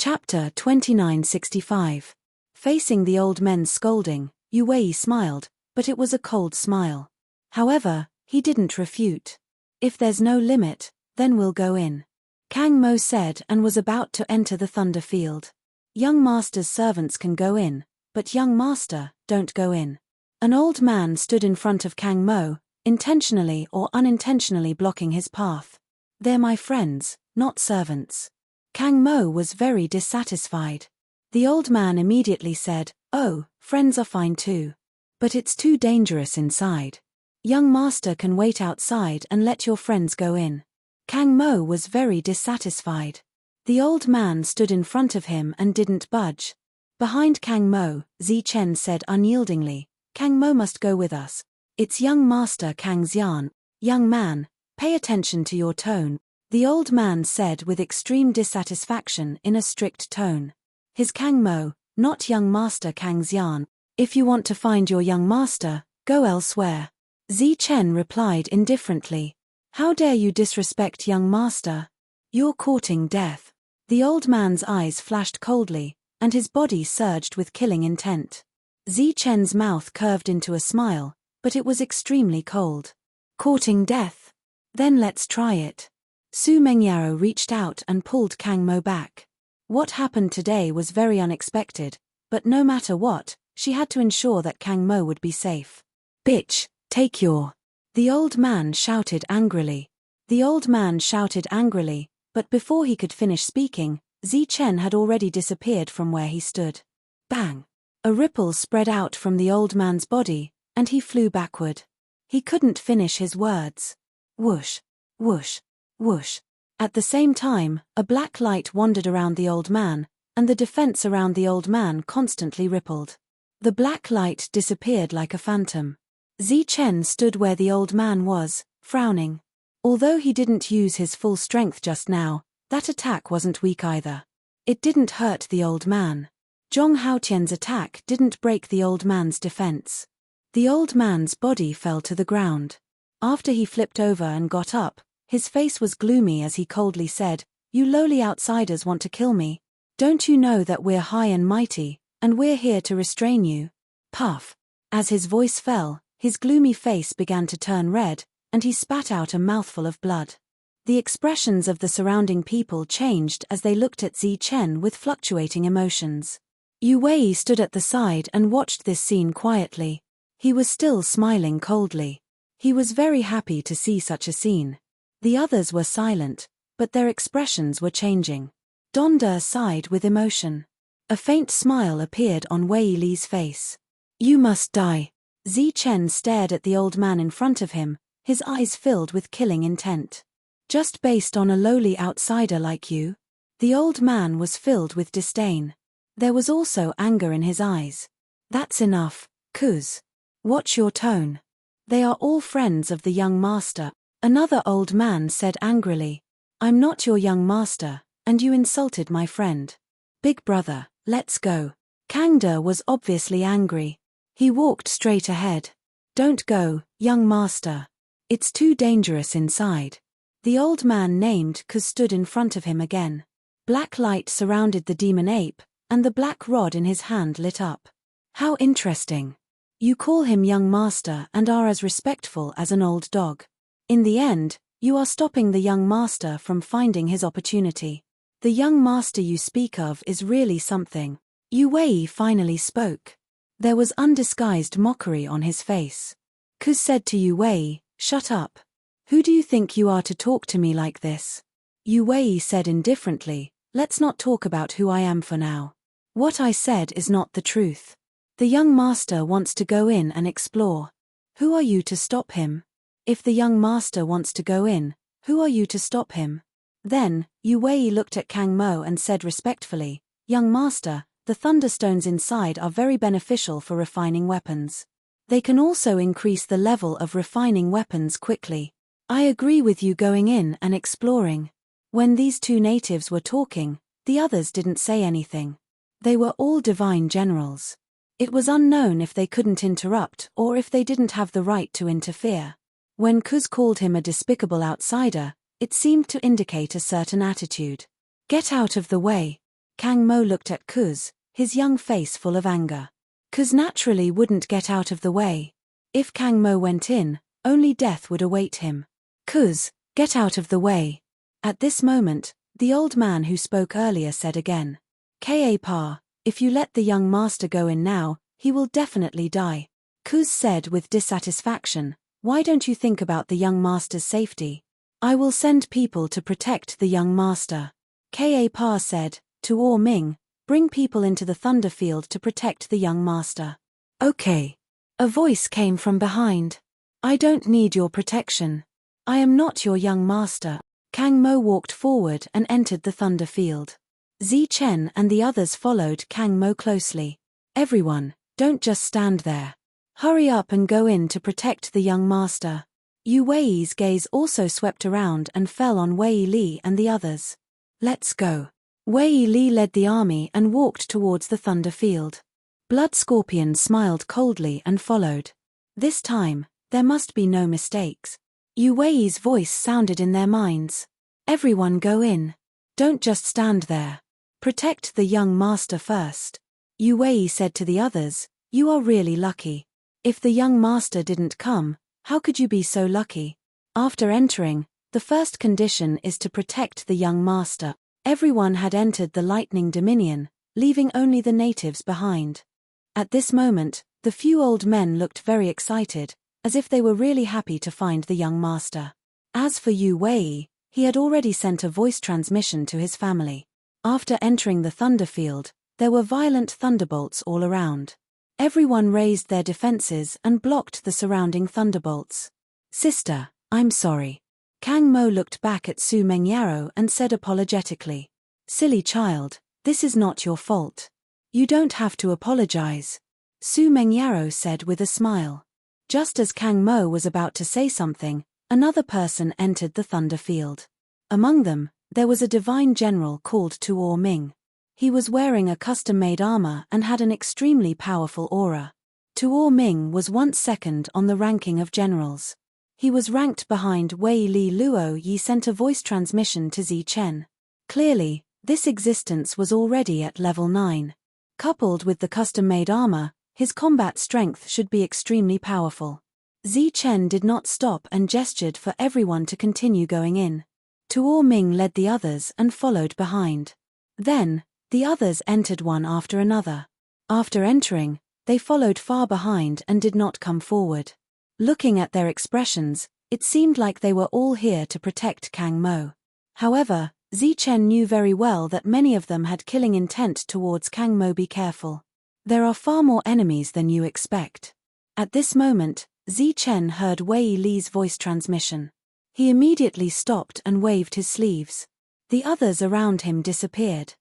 Chapter 2965. Facing the old men's scolding, Yu Wei smiled, but it was a cold smile. However, he didn't refute. If there's no limit, then we'll go in. Kang Mo said and was about to enter the thunder field. Young master's servants can go in, but young master, don't go in. An old man stood in front of Kang Mo, intentionally or unintentionally blocking his path. They're my friends, not servants. Kang Mo was very dissatisfied. The old man immediately said, "Oh, friends are fine too. But it's too dangerous inside. Young master can wait outside and let your friends go in." Kang Mo was very dissatisfied. The old man stood in front of him and didn't budge. Behind Kang Mo, Zi Chen said unyieldingly, "Kang Mo must go with us. It's young master Kang Xian." "Young man, pay attention to your tone," the old man said with extreme dissatisfaction in a strict tone. His Kang Mo, not young master Kang Xian. "If you want to find your young master, go elsewhere." Zi Chen replied indifferently. "How dare you disrespect young master? You're courting death." The old man's eyes flashed coldly, and his body surged with killing intent. Zi Chen's mouth curved into a smile, but it was extremely cold. "Courting death? Then let's try it." Su Mengyao reached out and pulled Kang Mo back. What happened today was very unexpected, but no matter what, she had to ensure that Kang Mo would be safe. "Bitch, take your..." The old man shouted angrily. But before he could finish speaking, Zi Chen had already disappeared from where he stood. Bang! A ripple spread out from the old man's body, and he flew backward. He couldn't finish his words. Whoosh, whoosh, whoosh. At the same time, a black light wandered around the old man, and the defense around the old man constantly rippled. The black light disappeared like a phantom. Zi Chen stood where the old man was, frowning. Although he didn't use his full strength just now, that attack wasn't weak either. It didn't hurt the old man. Zhong Haotian's attack didn't break the old man's defense. The old man's body fell to the ground. After he flipped over and got up, his face was gloomy as he coldly said, "You lowly outsiders want to kill me. Don't you know that we're high and mighty, and we're here to restrain you?" Puff. As his voice fell, his gloomy face began to turn red, and he spat out a mouthful of blood. The expressions of the surrounding people changed as they looked at Zi Chen with fluctuating emotions. Yu Wei stood at the side and watched this scene quietly. He was still smiling coldly. He was very happy to see such a scene. The others were silent, but their expressions were changing. Donda sighed with emotion. A faint smile appeared on Wei Li's face. "You must die." Zi Chen stared at the old man in front of him, his eyes filled with killing intent. "Just based on a lowly outsider like you?" The old man was filled with disdain. There was also anger in his eyes. "That's enough, Kuz. Watch your tone. They are all friends of the young master." Another old man said angrily, "I'm not your young master, and you insulted my friend. Big brother, let's go." Kang De was obviously angry. He walked straight ahead. "Don't go, young master. It's too dangerous inside." The old man named Kuz stood in front of him again. Black light surrounded the demon ape, and the black rod in his hand lit up. "How interesting. You call him young master and are as respectful as an old dog. In the end, you are stopping the young master from finding his opportunity. The young master you speak of is really something." Yu Wei finally spoke. There was undisguised mockery on his face. Kuz said to Yu Wei, "Shut up. Who do you think you are to talk to me like this?" Yu Wei said indifferently, "Let's not talk about who I am for now. What I said is not the truth. The young master wants to go in and explore. Who are you to stop him? If the young master wants to go in, who are you to stop him?" Then, Yu Wei looked at Kang Mo and said respectfully, "Young master, the thunderstones inside are very beneficial for refining weapons. They can also increase the level of refining weapons quickly. I agree with you going in and exploring." When these two natives were talking, the others didn't say anything. They were all divine generals. It was unknown if they couldn't interrupt or if they didn't have the right to interfere. When Kuz called him a despicable outsider, it seemed to indicate a certain attitude. "Get out of the way." Kang Mo looked at Kuz, his young face full of anger. Kuz naturally wouldn't get out of the way. If Kang Mo went in, only death would await him. Kuz, get out of the way. At this moment, the old man who spoke earlier said again. Ka Pa, if you let the young master go in now, he will definitely die. Kuz said with dissatisfaction, why don't you think about the young master's safety? I will send people to protect the young master. Ka Pa said, to Or Ming, bring people into the thunder field to protect the young master. Okay. A voice came from behind. I don't need your protection. I am not your young master. Kang Mo walked forward and entered the thunder field. Zi Chen and the others followed Kang Mo closely. Everyone, don't just stand there. Hurry up and go in to protect the young master. Yu Wei's gaze also swept around and fell on Wei Li and the others. Let's go. Wei Li led the army and walked towards the thunder field. Blood Scorpion smiled coldly and followed. This time, there must be no mistakes. Yu Wei's voice sounded in their minds. Everyone go in. Don't just stand there. Protect the young master first. Yu Wei said to the others, you are really lucky. If the young master didn't come, how could you be so lucky? After entering, the first condition is to protect the young master. Everyone had entered the Lightning Dominion, leaving only the natives behind. At this moment, the few old men looked very excited, as if they were really happy to find the young master. As for Yu Wei, he had already sent a voice transmission to his family. After entering the thunder field, there were violent thunderbolts all around. Everyone raised their defenses and blocked the surrounding thunderbolts. Sister, I'm sorry. Kang Mo looked back at Su Mengyaro and said apologetically. Silly child, this is not your fault. You don't have to apologize. Su Mengyaro said with a smile. Just as Kang Mo was about to say something, another person entered the thunder field. Among them, there was a divine general called Tuor Ming. He was wearing a custom-made armor and had an extremely powerful aura. Tuor Ming was once second on the ranking of generals. He was ranked behind Wei Li. Luo Yi sent a voice transmission to Zi Chen. Clearly, this existence was already at level 9. Coupled with the custom-made armor, his combat strength should be extremely powerful. Zi Chen did not stop and gestured for everyone to continue going in. Tuor Ming led the others and followed behind. Then, the others entered one after another. After entering, they followed far behind and did not come forward. Looking at their expressions, it seemed like they were all here to protect Kang Mo. However, Zi Chen knew very well that many of them had killing intent towards Kang Mo. Be careful. There are far more enemies than you expect. At this moment, Zi Chen heard Wei Li's voice transmission. He immediately stopped and waved his sleeves. The others around him disappeared.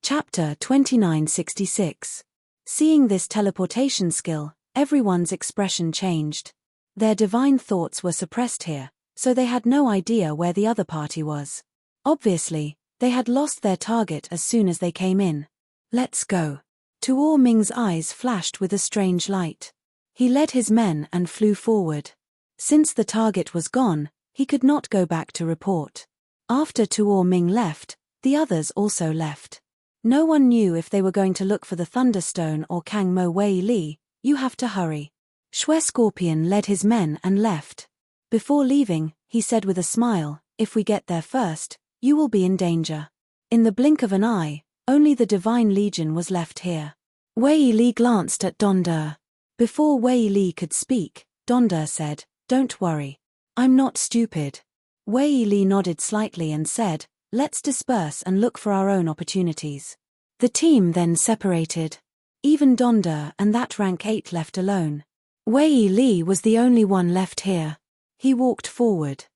Chapter 2966. Seeing this teleportation skill, everyone's expression changed. Their divine thoughts were suppressed here, so they had no idea where the other party was. Obviously, they had lost their target as soon as they came in. Let's go. Tuor Ming's eyes flashed with a strange light. He led his men and flew forward. Since the target was gone, he could not go back to report. After Tuor Ming left, the others also left. No one knew if they were going to look for the Thunderstone or Kang Mo. Wei Li, you have to hurry. Shui Scorpion led his men and left. Before leaving, he said with a smile, if we get there first, you will be in danger. In the blink of an eye, only the Divine Legion was left here. Wei Li glanced at Donder. Before Wei Li could speak, Donder said, don't worry. I'm not stupid. Wei Li nodded slightly and said, let's disperse and look for our own opportunities. The team then separated. Even Donder and that rank 8 left alone. Wei Li was the only one left here. He walked forward.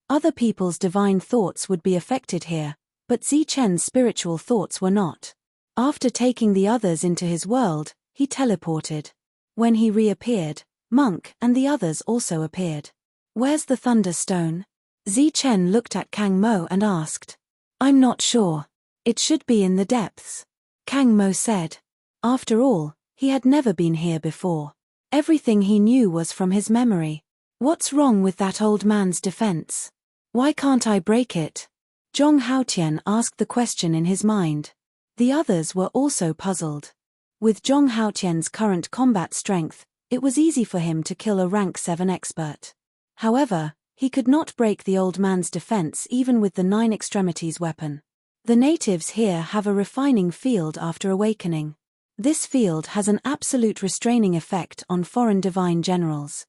Other people's divine thoughts would be affected here, but Zi Chen's spiritual thoughts were not. After taking the others into his world, he teleported. When he reappeared, Monk and the others also appeared. Where's the Thunderstone? Zi Chen looked at Kang Mo and asked. I'm not sure. It should be in the depths. Kang Mo said. After all, he had never been here before. Everything he knew was from his memory. What's wrong with that old man's defense? Why can't I break it? Zhong Haotian asked the question in his mind. The others were also puzzled. With Zhong Haotian's current combat strength, it was easy for him to kill a rank 7 expert. However, he could not break the old man's defense even with the 9 extremities weapon. The natives here have a refining field after awakening. This field has an absolute restraining effect on foreign divine generals.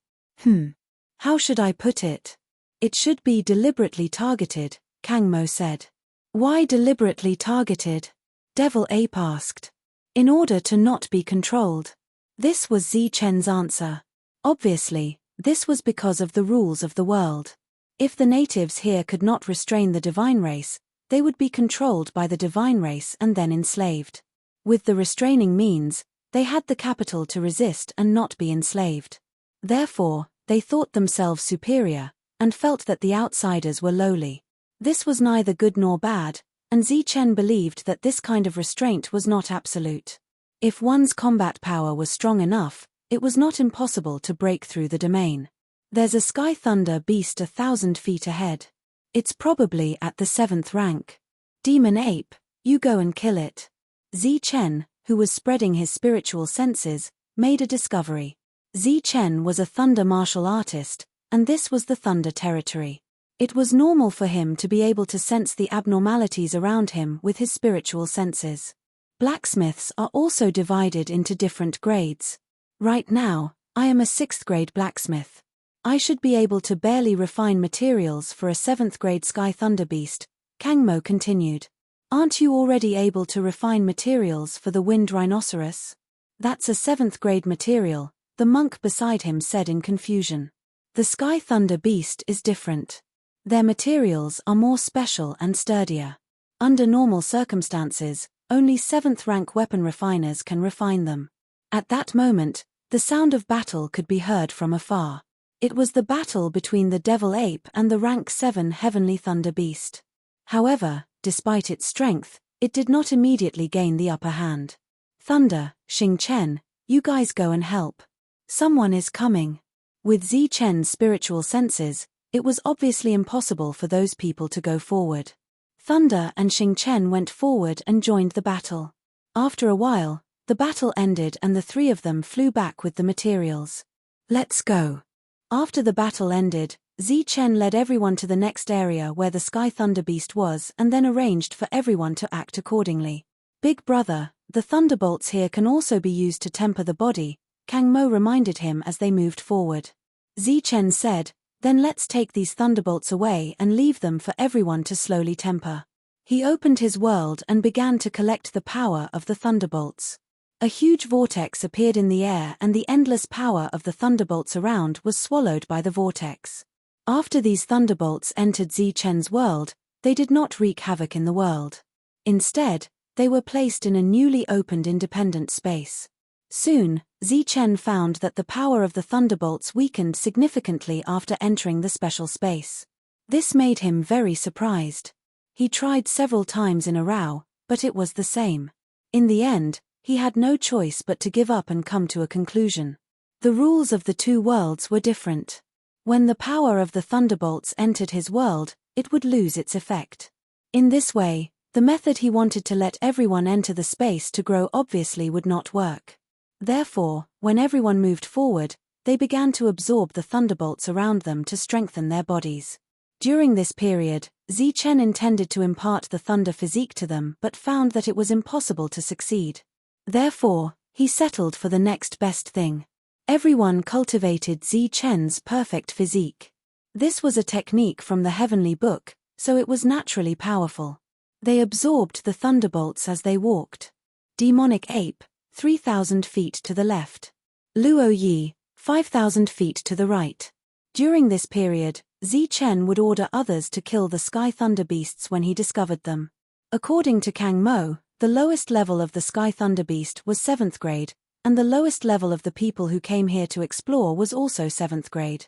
How should I put it? It should be deliberately targeted, Kang Mo said. Why deliberately targeted? Devil Ape asked. In order to not be controlled. This was Zi Chen's answer. Obviously, this was because of the rules of the world. If the natives here could not restrain the divine race, they would be controlled by the divine race and then enslaved. With the restraining means, they had the capital to resist and not be enslaved. Therefore, they thought themselves superior, and felt that the outsiders were lowly. This was neither good nor bad, and Zi Chen believed that this kind of restraint was not absolute. If one's combat power was strong enough, it was not impossible to break through the domain. There's a sky thunder beast 1,000 feet ahead. It's probably at the 7th rank. Demon Ape, you go and kill it. Zi Chen, who was spreading his spiritual senses, made a discovery. Zi Chen was a thunder martial artist, and this was the thunder territory. It was normal for him to be able to sense the abnormalities around him with his spiritual senses. Blacksmiths are also divided into different grades. Right now, I am a 6th grade blacksmith. I should be able to barely refine materials for a 7th grade sky thunder beast, Kang Mo continued. Aren't you already able to refine materials for the wind rhinoceros? That's a 7th grade material, the monk beside him said in confusion. The sky thunder beast is different. Their materials are more special and sturdier. Under normal circumstances, only 7th rank weapon refiners can refine them. At that moment, the sound of battle could be heard from afar. It was the battle between the devil ape and the rank 7 heavenly thunder beast. However, despite its strength, it did not immediately gain the upper hand. Thunder, Xing Chen, you guys go and help. Someone is coming. With Zi Chen's spiritual senses, it was obviously impossible for those people to go forward. Thunder and Xing Chen went forward and joined the battle. After a while, the battle ended and the 3 of them flew back with the materials. Let's go. After the battle ended, Zi Chen led everyone to the next area where the Sky Thunder Beast was and then arranged for everyone to act accordingly. Big brother, the thunderbolts here can also be used to temper the body, Kang Mo reminded him as they moved forward. Zi Chen said, then let's take these thunderbolts away and leave them for everyone to slowly temper. He opened his world and began to collect the power of the thunderbolts. A huge vortex appeared in the air and the endless power of the thunderbolts around was swallowed by the vortex. After these thunderbolts entered Zi Chen's world, they did not wreak havoc in the world. Instead, they were placed in a newly opened independent space. Soon, Zi Chen found that the power of the thunderbolts weakened significantly after entering the special space. This made him very surprised. He tried several times in a row, but it was the same. In the end, he had no choice but to give up and come to a conclusion. The rules of the 2 worlds were different. When the power of the thunderbolts entered his world, it would lose its effect. In this way, the method he wanted to let everyone enter the space to grow obviously would not work. Therefore, when everyone moved forward, they began to absorb the thunderbolts around them to strengthen their bodies. During this period, Zi Chen intended to impart the thunder physique to them but found that it was impossible to succeed. Therefore, he settled for the next best thing. Everyone cultivated Zi Chen's perfect physique. This was a technique from the heavenly book, so it was naturally powerful. They absorbed the thunderbolts as they walked. Demonic Ape, 3,000 feet to the left. Luo Yi, 5,000 feet to the right. During this period, Zi Chen would order others to kill the Sky Thunder Beasts when he discovered them. According to Kang Mo, the lowest level of the Sky Thunder Beast was 7th grade, and the lowest level of the people who came here to explore was also 7th grade.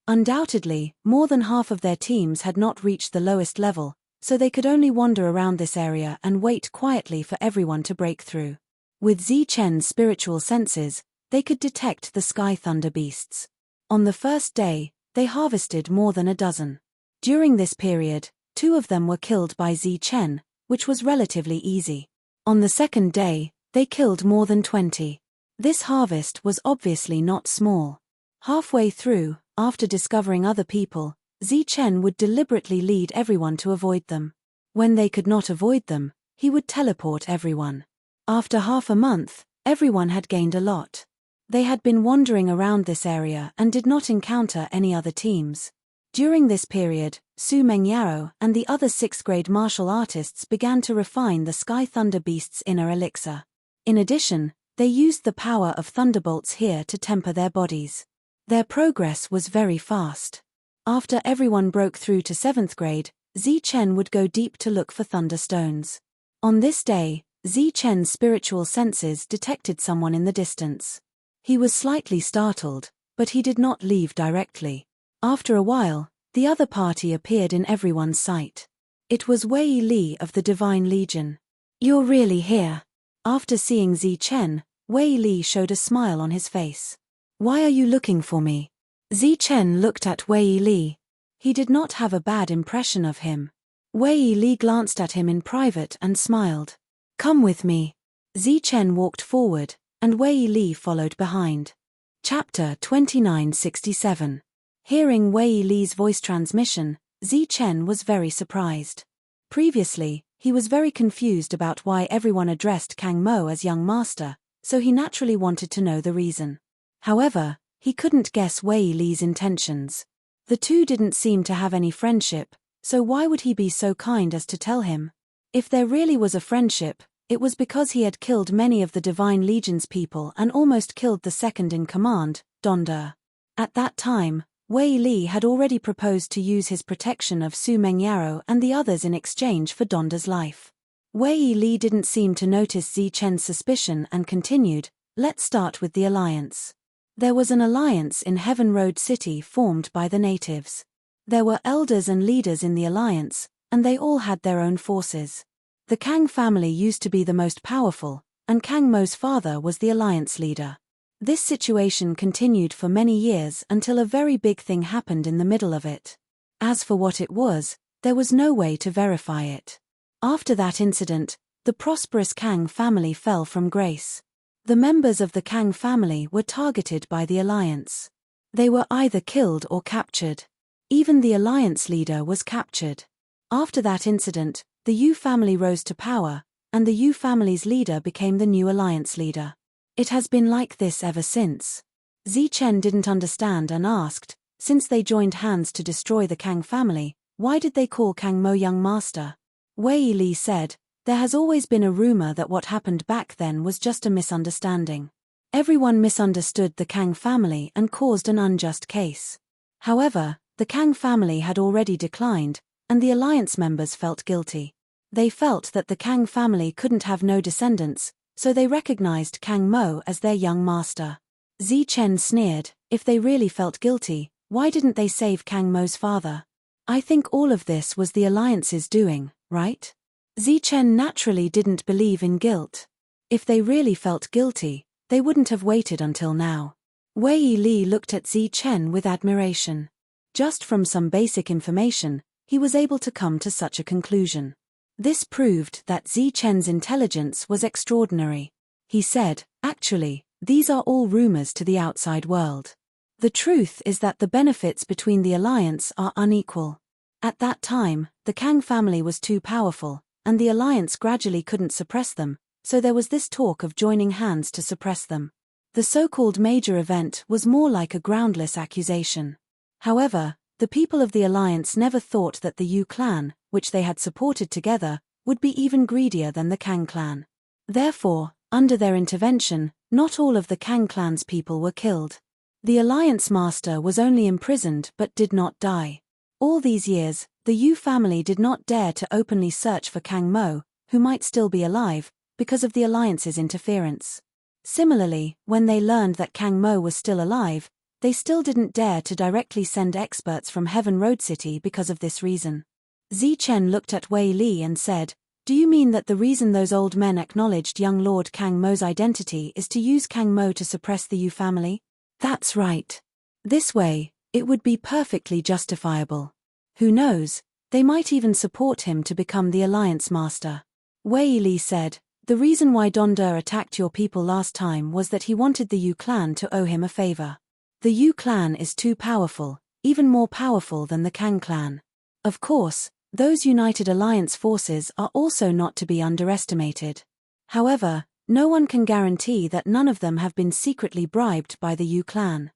Undoubtedly, more than half of their teams had not reached the lowest level, so they could only wander around this area and wait quietly for everyone to break through. With Zi Chen's spiritual senses, they could detect the Sky Thunder Beasts. On the first day, they harvested more than a dozen. During this period, 2 of them were killed by Zi Chen, which was relatively easy. On the second day, they killed more than 20. This harvest was obviously not small. Halfway through, after discovering other people, Zichen would deliberately lead everyone to avoid them. When they could not avoid them, he would teleport everyone. After half a month, everyone had gained a lot. They had been wandering around this area and did not encounter any other teams. During this period, Su Mengyao and the other 6th-grade martial artists began to refine the Sky Thunder Beast's inner elixir. In addition, they used the power of thunderbolts here to temper their bodies. Their progress was very fast. After everyone broke through to 7th grade, Zichen would go deep to look for thunderstones. On this day, Zichen's spiritual senses detected someone in the distance. He was slightly startled, but he did not leave directly. After a while, the other party appeared in everyone's sight. It was Wei Li of the Divine Legion. "You're really here." After seeing Zichen, Wei Li showed a smile on his face. "Why are you looking for me?" Zichen looked at Wei Li. He did not have a bad impression of him. Wei Li glanced at him in private and smiled. "Come with me." Zichen walked forward, and Wei Li followed behind. Chapter 2967. Hearing Wei Li's voice transmission, Zichen was very surprised. Previously, he was very confused about why everyone addressed Kang Mo as young master, so he naturally wanted to know the reason. However, he couldn't guess Wei Li's intentions. The two didn't seem to have any friendship, so why would he be so kind as to tell him? If there really was a friendship, it was because he had killed many of the Divine Legion's people and almost killed the second-in-command, Donda. At that time, Wei Li had already proposed to use his protection of Su Mengyao and the others in exchange for Donda's life. Wei Li didn't seem to notice Zichen's suspicion and continued, "Let's start with the alliance." There was an alliance in Heaven Road City formed by the natives. There were elders and leaders in the alliance, and they all had their own forces. The Kang family used to be the most powerful, and Kang Mo's father was the alliance leader. This situation continued for many years until a very big thing happened in the middle of it. As for what it was, there was no way to verify it. After that incident, the prosperous Kang family fell from grace. The members of the Kang family were targeted by the alliance. They were either killed or captured. Even the alliance leader was captured. After that incident, the Yu family rose to power, and the Yu family's leader became the new alliance leader. It has been like this ever since. Zichen didn't understand and asked, since they joined hands to destroy the Kang family, why did they call Kang Mo young master? Wei Li said, "There has always been a rumor that what happened back then was just a misunderstanding. Everyone misunderstood the Kang family and caused an unjust case. However, the Kang family had already declined, and the alliance members felt guilty. They felt that the Kang family couldn't have no descendants, so they recognized Kang Mo as their young master." Zichen sneered, "If they really felt guilty, why didn't they save Kang Mo's father? I think all of this was the alliance's doing, right?" Zichen naturally didn't believe in guilt. If they really felt guilty, they wouldn't have waited until now. Wei Li looked at Zichen with admiration. Just from some basic information, he was able to come to such a conclusion. This proved that Zichen's intelligence was extraordinary. He said, "Actually, these are all rumors to the outside world. The truth is that the benefits between the alliance are unequal. At that time, the Kang family was too powerful, and the alliance gradually couldn't suppress them, so there was this talk of joining hands to suppress them. The so-called major event was more like a groundless accusation. However, the people of the alliance never thought that the Yu clan, which they had supported together, would be even greedier than the Kang clan. Therefore, under their intervention, not all of the Kang clan's people were killed. The alliance master was only imprisoned but did not die. All these years, the Yu family did not dare to openly search for Kang Mo, who might still be alive, because of the alliance's interference. Similarly, when they learned that Kang Mo was still alive, they still didn't dare to directly send experts from Heaven Road City because of this reason. Zichen looked at Wei Li and said, "Do you mean that the reason those old men acknowledged young Lord Kang Mo's identity is to use Kang Mo to suppress the Yu family?" "That's right. This way, it would be perfectly justifiable. Who knows, they might even support him to become the alliance master." Wei Li said, The reason why Donder attacked your people last time was that he wanted the Yu clan to owe him a favor. The Yu clan is too powerful, even more powerful than the Kang clan. Of course, those united alliance forces are also not to be underestimated. However, no one can guarantee that none of them have been secretly bribed by the Yu clan.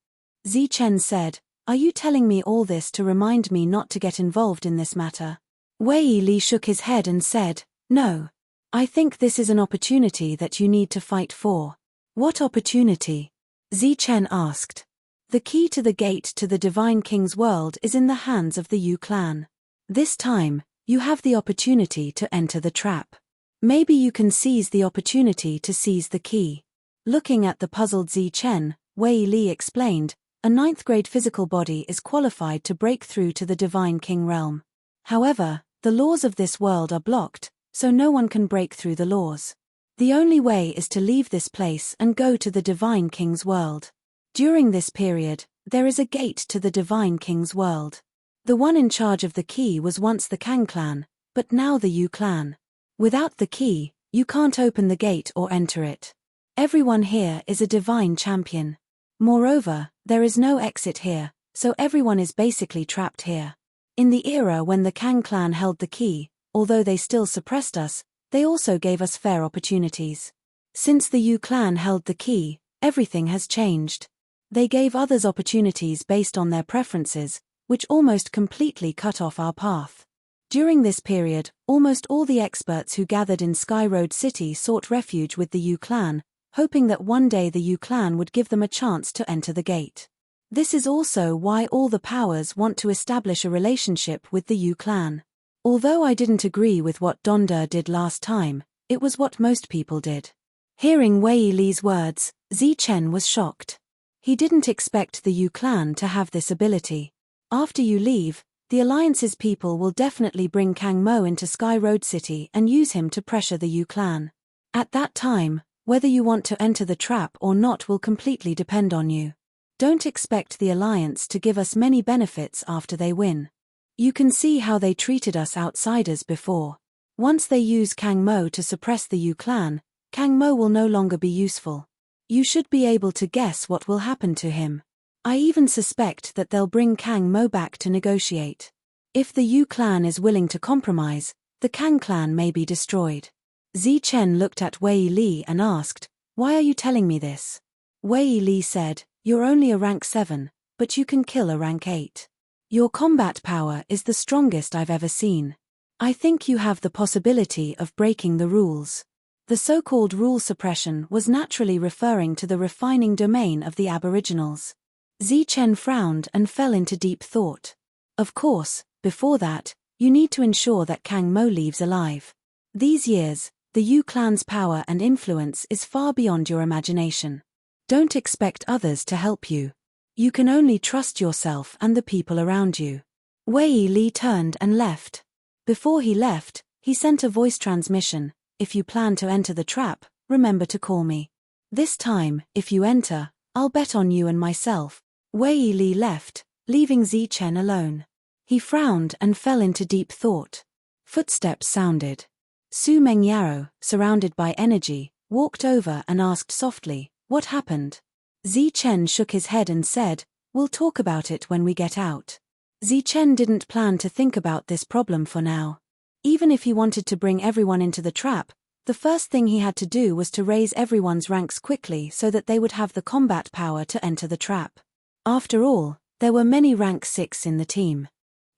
Zi Chen said, "Are you telling me all this to remind me not to get involved in this matter?" Wei Li shook his head and said, "No. I think this is an opportunity that you need to fight for." "What opportunity?" Zi Chen asked. "The key to the gate to the Divine King's world is in the hands of the Yu clan. This time, you have the opportunity to enter the trap. Maybe you can seize the opportunity to seize the key." Looking at the puzzled Zi Chen, Wei Li explained, "A 9th grade physical body is qualified to break through to the Divine King realm. However, the laws of this world are blocked, so no one can break through the laws. The only way is to leave this place and go to the Divine King's world. During this period, there is a gate to the Divine King's world. The one in charge of the key was once the Kang clan, but now the Yu clan. Without the key, you can't open the gate or enter it. Everyone here is a divine champion. Moreover, there is no exit here, so everyone is basically trapped here. In the era when the Kang clan held the key, although they still suppressed us, they also gave us fair opportunities. Since the Yu clan held the key, everything has changed. They gave others opportunities based on their preferences, which almost completely cut off our path. During this period, almost all the experts who gathered in Sky Road City sought refuge with the Yu clan, hoping that one day the Yu clan would give them a chance to enter the gate. This is also why all the powers want to establish a relationship with the Yu clan. Although I didn't agree with what Donder did last time, it was what most people did." Hearing Wei Li's words, Zi Chen was shocked. He didn't expect the Yu clan to have this ability. After you leave, the Alliance's people will definitely bring Kang Mo into Sky Road City and use him to pressure the Yu clan. At that time, whether you want to enter the trap or not will completely depend on you. Don't expect the Alliance to give us many benefits after they win. You can see how they treated us outsiders before. Once they use Kang Mo to suppress the Yu clan, Kang Mo will no longer be useful. You should be able to guess what will happen to him. I even suspect that they'll bring Kang Mo back to negotiate. If the Yu clan is willing to compromise, the Kang clan may be destroyed." Zi Chen looked at Wei Li and asked, "Why are you telling me this?" Wei Li said, "You're only a rank 7, but you can kill a rank 8. Your combat power is the strongest I've ever seen. I think you have the possibility of breaking the rules." The so-called rule suppression was naturally referring to the refining domain of the Aboriginals. Zi Chen frowned and fell into deep thought. Of course, before that, you need to ensure that Kang Mo leaves alive. These years, the Yu clan's power and influence is far beyond your imagination. Don't expect others to help you. You can only trust yourself and the people around you. Wei Li turned and left. Before he left, he sent a voice transmission, "If you plan to enter the trap, remember to call me. This time, if you enter, I'll bet on you and myself." Wei Li left, leaving Zi Chen alone. He frowned and fell into deep thought. Footsteps sounded. Su Mengyaro, surrounded by energy, walked over and asked softly, "What happened?" Zi Chen shook his head and said, "We'll talk about it when we get out." Zi Chen didn't plan to think about this problem for now. Even if he wanted to bring everyone into the trap, the first thing he had to do was to raise everyone's ranks quickly so that they would have the combat power to enter the trap. After all, there were many rank 6 in the team.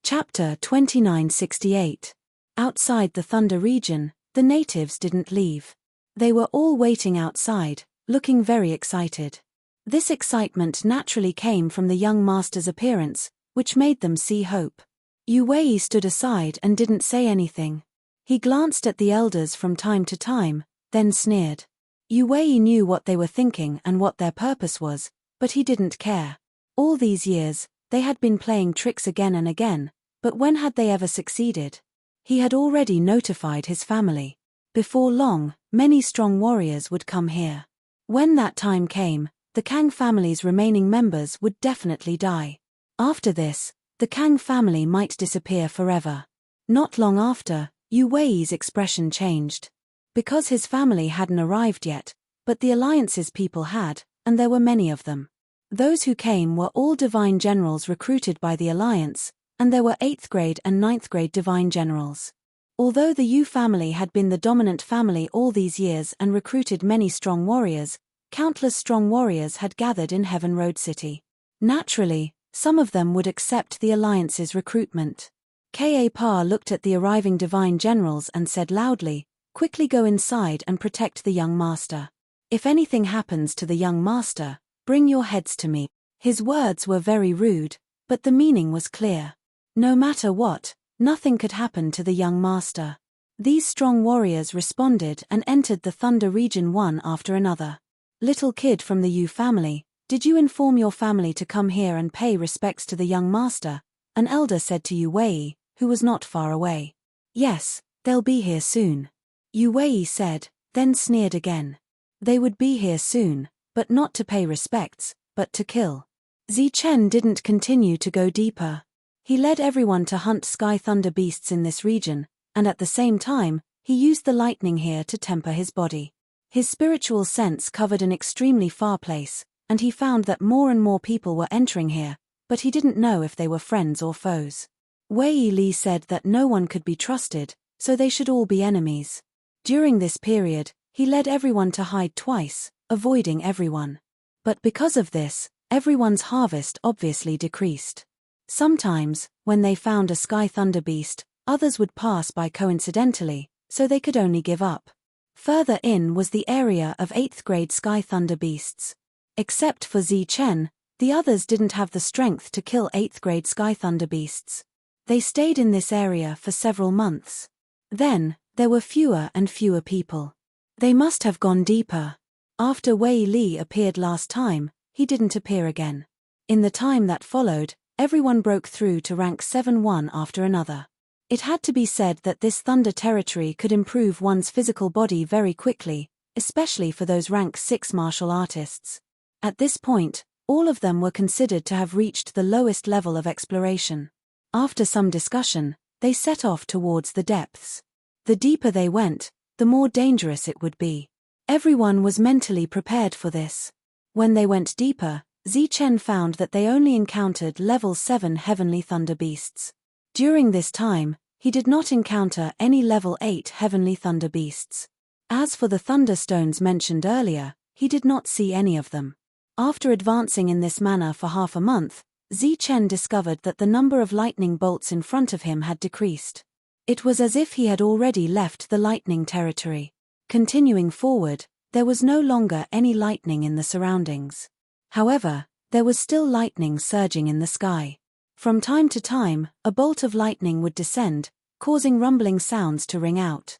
Chapter 2968. Outside the Thunder region, the natives didn't leave. They were all waiting outside, looking very excited. This excitement naturally came from the young master's appearance, which made them see hope. Yu Wei stood aside and didn't say anything. He glanced at the elders from time to time, then sneered. Yu Wei knew what they were thinking and what their purpose was, but he didn't care. All these years, they had been playing tricks again and again, but when had they ever succeeded? He had already notified his family. Before long, many strong warriors would come here. When that time came, the Kang family's remaining members would definitely die. After this, the Kang family might disappear forever. Not long after, Yu Wei's expression changed. because his family hadn't arrived yet, but the Alliance's people had, and there were many of them. Those who came were all divine generals recruited by the Alliance, and there were 8th grade and 9th grade divine generals. Although the Yu family had been the dominant family all these years and recruited many strong warriors, countless strong warriors had gathered in Heaven Road City. Naturally, some of them would accept the Alliance's recruitment. Ka looked at the arriving divine generals and said loudly, "Quickly go inside and protect the young master. If anything happens to the young master, bring your heads to me." His words were very rude, but the meaning was clear. No matter what, nothing could happen to the young master. These strong warriors responded and entered the Thunder region one after another. "Little kid from the Yu family, did you inform your family to come here and pay respects to the young master?" an elder said to Yu Wei, who was not far away. "Yes, they'll be here soon," Yu Wei said, then sneered again. They would be here soon, but not to pay respects, but to kill. Zi Chen didn't continue to go deeper. He led everyone to hunt sky thunder beasts in this region, and at the same time, he used the lightning here to temper his body. His spiritual sense covered an extremely far place, and he found that more and more people were entering here, but he didn't know if they were friends or foes. Wei Li said that no one could be trusted, so they should all be enemies. During this period, he led everyone to hide twice, avoiding everyone. But because of this, everyone's harvest obviously decreased. Sometimes, when they found a sky thunder beast, others would pass by coincidentally, so they could only give up. Further in was the area of 8th grade sky thunder beasts. Except for Zi Chen, the others didn't have the strength to kill 8th grade sky thunder beasts. They stayed in this area for several months. Then, there were fewer and fewer people. They must have gone deeper. After Wei Li appeared last time, he didn't appear again. In the time that followed, everyone broke through to rank 7 one after another. It had to be said that this thunder territory could improve one's physical body very quickly, especially for those rank 6 martial artists. At this point, all of them were considered to have reached the lowest level of exploration. After some discussion, they set off towards the depths. The deeper they went, the more dangerous it would be. Everyone was mentally prepared for this. When they went deeper, Zi Chen found that they only encountered level 7 heavenly thunder beasts. During this time, he did not encounter any level 8 heavenly thunder beasts. As for the thunderstones mentioned earlier, he did not see any of them. After advancing in this manner for half a month, Zi Chen discovered that the number of lightning bolts in front of him had decreased. It was as if he had already left the lightning territory. Continuing forward, there was no longer any lightning in the surroundings. However, there was still lightning surging in the sky. From time to time, a bolt of lightning would descend, causing rumbling sounds to ring out.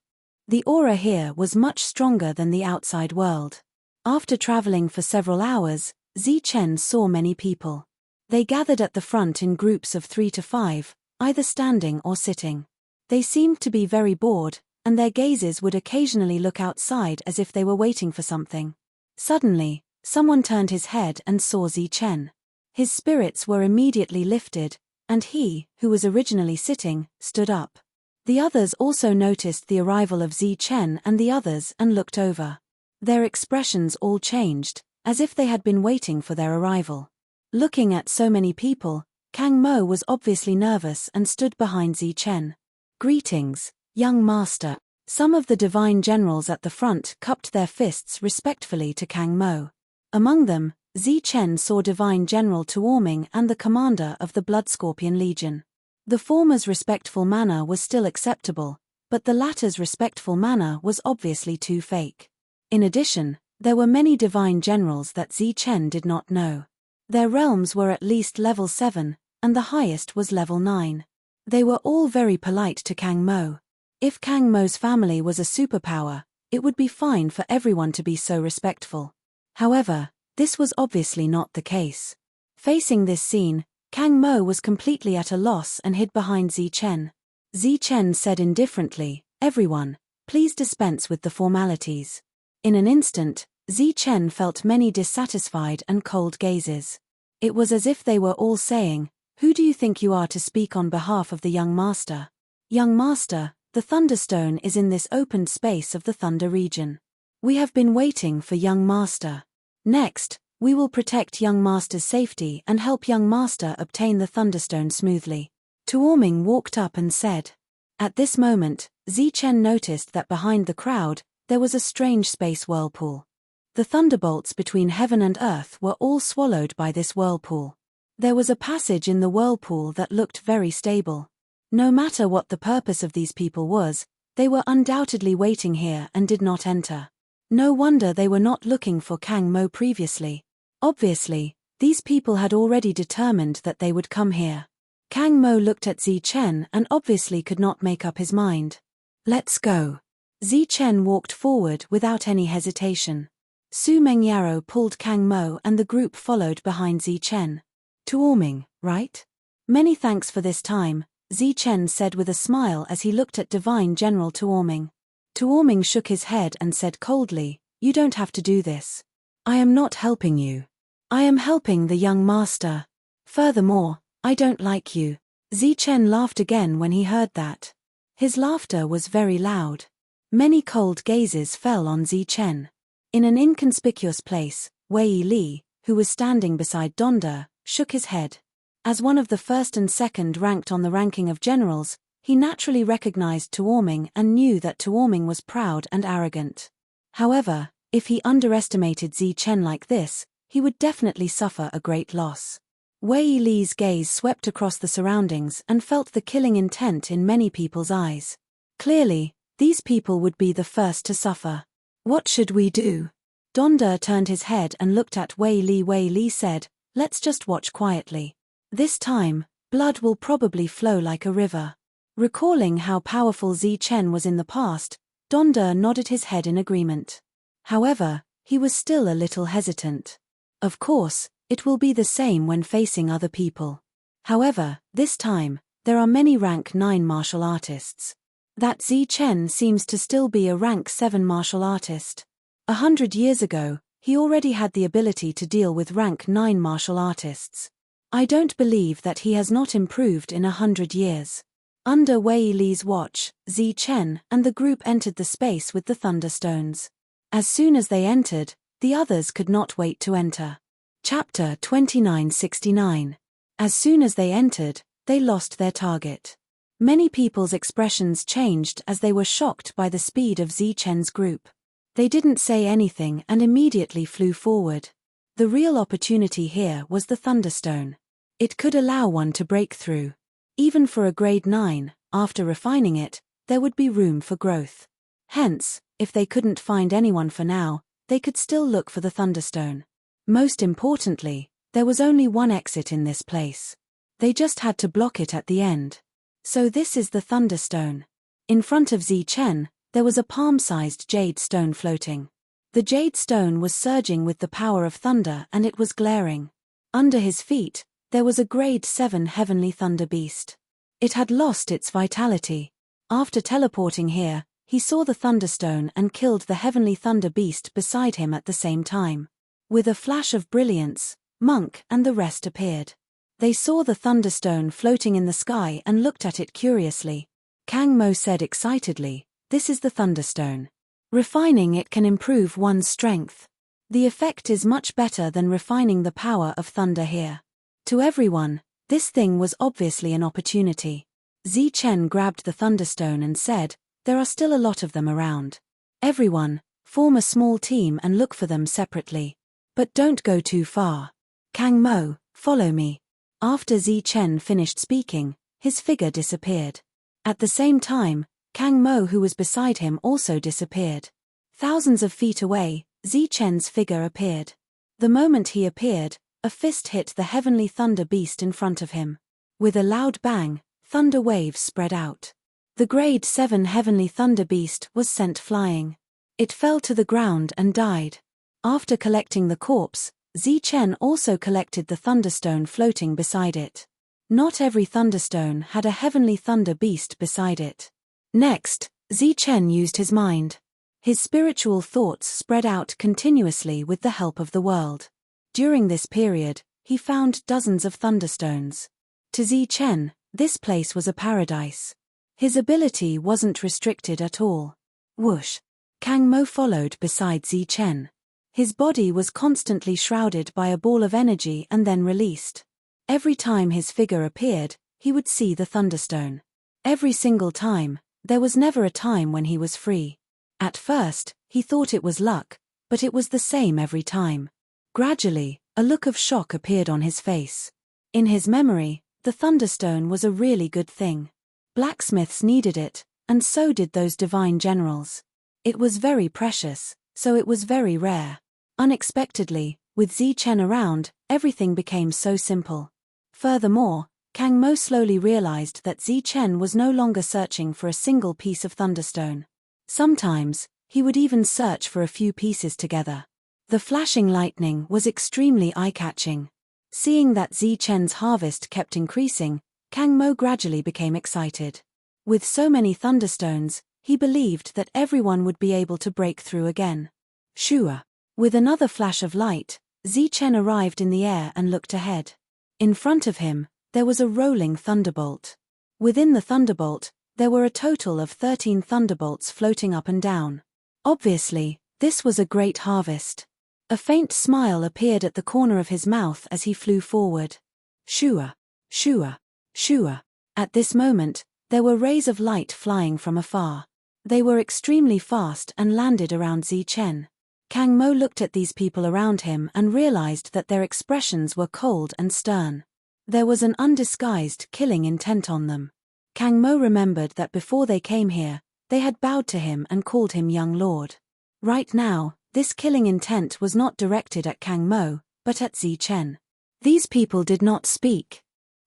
The aura here was much stronger than the outside world. After traveling for several hours, Zi Chen saw many people. They gathered at the front in groups of 3 to 5, either standing or sitting. They seemed to be very bored, and their gazes would occasionally look outside as if they were waiting for something. Suddenly, someone turned his head and saw Zi Chen. His spirits were immediately lifted, and he, who was originally sitting, stood up. The others also noticed the arrival of Zi Chen and the others and looked over. Their expressions all changed, as if they had been waiting for their arrival. Looking at so many people, Kang Mo was obviously nervous and stood behind Zi Chen. "Greetings, young master." Some of the divine generals at the front cupped their fists respectfully to Kang Mo. Among them, Zi Chen saw Divine General Tuoming and the commander of the Blood Scorpion Legion. The former's respectful manner was still acceptable, but the latter's respectful manner was obviously too fake. In addition, there were many divine generals that Zi Chen did not know. Their realms were at least level 7, and the highest was level 9. They were all very polite to Kang Mo. If Kang Mo's family was a superpower, it would be fine for everyone to be so respectful. However, this was obviously not the case. Facing this scene, Kang Mo was completely at a loss and hid behind Zi Chen. Zi Chen said indifferently, "Everyone, please dispense with the formalities." In an instant, Zi Chen felt many dissatisfied and cold gazes. It was as if they were all saying, "Who do you think you are to speak on behalf of the young master?" "Young master," The Thunderstone is in this opened space of the Thunder region. We have been waiting for young Master. Next, we will protect young Master's safety and help young Master obtain the Thunderstone smoothly. Tuoming walked up and said. At this moment, Zichen noticed that behind the crowd, there was a strange space whirlpool. The thunderbolts between heaven and earth were all swallowed by this whirlpool. There was a passage in the whirlpool that looked very stable. No matter what the purpose of these people was, they were undoubtedly waiting here and did not enter. No wonder they were not looking for Kang Mo previously. Obviously, these people had already determined that they would come here. Kang Mo looked at Zichen and obviously could not make up his mind. Let's go. Zichen walked forward without any hesitation. Su Mengyaro pulled Kang Mo and the group followed behind Zichen. Tuoming, right? Many thanks for this time, Zichen said with a smile as he looked at Divine General Tuoming. Tuoming shook his head and said coldly, "You don't have to do this. I am not helping you. I am helping the young master. Furthermore, I don't like you." Zichen laughed again when he heard that. His laughter was very loud. Many cold gazes fell on Zichen. In an inconspicuous place, Wei Li, who was standing beside Donda, shook his head. As one of the first and second ranked on the ranking of generals, he naturally recognized Tuoming and knew that Tuoming was proud and arrogant. However, if he underestimated Zichen like this, he would definitely suffer a great loss. Wei Li's gaze swept across the surroundings and felt the killing intent in many people's eyes. Clearly, these people would be the first to suffer. What should we do? Donda turned his head and looked at Wei Li. Wei Li said, "Let's just watch quietly. This time, blood will probably flow like a river." Recalling how powerful Zichen was in the past, Donda nodded his head in agreement. However, he was still a little hesitant. Of course, it will be the same when facing other people. However, this time, there are many rank 9 martial artists. That Zichen seems to still be a rank 7 martial artist. 100 years ago, he already had the ability to deal with rank 9 martial artists. I don't believe that he has not improved in 100 years. Under Wei Li's watch, Zichen and the group entered the space with the Thunderstones. As soon as they entered, the others could not wait to enter. Chapter 2969. As soon as they entered, they lost their target. Many people's expressions changed as they were shocked by the speed of Zichen's group. They didn't say anything and immediately flew forward. The real opportunity here was the Thunderstone. It could allow one to break through. Even for a grade 9, after refining it, there would be room for growth. Hence, if they couldn't find anyone for now, they could still look for the Thunderstone. Most importantly, there was only one exit in this place. They just had to block it at the end. So this is the Thunderstone. In front of Zichen, there was a palm-sized jade stone floating. The jade stone was surging with the power of thunder and it was glaring. Under his feet, there was a grade 7 heavenly thunder beast. It had lost its vitality. After teleporting here, he saw the Thunderstone and killed the heavenly thunder beast beside him at the same time. With a flash of brilliance, Monk and the rest appeared. They saw the Thunderstone floating in the sky and looked at it curiously. Kang Mo said excitedly, "This is the Thunderstone. Refining it can improve one's strength. The effect is much better than refining the power of thunder here." To everyone, this thing was obviously an opportunity. Zichen grabbed the Thunderstone and said, "There are still a lot of them around. Everyone, form a small team and look for them separately. But don't go too far. Kang Mo, follow me." After Zichen finished speaking, his figure disappeared. At the same time, Kang Mo who was beside him also disappeared. Thousands of feet away, Zichen's figure appeared. The moment he appeared, a fist hit the heavenly thunder beast in front of him. With a loud bang, thunder waves spread out. The grade 7 heavenly thunder beast was sent flying. It fell to the ground and died. After collecting the corpse, Zichen also collected the Thunderstone floating beside it. Not every Thunderstone had a heavenly thunder beast beside it. Next, Zichen used his mind. His spiritual thoughts spread out continuously with the help of the world. During this period, he found dozens of Thunderstones. To Zichen, this place was a paradise. His ability wasn't restricted at all. Whoosh! Kang Mo followed beside Zi Chen. His body was constantly shrouded by a ball of energy and then released. Every time his figure appeared, he would see the thunderstone. Every single time, there was never a time when he was free. At first, he thought it was luck, but it was the same every time. Gradually, a look of shock appeared on his face. In his memory, the thunderstone was a really good thing. Blacksmiths needed it, and so did those divine generals. It was very precious, so it was very rare. Unexpectedly, with Zi Chen around, everything became so simple. Furthermore, Kang Mo slowly realized that Zi Chen was no longer searching for a single piece of thunderstone. Sometimes, he would even search for a few pieces together. The flashing lightning was extremely eye-catching. Seeing that Zi Chen's harvest kept increasing, Kang Mo gradually became excited. With so many thunderstones, he believed that everyone would be able to break through again. Shua! With another flash of light, Zi Chen arrived in the air and looked ahead. In front of him, there was a rolling thunderbolt. Within the thunderbolt, there were a total of 13 thunderbolts floating up and down. Obviously, this was a great harvest. A faint smile appeared at the corner of his mouth as he flew forward. Shua! Shua! Shua! At this moment, there were rays of light flying from afar. They were extremely fast and landed around Zi Chen. Kang Mo looked at these people around him and realized that their expressions were cold and stern. There was an undisguised killing intent on them. Kang Mo remembered that before they came here, they had bowed to him and called him young lord. Right now, this killing intent was not directed at Kang Mo, but at Zi Chen. These people did not speak.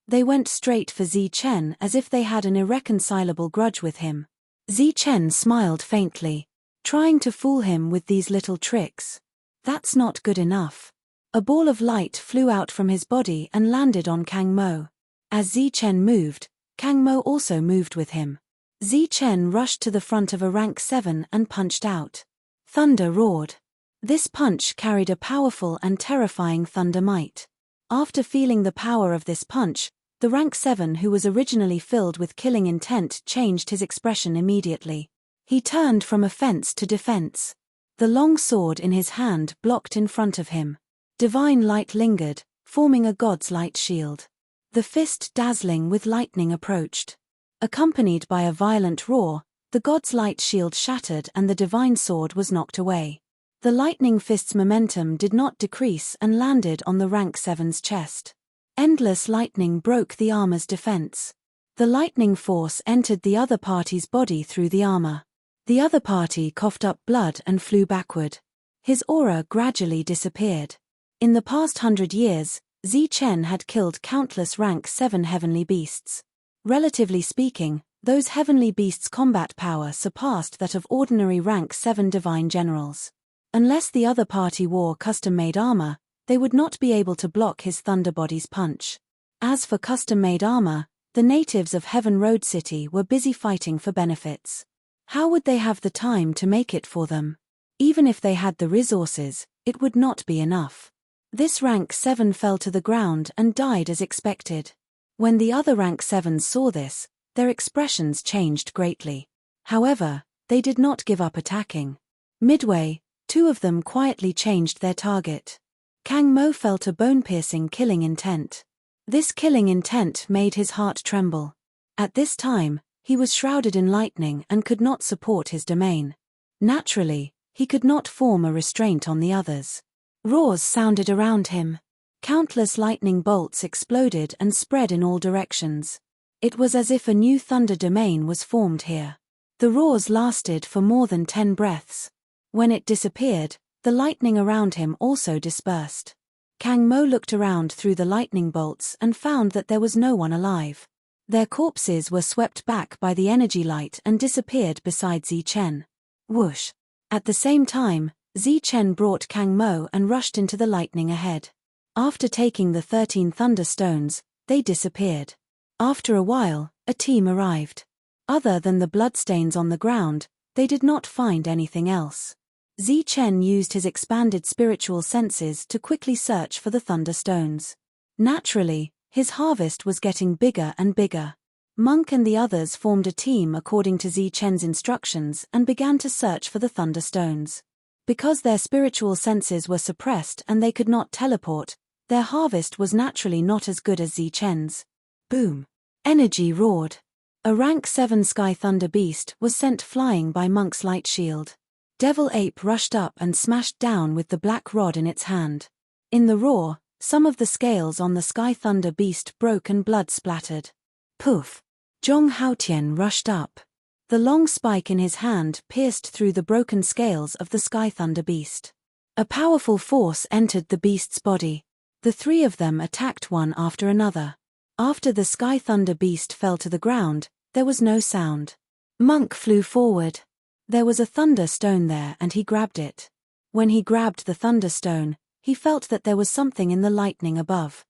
They went straight for Zi Chen as if they had an irreconcilable grudge with him. Zi Chen smiled faintly, trying to fool him with these little tricks. That's not good enough. A ball of light flew out from his body and landed on Kang Mo. As Zi Chen moved, Kang Mo also moved with him. Zi Chen rushed to the front of a rank 7 and punched out. Thunder roared. This punch carried a powerful and terrifying thunder might. After feeling the power of this punch, the rank 7 who was originally filled with killing intent changed his expression immediately. He turned from offense to defense. The long sword in his hand blocked in front of him. Divine light lingered, forming a god's light shield. The fist dazzling with lightning approached. Accompanied by a violent roar, the god's light shield shattered and the divine sword was knocked away. The lightning fist's momentum did not decrease and landed on the rank 7's chest. Endless lightning broke the armor's defense. The lightning force entered the other party's body through the armor. The other party coughed up blood and flew backward. His aura gradually disappeared. In the past 100 years, Zi Chen had killed countless rank 7 heavenly beasts. Relatively speaking, those heavenly beasts' combat power surpassed that of ordinary rank 7 divine generals. Unless the other party wore custom-made armor, they would not be able to block his thunderbody's punch. As for custom-made armor, the natives of Heaven Road City were busy fighting for benefits. How would they have the time to make it for them? Even if they had the resources, it would not be enough. This rank 7 fell to the ground and died as expected. When the other rank 7s saw this, their expressions changed greatly. However, they did not give up attacking. Midway, 2 of them quietly changed their target. Kang Mo felt a bone-piercing killing intent. This killing intent made his heart tremble. At this time, he was shrouded in lightning and could not support his domain. Naturally, he could not form a restraint on the others. Roars sounded around him. Countless lightning bolts exploded and spread in all directions. It was as if a new thunder domain was formed here. The roars lasted for more than 10 breaths. When it disappeared, the lightning around him also dispersed. Kang Mo looked around through the lightning bolts and found that there was no one alive. Their corpses were swept back by the energy light and disappeared beside Zi Chen. Whoosh! At the same time, Zi Chen brought Kang Mo and rushed into the lightning ahead. After taking the 13 thunder stones, they disappeared. After a while, a team arrived. Other than the bloodstains on the ground, they did not find anything else. Zi Chen used his expanded spiritual senses to quickly search for the thunder stones. Naturally, his harvest was getting bigger and bigger. Monk and the others formed a team according to Zi Chen's instructions and began to search for the thunderstones. Because their spiritual senses were suppressed and they could not teleport, their harvest was naturally not as good as Zi Chen's. Boom! Energy roared. A rank 7 Sky Thunder Beast was sent flying by Monk's light shield. Devil Ape rushed up and smashed down with the black rod in its hand. In the roar, some of the scales on the Sky Thunder Beast broke and blood splattered. Poof! Zhong Haotian rushed up. The long spike in his hand pierced through the broken scales of the Sky Thunder Beast. A powerful force entered the beast's body. The three of them attacked one after another. After the Sky Thunder Beast fell to the ground, there was no sound. Monk flew forward. There was a thunder stone there and he grabbed it. When he grabbed the thunderstone, he felt that there was something in the lightning above.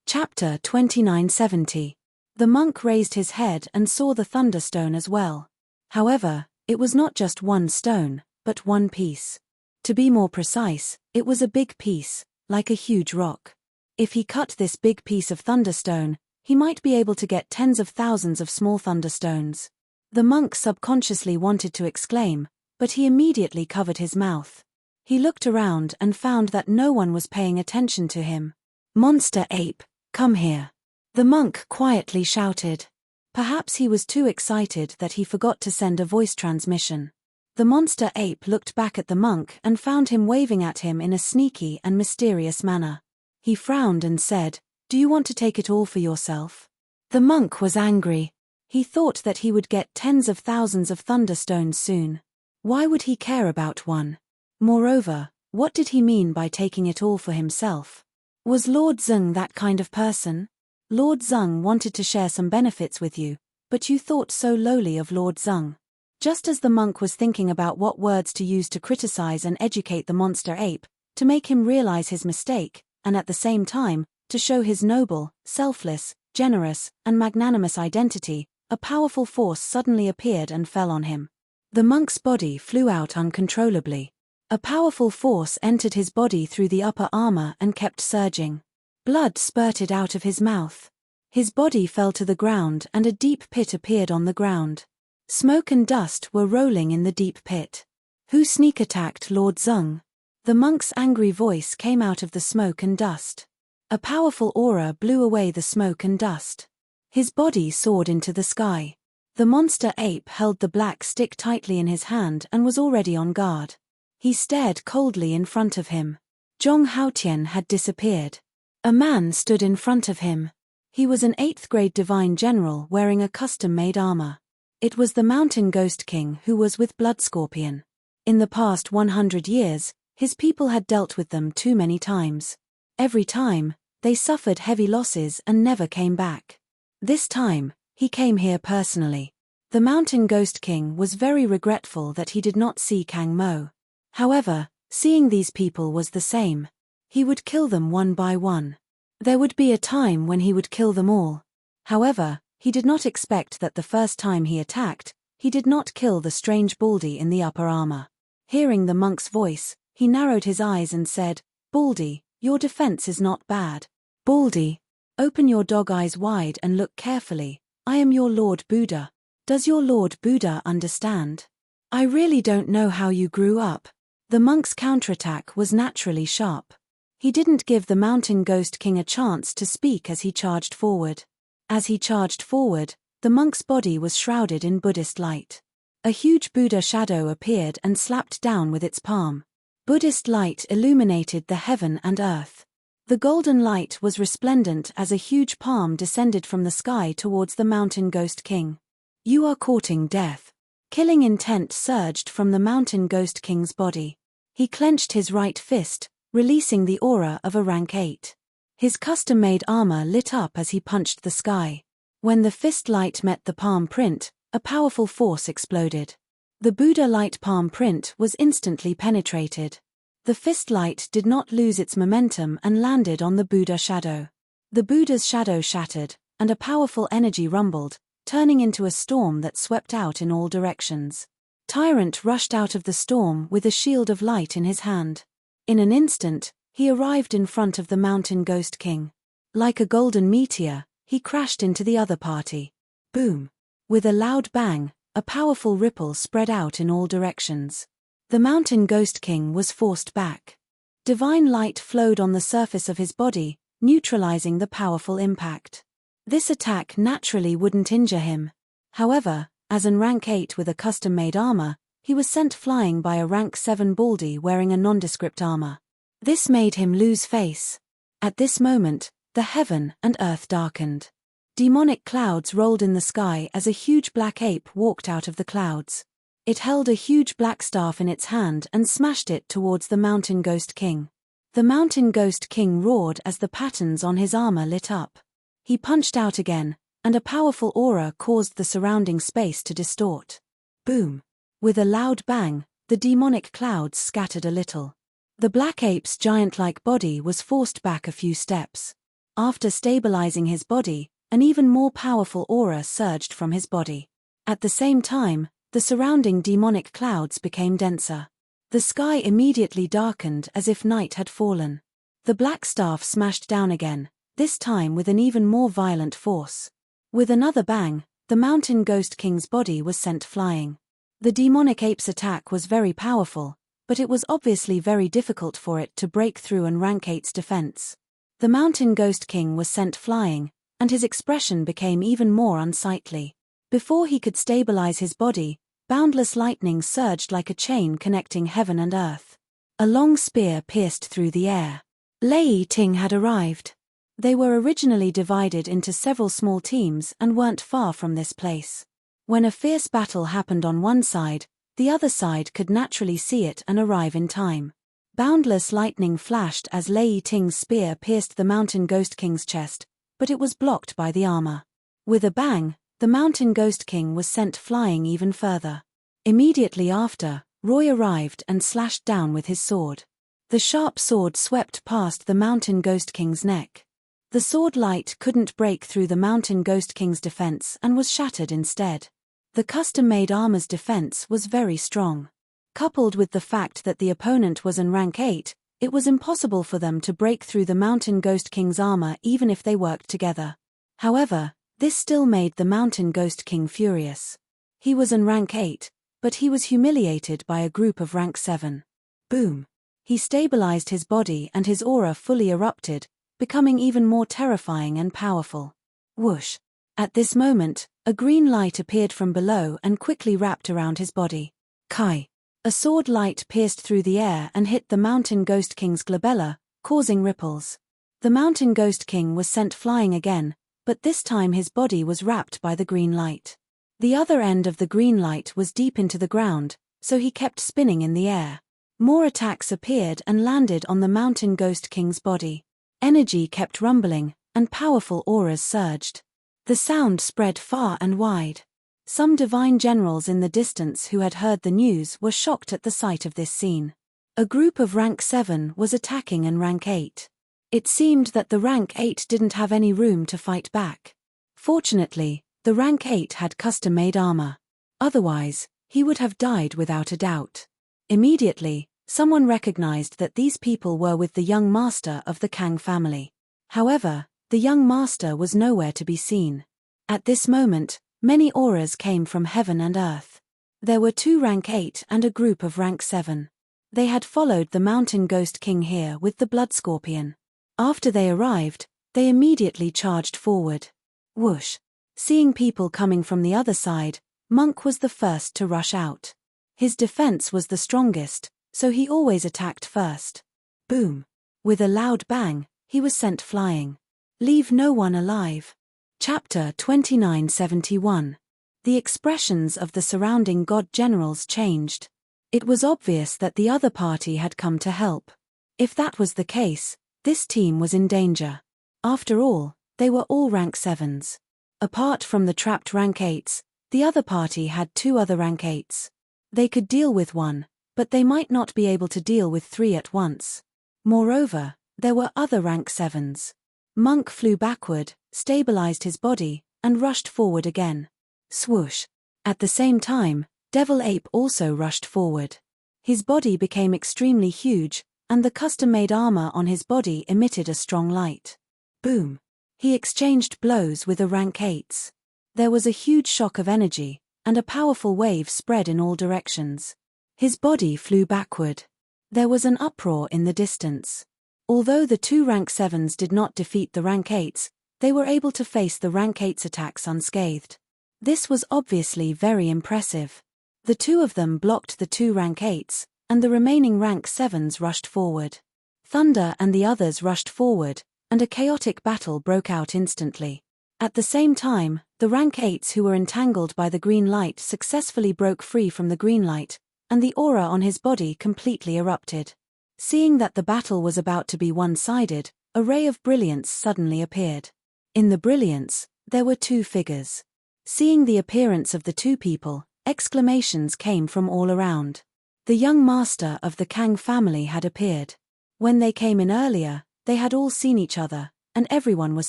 Chapter 2970. The monk raised his head and saw the thunderstone as well. However, it was not just one stone, but one piece. To be more precise, it was a big piece, like a huge rock. If he cut this big piece of thunderstone, he might be able to get tens of thousands of small thunderstones. The monk subconsciously wanted to exclaim, but he immediately covered his mouth. He looked around and found that no one was paying attention to him. "Monster ape, come here," the monk quietly shouted. Perhaps he was too excited that he forgot to send a voice transmission. The monster ape looked back at the monk and found him waving at him in a sneaky and mysterious manner. He frowned and said, "Do you want to take it all for yourself?" The monk was angry. He thought that he would get tens of thousands of thunderstones soon. Why would he care about one? Moreover, what did he mean by taking it all for himself? Was Lord Zeng that kind of person? Lord Zeng wanted to share some benefits with you, but you thought so lowly of Lord Zeng. Just as the monk was thinking about what words to use to criticize and educate the monster ape, to make him realize his mistake, and at the same time, to show his noble, selfless, generous, and magnanimous identity, a powerful force suddenly appeared and fell on him. The monk's body flew out uncontrollably. A powerful force entered his body through the upper armor and kept surging. Blood spurted out of his mouth. His body fell to the ground and a deep pit appeared on the ground. Smoke and dust were rolling in the deep pit. Who sneak attacked Lord Zeng? The monk's angry voice came out of the smoke and dust. A powerful aura blew away the smoke and dust. His body soared into the sky. The monster ape held the black stick tightly in his hand and was already on guard. He stared coldly in front of him. Zhong Haotian had disappeared. A man stood in front of him. He was an 8th grade divine general wearing a custom-made armor. It was the Mountain Ghost King who was with Blood Scorpion. In the past 100 years, his people had dealt with them too many times. Every time, they suffered heavy losses and never came back. This time, he came here personally. The Mountain Ghost King was very regretful that he did not see Kang Mo. However, seeing these people was the same. He would kill them one by one. There would be a time when he would kill them all. However, he did not expect that the first time he attacked, he did not kill the strange Baldy in the upper armor. Hearing the monk's voice, he narrowed his eyes and said, "Baldy, your defense is not bad. Baldy, open your dog eyes wide and look carefully. I am your Lord Buddha. Does your Lord Buddha understand? I really don't know how you grew up." The monk's counterattack was naturally sharp. He didn't give the Mountain Ghost King a chance to speak as he charged forward. As he charged forward, the monk's body was shrouded in Buddhist light. A huge Buddha shadow appeared and slapped down with its palm. Buddhist light illuminated the heaven and earth. The golden light was resplendent as a huge palm descended from the sky towards the Mountain Ghost King. "You are courting death." Killing intent surged from the Mountain Ghost King's body. He clenched his right fist, releasing the aura of a rank 8. His custom-made armor lit up as he punched the sky. When the fist light met the palm print, a powerful force exploded. The Buddha light palm print was instantly penetrated. The fist light did not lose its momentum and landed on the Buddha shadow. The Buddha's shadow shattered, and a powerful energy rumbled, turning into a storm that swept out in all directions. Tyrant rushed out of the storm with a shield of light in his hand. In an instant, he arrived in front of the Mountain Ghost King. Like a golden meteor, he crashed into the other party. Boom! With a loud bang, a powerful ripple spread out in all directions. The mountain ghost king was forced back. Divine light flowed on the surface of his body, neutralizing the powerful impact. This attack naturally wouldn't injure him. However, as an rank 8 with a custom-made armor, he was sent flying by a rank 7 baldy wearing a nondescript armor. This made him lose face. At this moment, the heaven and earth darkened. Demonic clouds rolled in the sky as a huge black ape walked out of the clouds. It held a huge black staff in its hand and smashed it towards the mountain ghost king. The mountain ghost king roared as the patterns on his armor lit up. He punched out again, and a powerful aura caused the surrounding space to distort. Boom! With a loud bang, the demonic clouds scattered a little. The black ape's giant-like body was forced back a few steps. After stabilizing his body, an even more powerful aura surged from his body. At the same time, the surrounding demonic clouds became denser. The sky immediately darkened as if night had fallen. The black staff smashed down again, this time with an even more violent force. With another bang, the mountain ghost king's body was sent flying. The demonic ape's attack was very powerful, but it was obviously very difficult for it to break through an rank 8's defense. The mountain ghost king was sent flying, and his expression became even more unsightly. Before he could stabilize his body, boundless lightning surged like a chain connecting heaven and earth. A long spear pierced through the air. Lei Ting had arrived. They were originally divided into several small teams and weren't far from this place. When a fierce battle happened on one side, the other side could naturally see it and arrive in time. Boundless lightning flashed as Lei Ting's spear pierced the mountain ghost king's chest, but it was blocked by the armor. With a bang, the mountain ghost king was sent flying even further. Immediately after, Roy arrived and slashed down with his sword. The sharp sword swept past the mountain ghost king's neck. The sword light couldn't break through the mountain ghost king's defense and was shattered instead. The custom-made armor's defense was very strong. Coupled with the fact that the opponent was in rank 8, it was impossible for them to break through the mountain ghost king's armor even if they worked together. However, this still made the mountain ghost king furious. He was in rank 8, but he was humiliated by a group of rank 7. Boom! He stabilized his body and his aura fully erupted, becoming even more terrifying and powerful. Whoosh! At this moment, a green light appeared from below and quickly wrapped around his body. Kai! A sword light pierced through the air and hit the mountain ghost king's glabella, causing ripples. The mountain ghost king was sent flying again, but this time his body was wrapped by the green light. The other end of the green light was deep into the ground, so he kept spinning in the air. More attacks appeared and landed on the mountain ghost king's body. Energy kept rumbling, and powerful auras surged. The sound spread far and wide. Some divine generals in the distance who had heard the news were shocked at the sight of this scene. A group of rank 7 was attacking in rank 8. It seemed that the rank 8 didn't have any room to fight back. Fortunately, the rank 8 had custom-made armor. Otherwise, he would have died without a doubt. Immediately, someone recognized that these people were with the young master of the Kang family. However, the young master was nowhere to be seen. At this moment, many auras came from heaven and earth. There were 2 rank 8 and a group of rank 7. They had followed the mountain ghost king here with the blood scorpion. After they arrived, they immediately charged forward. Whoosh! Seeing people coming from the other side, Monk was the first to rush out. His defense was the strongest, so he always attacked first. Boom! With a loud bang, he was sent flying. Leave no one alive. Chapter 2971. The expressions of the surrounding god generals changed. It was obvious that the other party had come to help. If that was the case, this team was in danger. After all, they were all rank 7s. Apart from the trapped rank 8s, the other party had 2 other rank 8s. They could deal with 1, but they might not be able to deal with 3 at once. Moreover, there were other rank 7s. Monk flew backward, stabilized his body, and rushed forward again. Swoosh! At the same time, Devil Ape also rushed forward. His body became extremely huge, and the custom-made armor on his body emitted a strong light. Boom! He exchanged blows with the rank 8s. There was a huge shock of energy, and a powerful wave spread in all directions. His body flew backward. There was an uproar in the distance. Although the two rank 7s did not defeat the rank 8s, they were able to face the rank 8's attacks unscathed. This was obviously very impressive. The two of them blocked the two rank 8s, and the remaining rank 7s rushed forward. Thunder and the others rushed forward, and a chaotic battle broke out instantly. At the same time, the rank 8s who were entangled by the green light successfully broke free from the green light, and the aura on his body completely erupted. Seeing that the battle was about to be one-sided, a ray of brilliance suddenly appeared. In the brilliance, there were two figures. Seeing the appearance of the two people, exclamations came from all around. The young master of the Kang family had appeared. When they came in earlier, they had all seen each other, and everyone was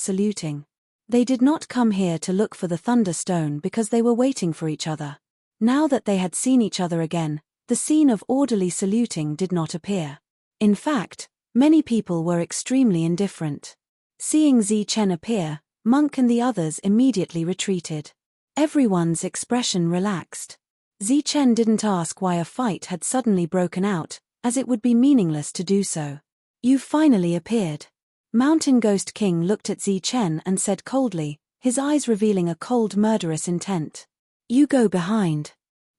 saluting. They did not come here to look for the Thunderstone because they were waiting for each other. Now that they had seen each other again, the scene of orderly saluting did not appear. In fact, many people were extremely indifferent. Seeing Zi Chen appear, Monk and the others immediately retreated. Everyone's expression relaxed. Zi Chen didn't ask why a fight had suddenly broken out, as it would be meaningless to do so. "You've finally appeared." Mountain Ghost King looked at Zi Chen and said coldly, his eyes revealing a cold murderous intent. "You go behind."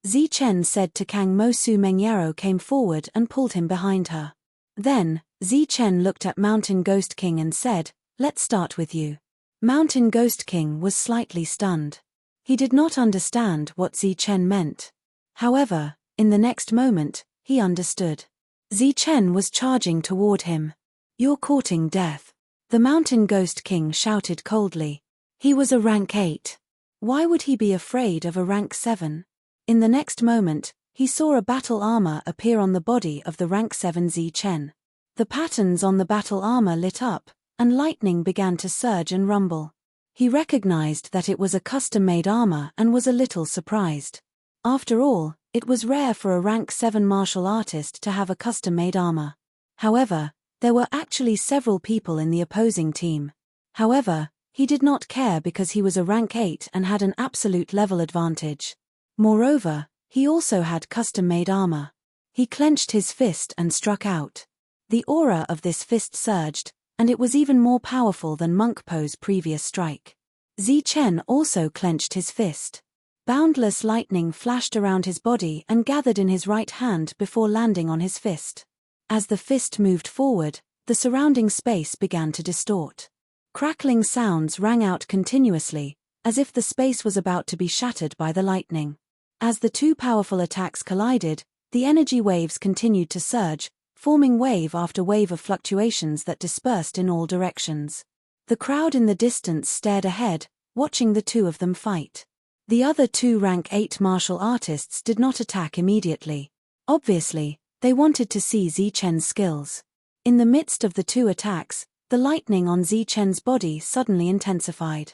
Zi Chen said to Kang Mosu Mengyaro came forward and pulled him behind her. Then, Zi Chen looked at Mountain Ghost King and said, "Let's start with you." Mountain Ghost King was slightly stunned. He did not understand what Zi Chen meant. However, in the next moment, he understood. Zi Chen was charging toward him. "You're courting death." The Mountain Ghost King shouted coldly. He was a rank 8. Why would he be afraid of a rank 7? In the next moment, he saw a battle armor appear on the body of the rank 7 Zi Chen. The patterns on the battle armor lit up, and lightning began to surge and rumble. He recognized that it was a custom-made armor and was a little surprised. After all, it was rare for a rank 7 martial artist to have a custom-made armor. However, there were actually several people in the opposing team. However, he did not care because he was a rank 8 and had an absolute level advantage. Moreover, he also had custom-made armor. He clenched his fist and struck out. The aura of this fist surged, and it was even more powerful than Monk Po's previous strike. Zi Chen also clenched his fist. Boundless lightning flashed around his body and gathered in his right hand before landing on his fist. As the fist moved forward, the surrounding space began to distort. Crackling sounds rang out continuously, as if the space was about to be shattered by the lightning. As the two powerful attacks collided, the energy waves continued to surge, forming wave after wave of fluctuations that dispersed in all directions. The crowd in the distance stared ahead, watching the two of them fight. The other two rank 8 martial artists did not attack immediately. Obviously, they wanted to see Zi Chen's skills. In the midst of the two attacks, the lightning on Zi Chen's body suddenly intensified.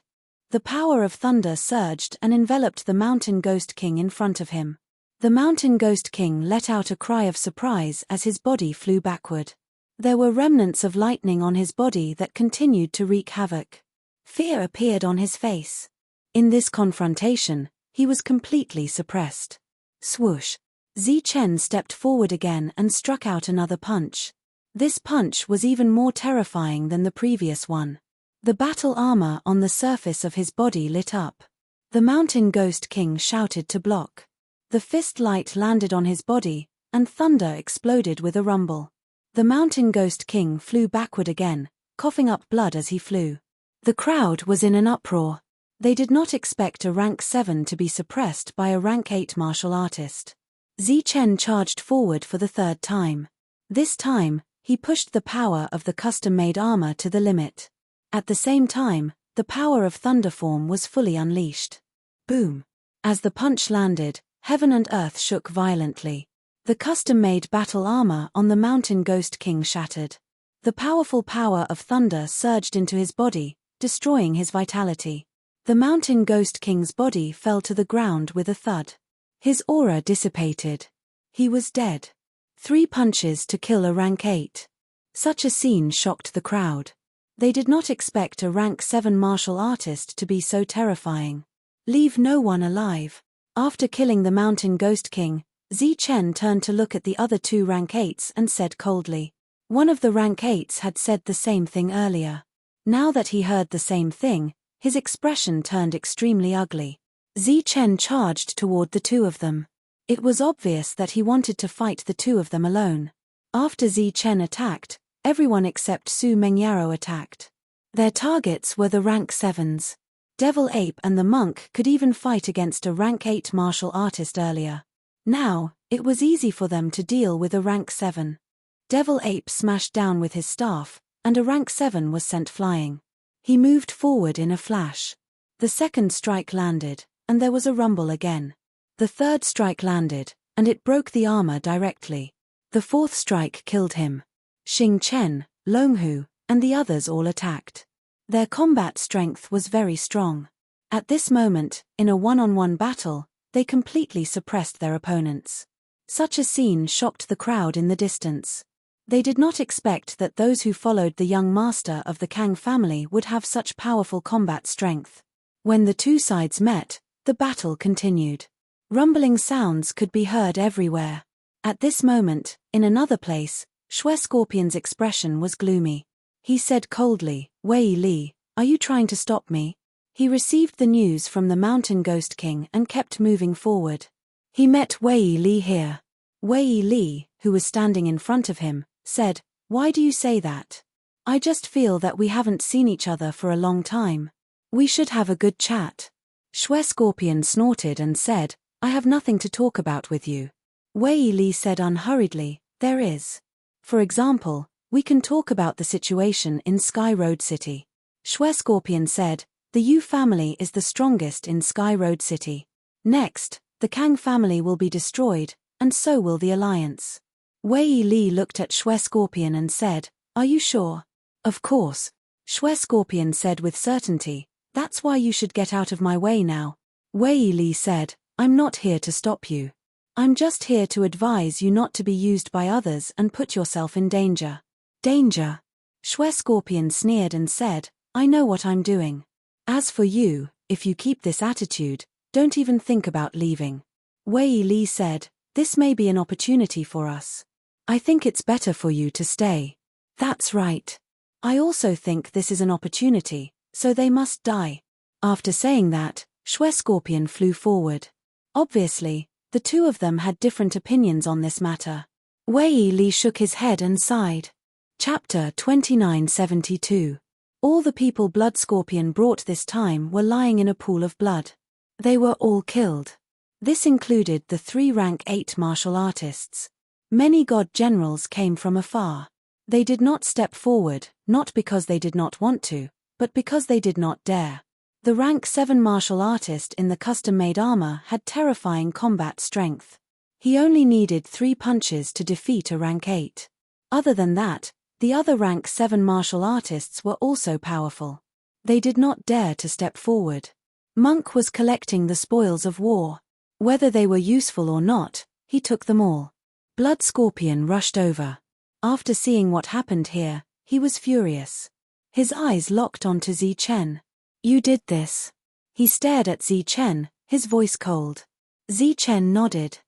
The power of thunder surged and enveloped the Mountain Ghost King in front of him. The Mountain Ghost King let out a cry of surprise as his body flew backward. There were remnants of lightning on his body that continued to wreak havoc. Fear appeared on his face. In this confrontation, he was completely suppressed. Swoosh! Zi Chen stepped forward again and struck out another punch. This punch was even more terrifying than the previous one. The battle armor on the surface of his body lit up. The Mountain Ghost King shouted to block. The fist light landed on his body, and thunder exploded with a rumble. The Mountain Ghost King flew backward again, coughing up blood as he flew. The crowd was in an uproar. They did not expect a rank 7 to be suppressed by a rank 8 martial artist. Zi Chen charged forward for the third time. This time, he pushed the power of the custom-made armor to the limit. At the same time, the power of thunder form was fully unleashed. Boom! As the punch landed, heaven and earth shook violently. The custom-made battle armor on the Mountain Ghost King shattered. The powerful power of thunder surged into his body, destroying his vitality. The Mountain Ghost King's body fell to the ground with a thud. His aura dissipated. He was dead. 3 punches to kill a rank 8. Such a scene shocked the crowd. They did not expect a rank 7 martial artist to be so terrifying. Leave no one alive. After killing the Mountain Ghost King, Zi Chen turned to look at the other two rank 8s and said coldly. One of the rank 8s had said the same thing earlier. Now that he heard the same thing, his expression turned extremely ugly. Zi Chen charged toward the two of them. It was obvious that he wanted to fight the two of them alone. After Zi Chen attacked, everyone except Su Mengyaro attacked. Their targets were the rank 7s. Devil Ape and the monk could even fight against a rank 8 martial artist earlier. Now, it was easy for them to deal with a rank 7. Devil Ape smashed down with his staff, and a rank 7 was sent flying. He moved forward in a flash. The second strike landed, and there was a rumble again. The third strike landed, and it broke the armor directly. The fourth strike killed him. Xing Chen, Longhu, and the others all attacked. Their combat strength was very strong. At this moment, in a one-on-one battle, they completely suppressed their opponents. Such a scene shocked the crowd in the distance. They did not expect that those who followed the young master of the Kang family would have such powerful combat strength. When the two sides met, the battle continued. Rumbling sounds could be heard everywhere. At this moment, in another place, Shui Scorpion's expression was gloomy. He said coldly, Wei Li, are you trying to stop me? He received the news from the Mountain Ghost King and kept moving forward. He met Wei Li here. Wei Li, who was standing in front of him, said, Why do you say that? I just feel that we haven't seen each other for a long time. We should have a good chat. Shui Scorpion snorted and said, I have nothing to talk about with you. Wei Li said unhurriedly, There is. For example, we can talk about the situation in Sky Road City. Shui Scorpion said, The Yu family is the strongest in Sky Road City. Next, the Kang family will be destroyed, and so will the alliance. Wei Li looked at Shui Scorpion and said, Are you sure? Of course. Shui Scorpion said with certainty, That's why you should get out of my way now. Wei Li said, I'm not here to stop you. I'm just here to advise you not to be used by others and put yourself in danger. Danger? Shui Scorpion sneered and said, I know what I'm doing. As for you, if you keep this attitude, don't even think about leaving. Wei Li said, This may be an opportunity for us. I think it's better for you to stay. That's right. I also think this is an opportunity, so they must die. After saying that, Shui Scorpion flew forward. Obviously, the two of them had different opinions on this matter. Wei Li shook his head and sighed. Chapter 2972. All the people Blood Scorpion brought this time were lying in a pool of blood. They were all killed. This included the 3 rank 8 martial artists. Many god generals came from afar. They did not step forward, not because they did not want to, but because they did not dare. The rank 7 martial artist in the custom-made armor had terrifying combat strength. He only needed 3 punches to defeat a rank 8. Other than that, the other rank 7 martial artists were also powerful. They did not dare to step forward. Monk was collecting the spoils of war. Whether they were useful or not, he took them all. Blood Scorpion rushed over. After seeing what happened here, he was furious. His eyes locked onto Zi Chen. You did this. He stared at Zi Chen, his voice cold. Zi Chen nodded.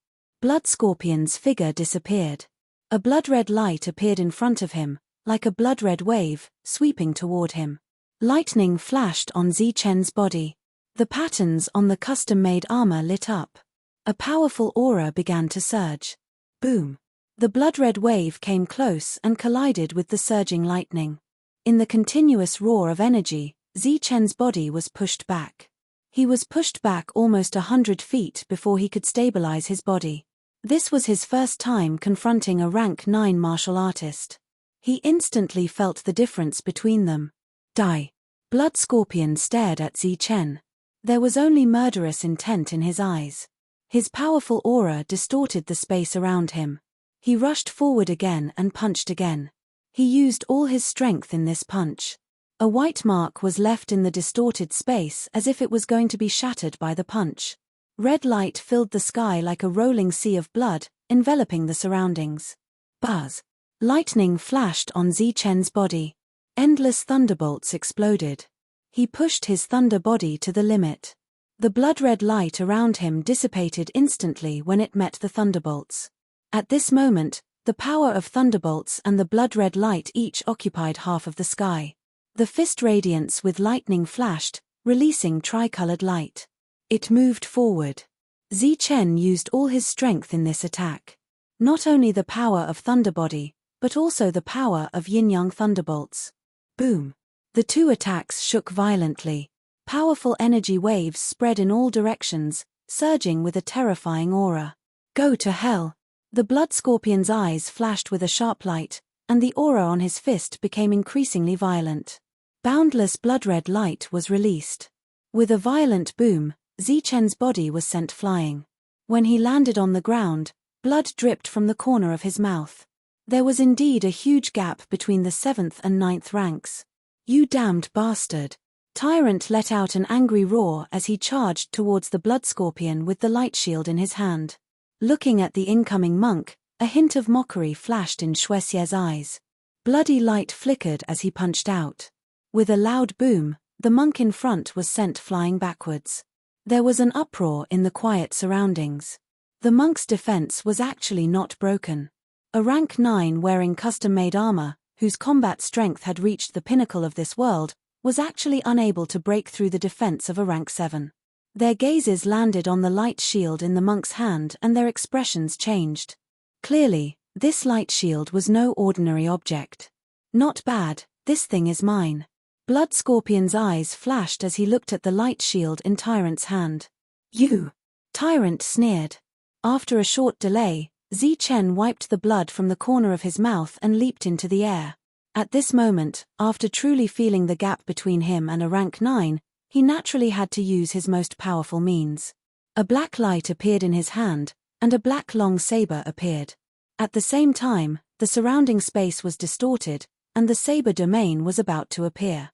Blood Scorpion's figure disappeared. A blood-red light appeared in front of him, like a blood-red wave, sweeping toward him. Lightning flashed on Zi Chen's body. The patterns on the custom-made armor lit up. A powerful aura began to surge. Boom! The blood-red wave came close and collided with the surging lightning. In the continuous roar of energy, Zi Chen's body was pushed back. He was pushed back almost 100 feet before he could stabilize his body. This was his first time confronting a rank 9 martial artist. He instantly felt the difference between them. Die! Blood Scorpion stared at Zi Chen. There was only murderous intent in his eyes. His powerful aura distorted the space around him. He rushed forward again and punched again. He used all his strength in this punch. A white mark was left in the distorted space as if it was going to be shattered by the punch. Red light filled the sky like a rolling sea of blood, enveloping the surroundings. Buzz! Lightning flashed on Zi Chen's body. Endless thunderbolts exploded. He pushed his thunder body to the limit. The blood-red light around him dissipated instantly when it met the thunderbolts. At this moment, the power of thunderbolts and the blood-red light each occupied half of the sky. The fist radiance with lightning flashed, releasing tricolored light. It moved forward. Zichen used all his strength in this attack. Not only the power of Thunderbody, but also the power of yin-yang thunderbolts. Boom! The two attacks shook violently. Powerful energy waves spread in all directions, surging with a terrifying aura. Go to hell! The blood scorpion's eyes flashed with a sharp light, and the aura on his fist became increasingly violent. Boundless blood-red light was released. With a violent boom, Zichen's body was sent flying. When he landed on the ground, blood dripped from the corner of his mouth. There was indeed a huge gap between the 7th and 9th ranks. You damned bastard! Tyrant let out an angry roar as he charged towards the blood scorpion with the light shield in his hand. Looking at the incoming monk, a hint of mockery flashed in Shuexie's eyes. Bloody light flickered as he punched out. With a loud boom, the monk in front was sent flying backwards. There was an uproar in the quiet surroundings. The monk's defense was actually not broken. A rank 9 wearing custom-made armor, whose combat strength had reached the pinnacle of this world, was actually unable to break through the defense of a rank 7. Their gazes landed on the light shield in the monk's hand and their expressions changed. Clearly, this light shield was no ordinary object. Not bad, this thing is mine. Blood Scorpion's eyes flashed as he looked at the light shield in Tyrant's hand. You! Tyrant sneered. After a short delay, Zichen wiped the blood from the corner of his mouth and leaped into the air. At this moment, after truly feeling the gap between him and a rank 9, he naturally had to use his most powerful means. A black light appeared in his hand, and a black long saber appeared. At the same time, the surrounding space was distorted, and the saber domain was about to appear.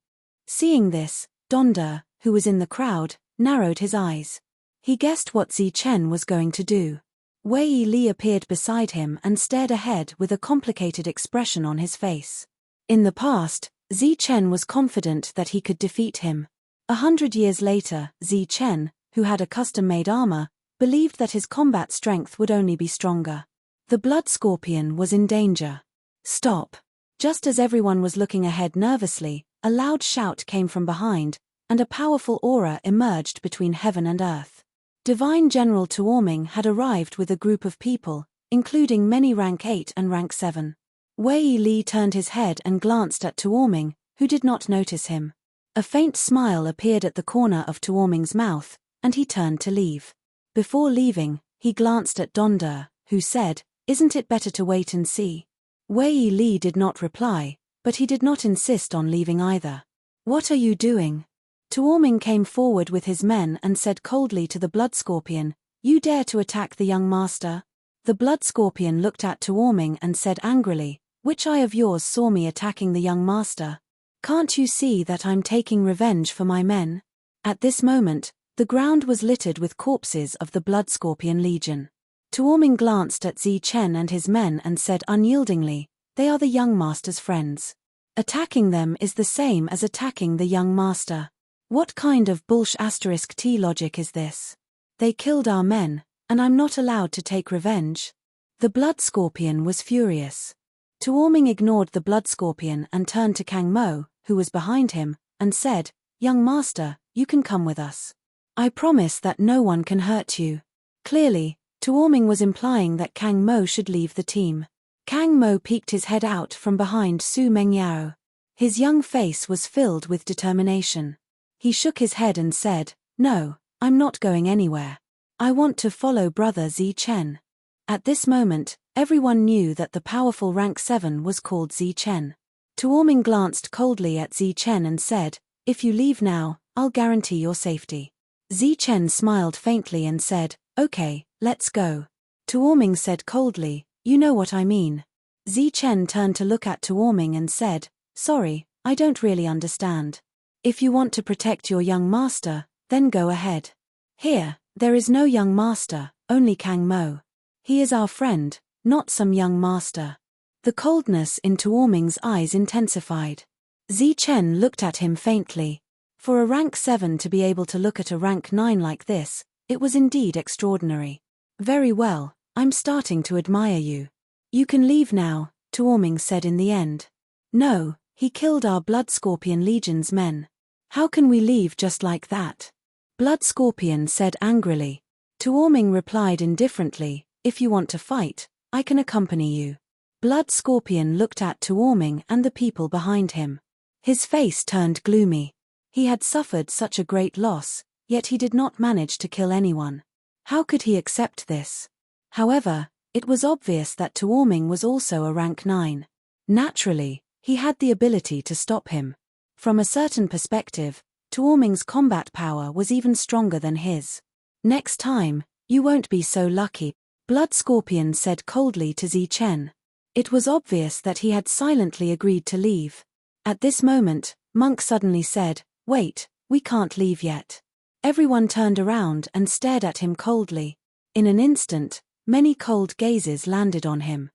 Seeing this, Donda, who was in the crowd, narrowed his eyes. He guessed what Zichen was going to do. Wei Li appeared beside him and stared ahead with a complicated expression on his face. In the past, Zichen was confident that he could defeat him. 100 years later, Zichen, who had a custom-made armor, believed that his combat strength would only be stronger. The blood scorpion was in danger. Stop! Just as everyone was looking ahead nervously, a loud shout came from behind, and a powerful aura emerged between heaven and earth. Divine General Tuoming had arrived with a group of people, including many rank 8 and rank 7. Wei Li turned his head and glanced at Tuoming, who did not notice him. A faint smile appeared at the corner of Tuoming's mouth, and he turned to leave. Before leaving, he glanced at Donda, who said, "Isn't it better to wait and see?" Wei Li did not reply, but he did not insist on leaving either. "What are you doing?" Tuoming came forward with his men and said coldly to the blood scorpion, "You dare to attack the young master?" The blood scorpion looked at Tuoming and said angrily, "Which eye of yours saw me attacking the young master? Can't you see that I'm taking revenge for my men?" At this moment, the ground was littered with corpses of the blood scorpion legion. Tuoming glanced at Zichen and his men and said unyieldingly, "They are the young master's friends. Attacking them is the same as attacking the young master. What kind of bullsh*t logic is this? They killed our men, and I'm not allowed to take revenge?" The blood scorpion was furious. Tuoming ignored the blood scorpion and turned to Kang Mo, who was behind him, and said, "Young master, you can come with us. I promise that no one can hurt you." Clearly, Tuoming was implying that Kang Mo should leave the team. Kang Mo peeked his head out from behind Su Mengyao. His young face was filled with determination. He shook his head and said, "No, I'm not going anywhere. I want to follow brother Zichen." At this moment, everyone knew that the powerful rank 7 was called Zichen. Tuoming glanced coldly at Zichen and said, "If you leave now, I'll guarantee your safety." Zichen smiled faintly and said, "Okay, let's go." Tuoming said coldly, "You know what I mean." Zichen turned to look at Tuoming and said, "Sorry, I don't really understand. If you want to protect your young master, then go ahead. Here, there is no young master, only Kang Mo. He is our friend, not some young master." The coldness in Tuoming's eyes intensified. Zichen looked at him faintly. For a rank 7 to be able to look at a rank 9 like this, it was indeed extraordinary. Very well, I'm starting to admire you. You can leave now, Tuoming said in the end. No, he killed our Blood Scorpion Legion's men. How can we leave just like that? Blood Scorpion said angrily. Tuoming replied indifferently, if you want to fight, I can accompany you. Blood Scorpion looked at Tuoming and the people behind him. His face turned gloomy. He had suffered such a great loss, yet he did not manage to kill anyone. How could he accept this? However, it was obvious that Tuoming was also a rank 9. Naturally, he had the ability to stop him. From a certain perspective, Tuoming's combat power was even stronger than his. Next time, you won't be so lucky, Blood Scorpion said coldly to Zi Chen. It was obvious that he had silently agreed to leave. At this moment, Monk suddenly said, wait, we can't leave yet. Everyone turned around and stared at him coldly. In an instant, many cold gazes landed on him.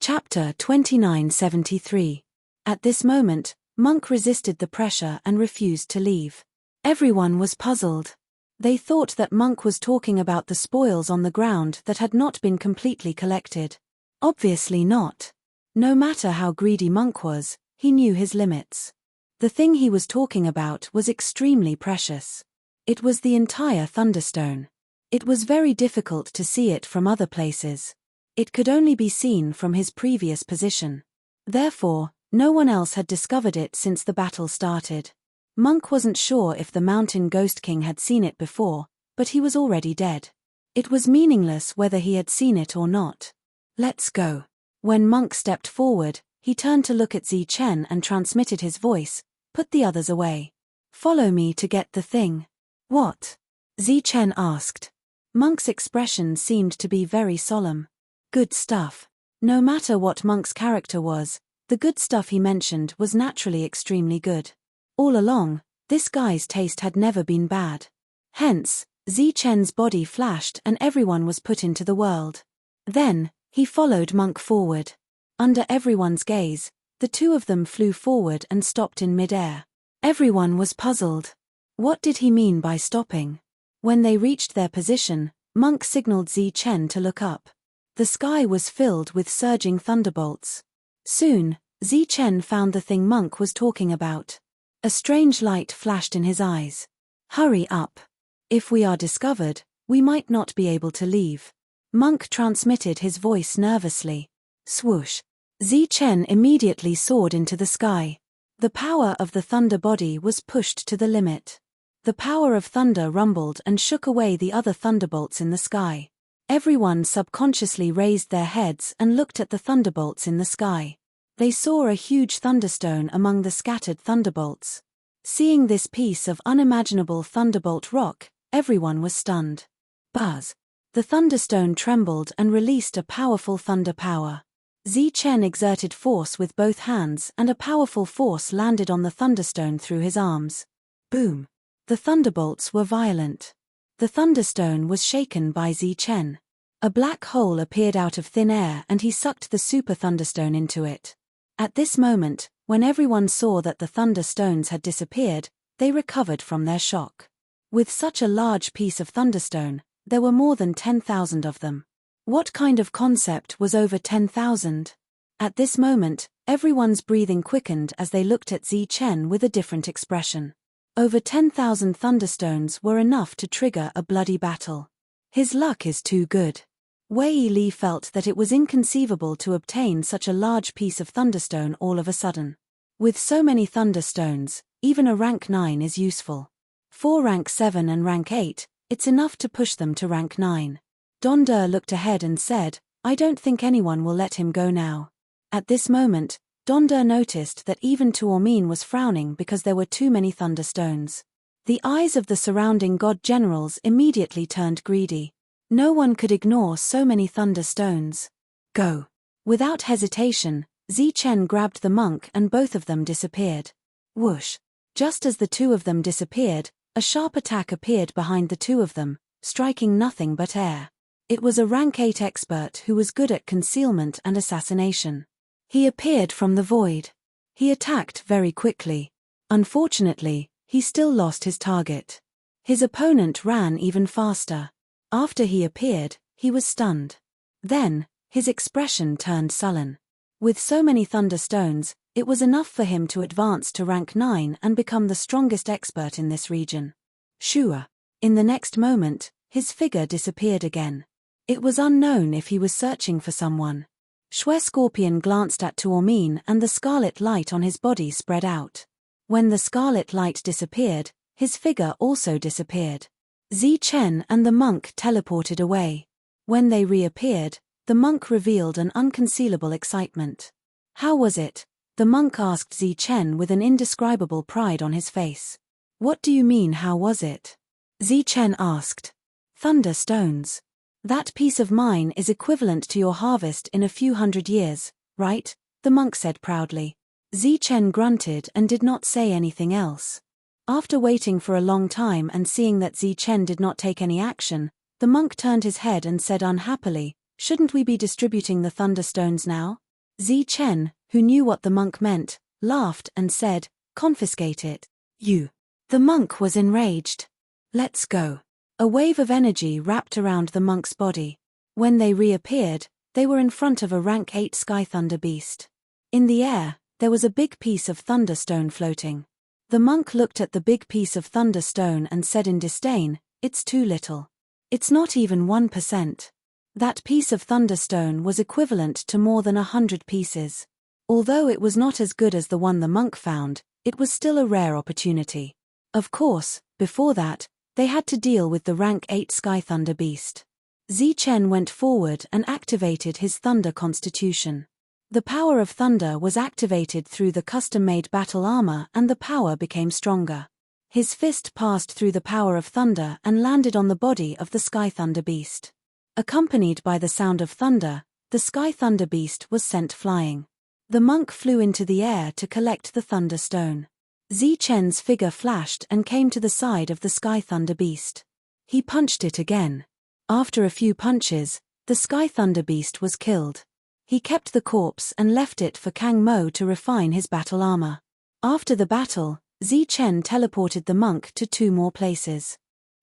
Chapter 2973. At this moment, Monk resisted the pressure and refused to leave. Everyone was puzzled. They thought that Monk was talking about the spoils on the ground that had not been completely collected. Obviously not. No matter how greedy Monk was, he knew his limits. The thing he was talking about was extremely precious. It was the entire Thunderstone. It was very difficult to see it from other places. It could only be seen from his previous position. Therefore, no one else had discovered it since the battle started. Monk wasn't sure if the Mountain Ghost King had seen it before, but he was already dead. It was meaningless whether he had seen it or not. Let's go. When Monk stepped forward, he turned to look at Zi Chen and transmitted his voice, put the others away. Follow me to get the thing. What? Zi Chen asked. Monk's expression seemed to be very solemn. Good stuff. No matter what Monk's character was, the good stuff he mentioned was naturally extremely good. All along, this guy's taste had never been bad. Hence, Zi Chen's body flashed and everyone was put into the world. Then, he followed Monk forward. Under everyone's gaze, the two of them flew forward and stopped in midair. Everyone was puzzled. What did he mean by stopping? When they reached their position, Monk signaled Zi Chen to look up. The sky was filled with surging thunderbolts. Soon, Zi Chen found the thing Monk was talking about. A strange light flashed in his eyes. Hurry up. If we are discovered, we might not be able to leave. Monk transmitted his voice nervously. Swoosh. Zi Chen immediately soared into the sky. The power of the thunder body was pushed to the limit. The power of thunder rumbled and shook away the other thunderbolts in the sky. Everyone subconsciously raised their heads and looked at the thunderbolts in the sky. They saw a huge thunderstone among the scattered thunderbolts. Seeing this piece of unimaginable thunderbolt rock, everyone was stunned. Buzz. The thunderstone trembled and released a powerful thunder power. Zi Chen exerted force with both hands and a powerful force landed on the thunderstone through his arms. Boom. The thunderbolts were violent. The thunderstone was shaken by Zi Chen. A black hole appeared out of thin air and he sucked the super thunderstone into it. At this moment, when everyone saw that the thunderstones had disappeared, they recovered from their shock. With such a large piece of thunderstone, there were more than 10,000 of them. What kind of concept was over 10,000? At this moment, everyone's breathing quickened as they looked at Zi Chen with a different expression. Over 10,000 thunderstones were enough to trigger a bloody battle. His luck is too good. Wei Li felt that it was inconceivable to obtain such a large piece of thunderstone all of a sudden. With so many thunderstones, even a rank 9 is useful. For rank 7 and rank 8, it's enough to push them to rank 9. Donder looked ahead and said, I don't think anyone will let him go now. At this moment, Donder noticed that even Tuoming was frowning because there were too many thunderstones. The eyes of the surrounding god generals immediately turned greedy. No one could ignore so many thunderstones. Go. Without hesitation, Zi Chen grabbed the monk and both of them disappeared. Whoosh. Just as the two of them disappeared, a sharp attack appeared behind the two of them, striking nothing but air. It was a rank 8 expert who was good at concealment and assassination. He appeared from the void. He attacked very quickly. Unfortunately, he still lost his target. His opponent ran even faster. After he appeared, he was stunned. Then, his expression turned sullen. With so many thunderstones, it was enough for him to advance to rank 9 and become the strongest expert in this region. Shua. In the next moment, his figure disappeared again. It was unknown if he was searching for someone. Shue Scorpion glanced at Tuomin and the scarlet light on his body spread out. When the scarlet light disappeared, his figure also disappeared. Zi Chen and the monk teleported away. When they reappeared, the monk revealed an unconcealable excitement. How was it? The monk asked Zi Chen with an indescribable pride on his face. What do you mean, how was it? Zi Chen asked. Thunderstones. That piece of mine is equivalent to your harvest in a few hundred years, right? The monk said proudly. Zi Chen grunted and did not say anything else. After waiting for a long time and seeing that Zi Chen did not take any action, the monk turned his head and said unhappily, shouldn't we be distributing the thunderstones now? Zi Chen, who knew what the monk meant, laughed and said, confiscate it. You. The monk was enraged. Let's go. A wave of energy wrapped around the monk's body. When they reappeared, they were in front of a rank 8 sky thunder beast. In the air, there was a big piece of thunderstone floating. The monk looked at the big piece of thunderstone and said in disdain, it's too little. It's not even 1%. That piece of thunderstone was equivalent to more than 100 pieces. Although it was not as good as the one the monk found, it was still a rare opportunity. Of course, before that, they had to deal with the rank 8 sky thunder beast. Zi Chen went forward and activated his thunder constitution. The power of thunder was activated through the custom-made battle armor and the power became stronger. His fist passed through the power of thunder and landed on the body of the sky thunder beast. Accompanied by the sound of thunder, the sky thunder beast was sent flying. The monk flew into the air to collect the thunder stone. Zi Chen's figure flashed and came to the side of the sky thunder beast. He punched it again. After a few punches, the sky thunder beast was killed. He kept the corpse and left it for Kang Mo to refine his battle armor. After the battle, Zi Chen teleported the monk to 2 more places.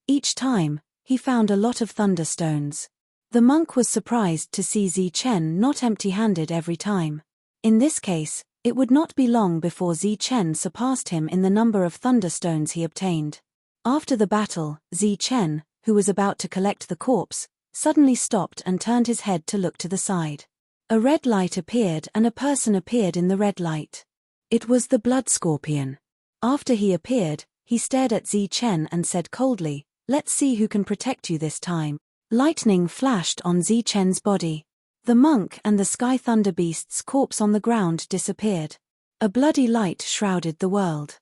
Each time, he found a lot of thunderstones. The monk was surprised to see Zi Chen not empty-handed every time. In this case, it would not be long before Zi Chen surpassed him in the number of thunderstones he obtained. After the battle, Zi Chen, who was about to collect the corpse, suddenly stopped and turned his head to look to the side. A red light appeared and a person appeared in the red light. It was the blood scorpion. After he appeared, he stared at Zi Chen and said coldly, let's see who can protect you this time. Lightning flashed on Zi Chen's body. The monk and the sky thunder beast's corpse on the ground disappeared. A bloody light shrouded the world.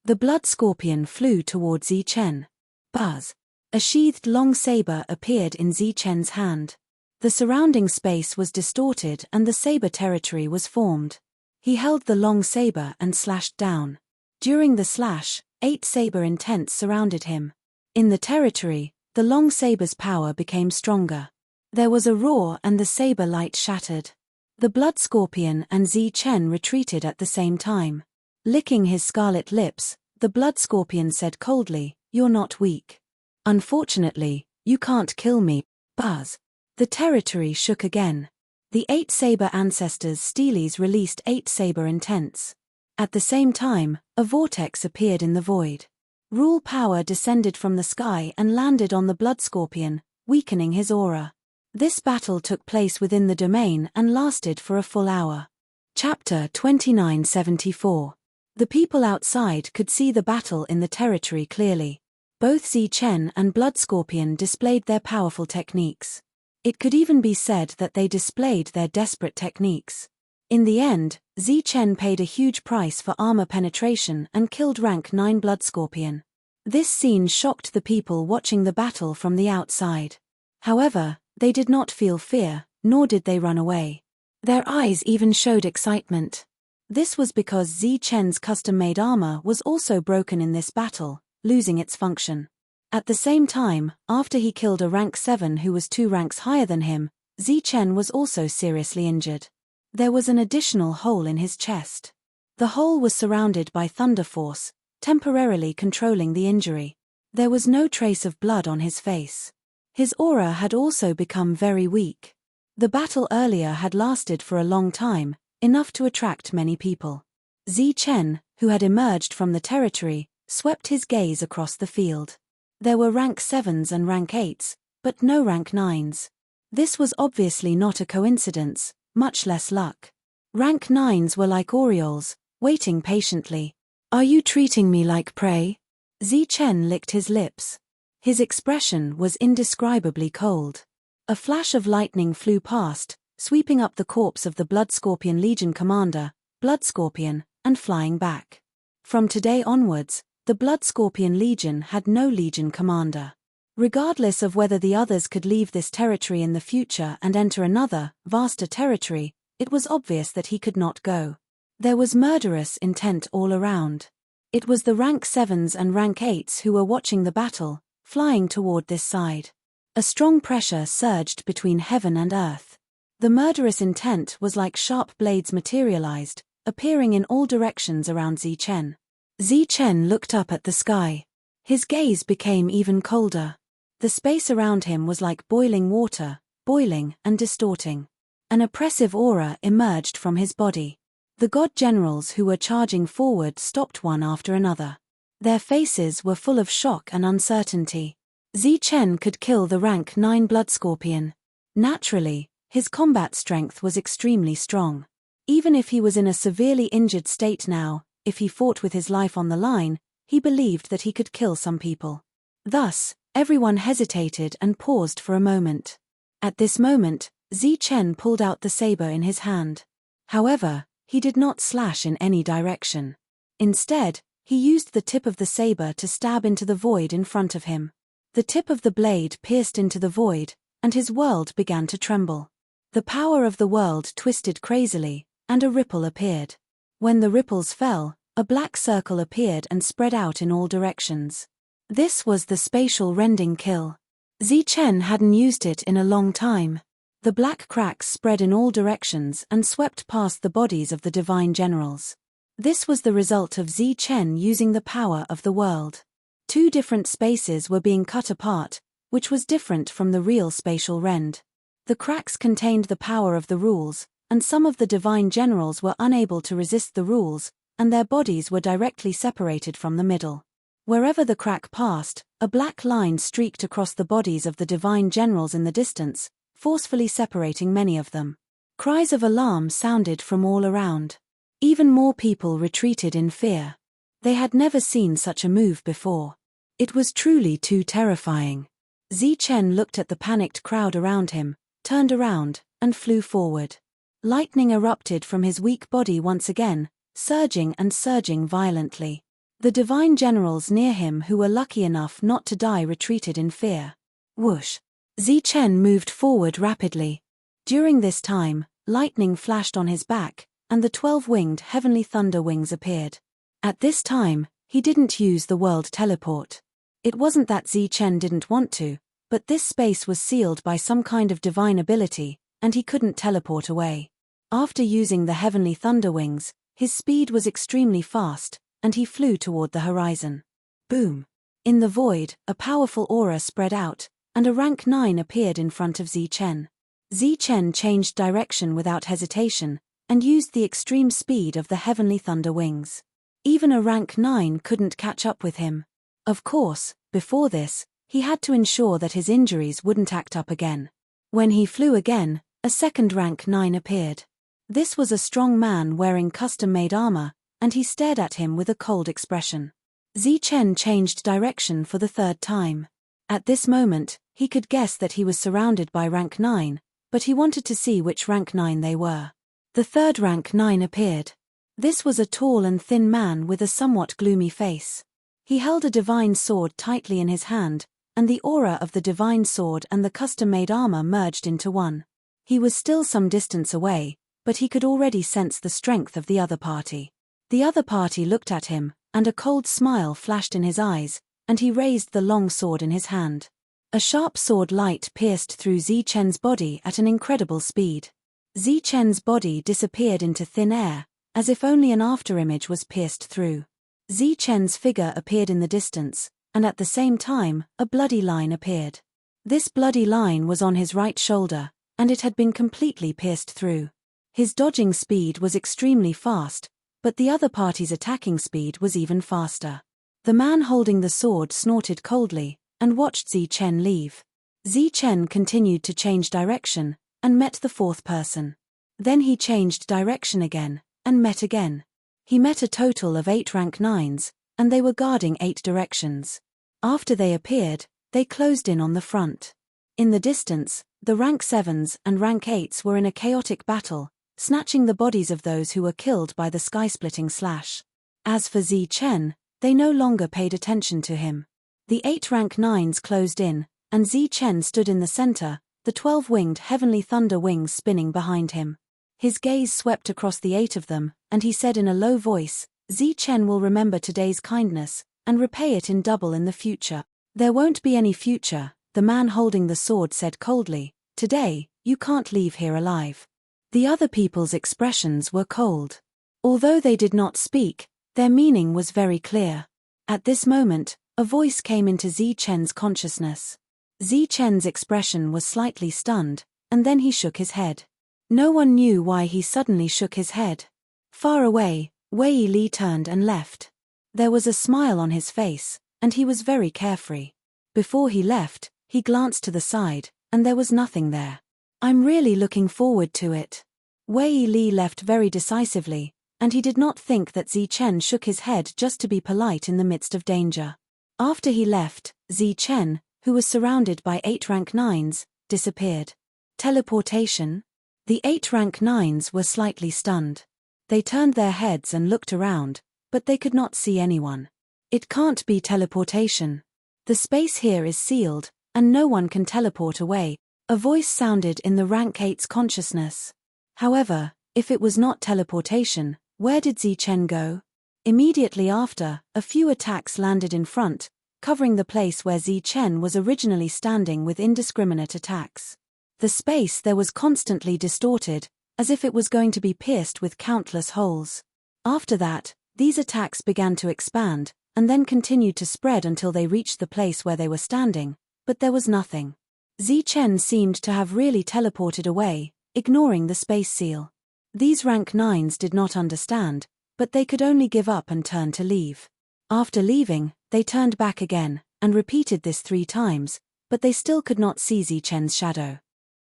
The blood scorpion flew toward Zi Chen. Buzz. A sheathed long saber appeared in Zi Chen's hand. The surrounding space was distorted and the saber territory was formed. He held the long saber and slashed down. During the slash, 8 saber intents surrounded him. In the territory, the long saber's power became stronger. There was a roar and the saber light shattered. The blood scorpion and Zi Chen retreated at the same time. Licking his scarlet lips, the blood scorpion said coldly, you're not weak. Unfortunately, you can't kill me. Buzz. The territory shook again. The 8 saber ancestors' steelies released 8 saber intents. At the same time, a vortex appeared in the void. Rule power descended from the sky and landed on the blood scorpion, weakening his aura. This battle took place within the domain and lasted for a full hour. Chapter 2974. The people outside could see the battle in the territory clearly. Both Zi Chen and Blood Scorpion displayed their powerful techniques. It could even be said that they displayed their desperate techniques. In the end, Zi Chen paid a huge price for armor penetration and killed rank 9 Blood Scorpion. This scene shocked the people watching the battle from the outside. However, they did not feel fear, nor did they run away. Their eyes even showed excitement. This was because Zi Chen's custom-made armor was also broken in this battle, losing its function. At the same time, after he killed a rank 7 who was 2 ranks higher than him, Zi Chen was also seriously injured. There was an additional hole in his chest. The hole was surrounded by thunder force, temporarily controlling the injury. There was no trace of blood on his face. His aura had also become very weak. The battle earlier had lasted for a long time, enough to attract many people. Zi Chen, who had emerged from the territory, swept his gaze across the field. There were rank 7s and rank 8s, but no rank 9s. This was obviously not a coincidence, much less luck. Rank 9s were like orioles, waiting patiently. "Are you treating me like prey?" Zi Chen licked his lips. His expression was indescribably cold. A flash of lightning flew past, sweeping up the corpse of the Blood Scorpion Legion commander, Blood Scorpion, and flying back. From today onwards, the Blood Scorpion Legion had no Legion commander. Regardless of whether the others could leave this territory in the future and enter another, vaster territory, it was obvious that he could not go. There was murderous intent all around. It was the rank 7s and rank 8s who were watching the battle, flying toward this side. A strong pressure surged between heaven and earth. The murderous intent was like sharp blades materialized, appearing in all directions around Zi Chen. Zi Chen looked up at the sky. His gaze became even colder. The space around him was like boiling water, boiling and distorting. An oppressive aura emerged from his body. The god generals who were charging forward stopped one after another. Their faces were full of shock and uncertainty. Zi Chen could kill the rank 9 Blood Scorpion. Naturally, his combat strength was extremely strong. Even if he was in a severely injured state now, if he fought with his life on the line, he believed that he could kill some people. Thus, everyone hesitated and paused for a moment. At this moment, Zi Chen pulled out the saber in his hand. However, he did not slash in any direction. Instead, he used the tip of the saber to stab into the void in front of him. The tip of the blade pierced into the void, and his world began to tremble. The power of the world twisted crazily, and a ripple appeared. When the ripples fell, a black circle appeared and spread out in all directions. This was the spatial rending kill. Zi Chen hadn't used it in a long time. The black cracks spread in all directions and swept past the bodies of the divine generals. This was the result of Zi Chen using the power of the world. Two different spaces were being cut apart, which was different from the real spatial rend. The cracks contained the power of the rules, and some of the divine generals were unable to resist the rules, and their bodies were directly separated from the middle. Wherever the crack passed, a black line streaked across the bodies of the divine generals in the distance, forcefully separating many of them. Cries of alarm sounded from all around. Even more people retreated in fear. They had never seen such a move before. It was truly too terrifying. Zi Chen looked at the panicked crowd around him, turned around, and flew forward. Lightning erupted from his weak body once again, surging and surging violently. The divine generals near him who were lucky enough not to die retreated in fear. Whoosh! Zi Chen moved forward rapidly. During this time, lightning flashed on his back, and the 12-winged heavenly thunder wings appeared. At this time, he didn't use the world teleport. It wasn't that Zi Chen didn't want to, but this space was sealed by some kind of divine ability, and he couldn't teleport away. After using the heavenly thunder wings, his speed was extremely fast, and he flew toward the horizon. Boom! In the void, a powerful aura spread out, and a rank 9 appeared in front of Zi Chen. Zi Chen changed direction without hesitation, and used the extreme speed of the heavenly thunder wings. Even a rank 9 couldn't catch up with him. Of course, before this, he had to ensure that his injuries wouldn't act up again. When he flew again, a second rank 9 appeared. This was a strong man wearing custom-made armor, and he stared at him with a cold expression. Zi Chen changed direction for the third time. At this moment, he could guess that he was surrounded by rank 9, but he wanted to see which rank 9 they were. The third rank 9 appeared. This was a tall and thin man with a somewhat gloomy face. He held a divine sword tightly in his hand, and the aura of the divine sword and the custom-made armor merged into one. He was still some distance away, but he could already sense the strength of the other party. The other party looked at him, and a cold smile flashed in his eyes, and he raised the long sword in his hand. A sharp sword light pierced through Zi Chen's body at an incredible speed. Zi Chen's body disappeared into thin air, as if only an afterimage was pierced through. Zi Chen's figure appeared in the distance, and at the same time, a bloody line appeared. This bloody line was on his right shoulder, and it had been completely pierced through. His dodging speed was extremely fast, but the other party's attacking speed was even faster. The man holding the sword snorted coldly, and watched Zi Chen leave. Zi Chen continued to change direction, and met the fourth person. Then he changed direction again, and met again. He met a total of 8 rank 9s, and they were guarding 8 directions. After they appeared, they closed in on the front. In the distance, the rank 7s and rank 8s were in a chaotic battle, snatching the bodies of those who were killed by the sky-splitting slash. As for Zi Chen, they no longer paid attention to him. The 8 rank 9s closed in, and Zi Chen stood in the center, the 12-winged heavenly thunder wings spinning behind him. His gaze swept across the 8 of them, and he said in a low voice, "Zi Chen will remember today's kindness, and repay it in double in the future." "There won't be any future," the man holding the sword said coldly. "Today, you can't leave here alive." The other people's expressions were cold. Although they did not speak, their meaning was very clear. At this moment, a voice came into Zi Chen's consciousness. Zi Chen's expression was slightly stunned, and then he shook his head. No one knew why he suddenly shook his head. Far away, Wei Li turned and left. There was a smile on his face, and he was very carefree. Before he left, he glanced to the side, and there was nothing there. "I'm really looking forward to it." Wei Li left very decisively, and he did not think that Zi Chen shook his head just to be polite in the midst of danger. After he left, Zi Chen, who was surrounded by 8 rank 9s, disappeared. Teleportation? The 8 rank 9s were slightly stunned. They turned their heads and looked around, but they could not see anyone. "It can't be teleportation. The space here is sealed, and no one can teleport away," a voice sounded in the rank 8's consciousness. However, if it was not teleportation, where did Zi Chen go? Immediately after, a few attacks landed in front, covering the place where Zi Chen was originally standing with indiscriminate attacks. The space there was constantly distorted, as if it was going to be pierced with countless holes. After that, these attacks began to expand, and then continued to spread until they reached the place where they were standing, but there was nothing. Zi Chen seemed to have really teleported away, ignoring the space seal. These rank 9s did not understand, but they could only give up and turn to leave. After leaving, they turned back again, and repeated this 3 times, but they still could not see Zi Chen's shadow.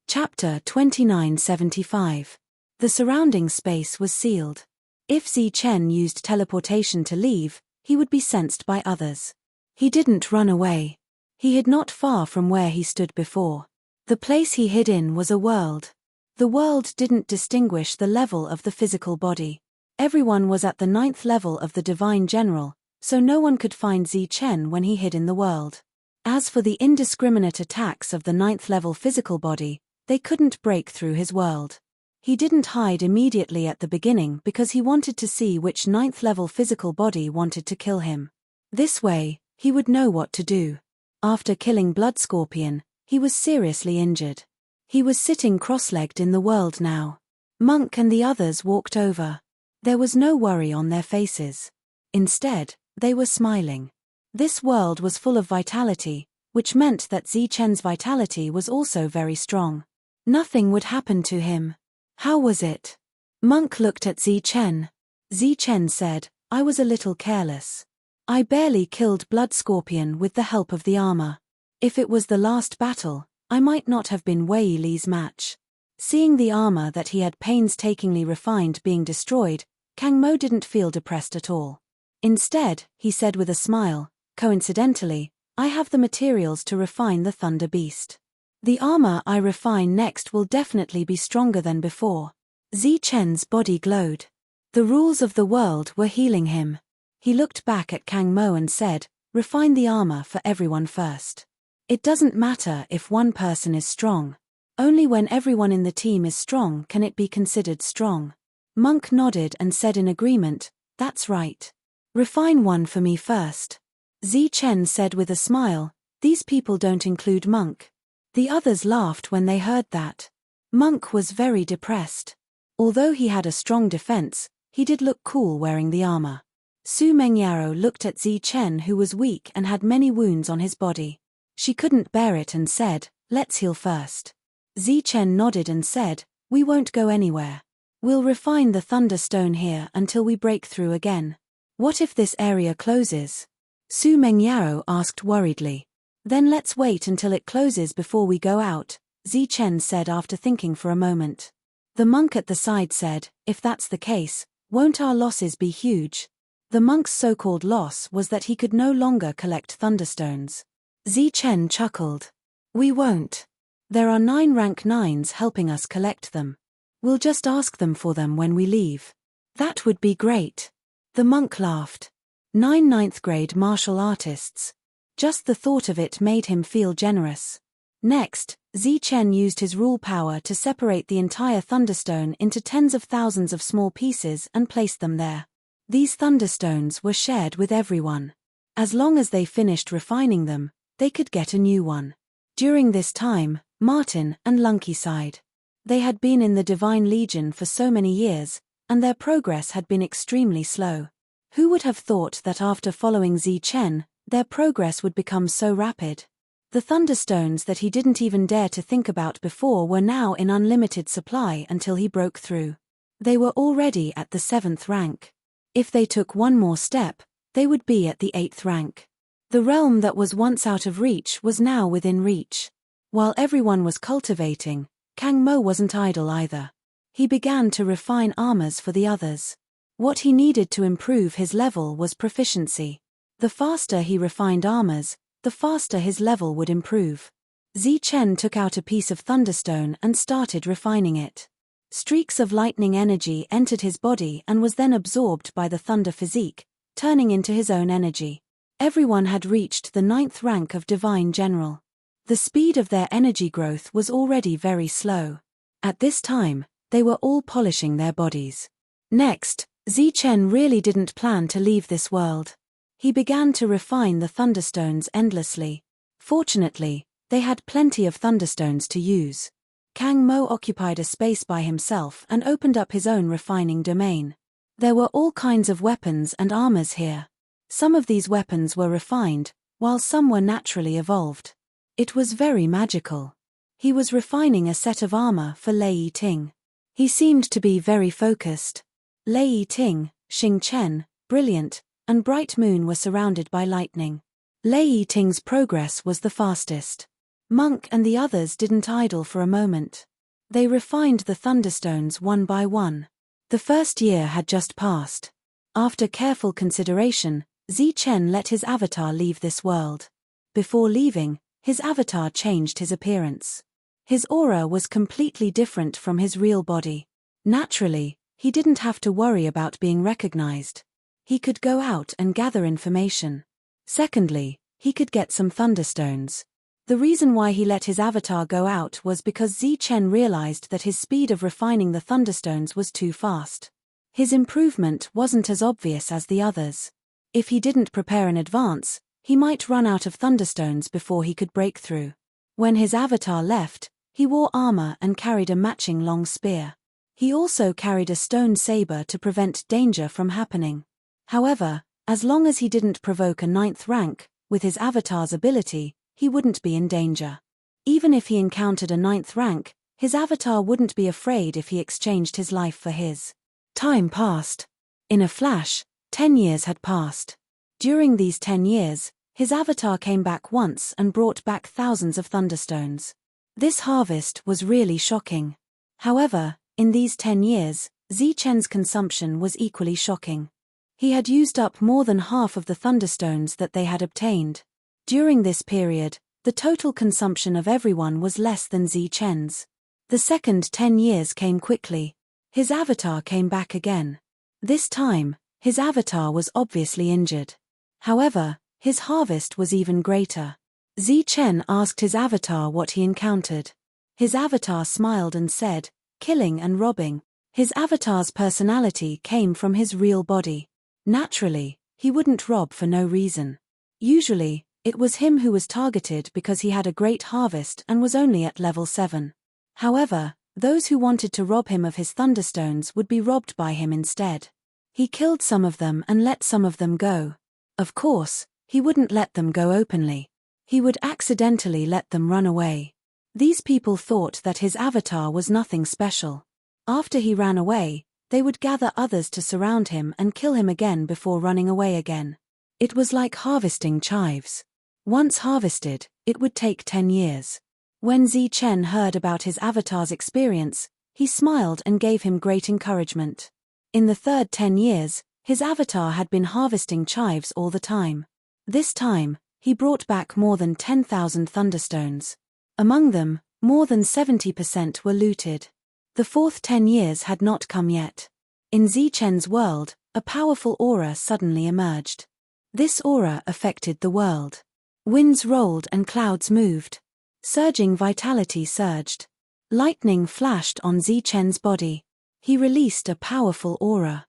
Chapter 2975. The surrounding space was sealed. If Zi Chen used teleportation to leave, he would be sensed by others. He didn't run away. He hid not far from where he stood before. The place he hid in was a world. The world didn't distinguish the level of the physical body. Everyone was at the 9th level of the Divine General, so no one could find Zi Chen when he hid in the world. As for the indiscriminate attacks of the 9th level physical body, they couldn't break through his world. He didn't hide immediately at the beginning because he wanted to see which 9th level physical body wanted to kill him. This way, he would know what to do. After killing Blood Scorpion, he was seriously injured. He was sitting cross-legged in the world now. Monk and the others walked over. There was no worry on their faces. Instead, they were smiling. This world was full of vitality, which meant that Zi Chen's vitality was also very strong. Nothing would happen to him. How was it? Monk looked at Zi Chen. Zi Chen said, "I was a little careless. I barely killed Blood Scorpion with the help of the armor. If it was the last battle, I might not have been Wei Li's match." Seeing the armor that he had painstakingly refined being destroyed, Kang Mo didn't feel depressed at all. Instead, he said with a smile, "Coincidentally, I have the materials to refine the Thunder Beast. The armor I refine next will definitely be stronger than before." Zi Chen's body glowed. The rules of the world were healing him. He looked back at Kang Mo and said, "Refine the armor for everyone first. It doesn't matter if one person is strong. Only when everyone in the team is strong can it be considered strong." Monk nodded and said in agreement, "That's right. Refine one for me first." Zi Chen said with a smile, "These people don't include Monk." The others laughed when they heard that. Monk was very depressed. Although he had a strong defense, he did look cool wearing the armor. Su Mengyaro looked at Zi Chen, who was weak and had many wounds on his body. She couldn't bear it and said, "Let's heal first." Zi Chen nodded and said, "We won't go anywhere. We'll refine the thunderstone here until we break through again." "What if this area closes?" Su Mengyaro asked worriedly. "Then let's wait until it closes before we go out," Zi Chen said after thinking for a moment. The monk at the side said, "If that's the case, won't our losses be huge?" The monk's so-called loss was that he could no longer collect thunderstones. Zi Chen chuckled. "We won't. There are 9 rank 9s helping us collect them. We'll just ask them for them when we leave." "That would be great." The monk laughed. 9 ninth grade martial artists. Just the thought of it made him feel generous. Next, Zi Chen used his rule power to separate the entire thunderstone into tens of thousands of small pieces and placed them there. These thunderstones were shared with everyone. As long as they finished refining them, they could get a new one. During this time, Martin and Lunky sighed. They had been in the Divine Legion for so many years, and their progress had been extremely slow. Who would have thought that after following Zi Chen, their progress would become so rapid? The thunderstones that he didn't even dare to think about before were now in unlimited supply until he broke through. They were already at the 7th rank. If they took one more step, they would be at the 8th rank. The realm that was once out of reach was now within reach. While everyone was cultivating, Kang Mo wasn't idle either. He began to refine armors for the others. What he needed to improve his level was proficiency. The faster he refined armors, the faster his level would improve. Zi Chen took out a piece of thunderstone and started refining it. Streaks of lightning energy entered his body and was then absorbed by the thunder physique, turning into his own energy. Everyone had reached the 9th rank of Divine General. The speed of their energy growth was already very slow. At this time, they were all polishing their bodies. Next, Zi Chen really didn't plan to leave this world. He began to refine the thunderstones endlessly. Fortunately, they had plenty of thunderstones to use. Kang Mo occupied a space by himself and opened up his own refining domain. There were all kinds of weapons and armors here. Some of these weapons were refined, while some were naturally evolved. It was very magical. He was refining a set of armor for Lei Yiting. He seemed to be very focused. Lei Yiting, Xing Chen, Brilliant, and Bright Moon were surrounded by lightning. Lei Yiting's progress was the fastest. Monk and the others didn't idle for a moment. They refined the thunderstones one by one. The first year had just passed. After careful consideration, Zi Chen let his avatar leave this world. Before leaving, his avatar changed his appearance. His aura was completely different from his real body. Naturally, he didn't have to worry about being recognized. He could go out and gather information. Secondly, he could get some thunderstones. The reason why he let his avatar go out was because Zi Chen realized that his speed of refining the thunderstones was too fast. His improvement wasn't as obvious as the others. If he didn't prepare in advance, he might run out of thunderstones before he could break through. When his avatar left, he wore armor and carried a matching long spear. He also carried a stone saber to prevent danger from happening. However, as long as he didn't provoke a 9th rank, with his avatar's ability, he wouldn't be in danger. Even if he encountered a 9th rank, his avatar wouldn't be afraid if he exchanged his life for his. Time passed. In a flash, 10 years had passed. During these 10 years, his avatar came back once and brought back thousands of thunderstones. This harvest was really shocking. However, in these 10 years, Zi Chen's consumption was equally shocking. He had used up more than half of the thunderstones that they had obtained. During this period, the total consumption of everyone was less than Zi Chen's. The second 10 years came quickly. His avatar came back again. This time, his avatar was obviously injured. However, his harvest was even greater. Zi Chen asked his avatar what he encountered. His avatar smiled and said, "Killing and robbing." His avatar's personality came from his real body. Naturally, he wouldn't rob for no reason. Usually, it was him who was targeted because he had a great harvest and was only at level 7. However, those who wanted to rob him of his thunderstones would be robbed by him instead. He killed some of them and let some of them go. Of course, he wouldn't let them go openly. He would accidentally let them run away. These people thought that his avatar was nothing special. After he ran away, they would gather others to surround him and kill him again before running away again. It was like harvesting chives. Once harvested, it would take 10 years. When Zi Chen heard about his avatar's experience, he smiled and gave him great encouragement. In the third 10 years, his avatar had been harvesting chives all the time. This time, he brought back more than 10,000 thunderstones. Among them, more than 70% were looted. The fourth 10 years had not come yet. In Zi Chen's world, a powerful aura suddenly emerged. This aura affected the world. Winds rolled and clouds moved. Surging vitality surged. Lightning flashed on Zi Chen's body. He released a powerful aura.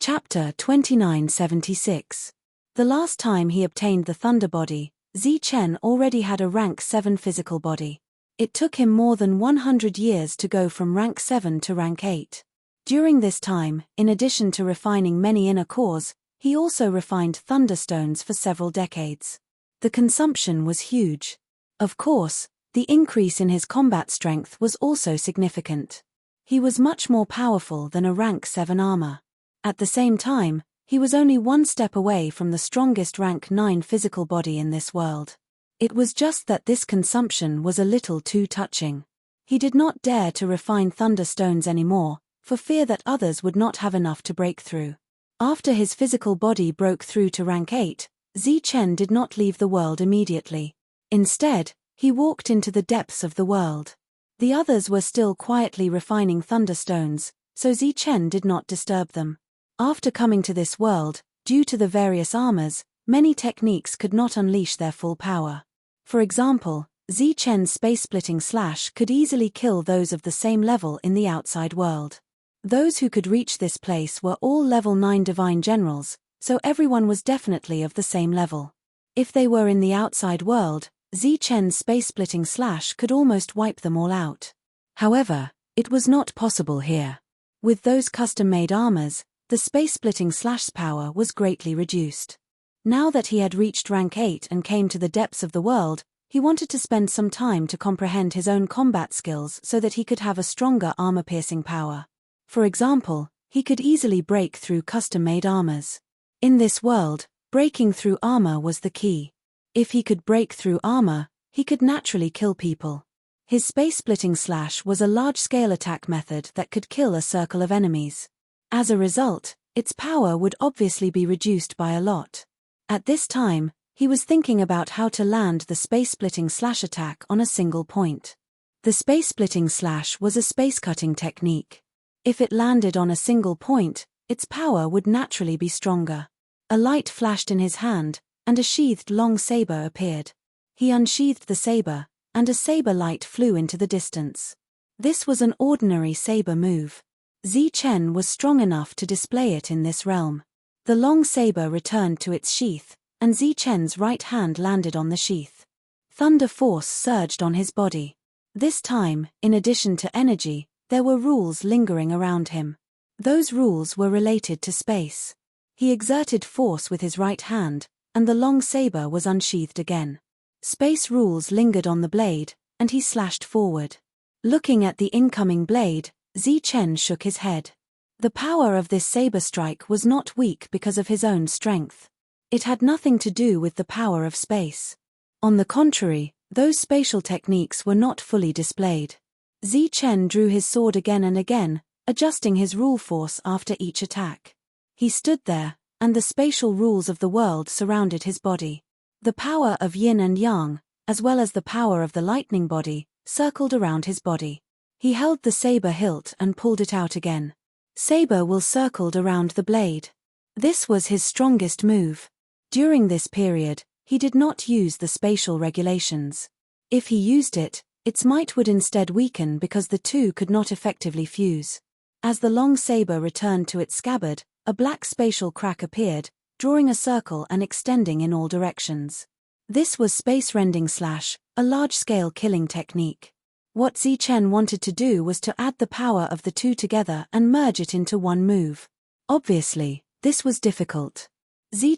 Chapter 2976. The last time he obtained the Thunder Body, Zi Chen already had a rank 7 physical body. It took him more than 100 years to go from rank 7 to rank 8. During this time, in addition to refining many inner cores, he also refined thunderstones for several decades. The consumption was huge. Of course, the increase in his combat strength was also significant. He was much more powerful than a rank 7 armor. At the same time, he was only one step away from the strongest rank 9 physical body in this world. It was just that this consumption was a little too touching. He did not dare to refine thunderstones anymore, for fear that others would not have enough to break through. After his physical body broke through to rank 8, Zi Chen did not leave the world immediately. Instead, he walked into the depths of the world. The others were still quietly refining thunderstones, so Zi Chen did not disturb them. After coming to this world, due to the various armors, many techniques could not unleash their full power. For example, Zi Chen's space-splitting slash could easily kill those of the same level in the outside world. Those who could reach this place were all level 9 divine generals, so everyone was definitely of the same level. If they were in the outside world, Zi Chen's space-splitting slash could almost wipe them all out. However, it was not possible here. With those custom-made armors, the space-splitting slash's power was greatly reduced. Now that he had reached rank 8 and came to the depths of the world, he wanted to spend some time to comprehend his own combat skills so that he could have a stronger armor-piercing power. For example, he could easily break through custom-made armors. In this world, breaking through armor was the key. If he could break through armor, he could naturally kill people. His space-splitting slash was a large-scale attack method that could kill a circle of enemies. As a result, its power would obviously be reduced by a lot. At this time, he was thinking about how to land the space-splitting slash attack on a single point. The space-splitting slash was a space-cutting technique. If it landed on a single point, its power would naturally be stronger. A light flashed in his hand, and a sheathed long saber appeared. He unsheathed the saber, and a saber light flew into the distance. This was an ordinary saber move. Zi Chen was strong enough to display it in this realm. The long saber returned to its sheath, and Zi Chen's right hand landed on the sheath. Thunder force surged on his body. This time, in addition to energy, there were rules lingering around him. Those rules were related to space. He exerted force with his right hand, and the long saber was unsheathed again. Space rules lingered on the blade, and he slashed forward. Looking at the incoming blade, Zi Chen shook his head. The power of this saber strike was not weak because of his own strength. It had nothing to do with the power of space. On the contrary, those spatial techniques were not fully displayed. Zi Chen drew his sword again and again, adjusting his rule force after each attack. He stood there, and the spatial rules of the world surrounded his body. The power of yin and yang, as well as the power of the lightning body, circled around his body. He held the saber hilt and pulled it out again. Saber will circled around the blade. This was his strongest move. During this period, he did not use the spatial regulations. If he used it, its might would instead weaken because the two could not effectively fuse. As the long saber returned to its scabbard, a black spatial crack appeared, drawing a circle and extending in all directions. This was space rending slash, a large-scale killing technique. What Zi Chen wanted to do was to add the power of the two together and merge it into one move. Obviously, this was difficult.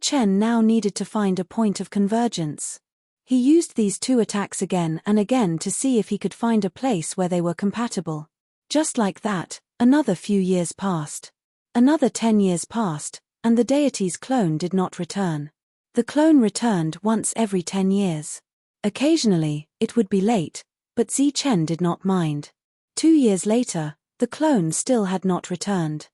Chen now needed to find a point of convergence. He used these two attacks again and again to see if he could find a place where they were compatible. Just like that, another few years passed. Another 10 years passed, and the deity's clone did not return. The clone returned once every 10 years. Occasionally, it would be late, but Chen did not mind. 2 years later, the clone still had not returned.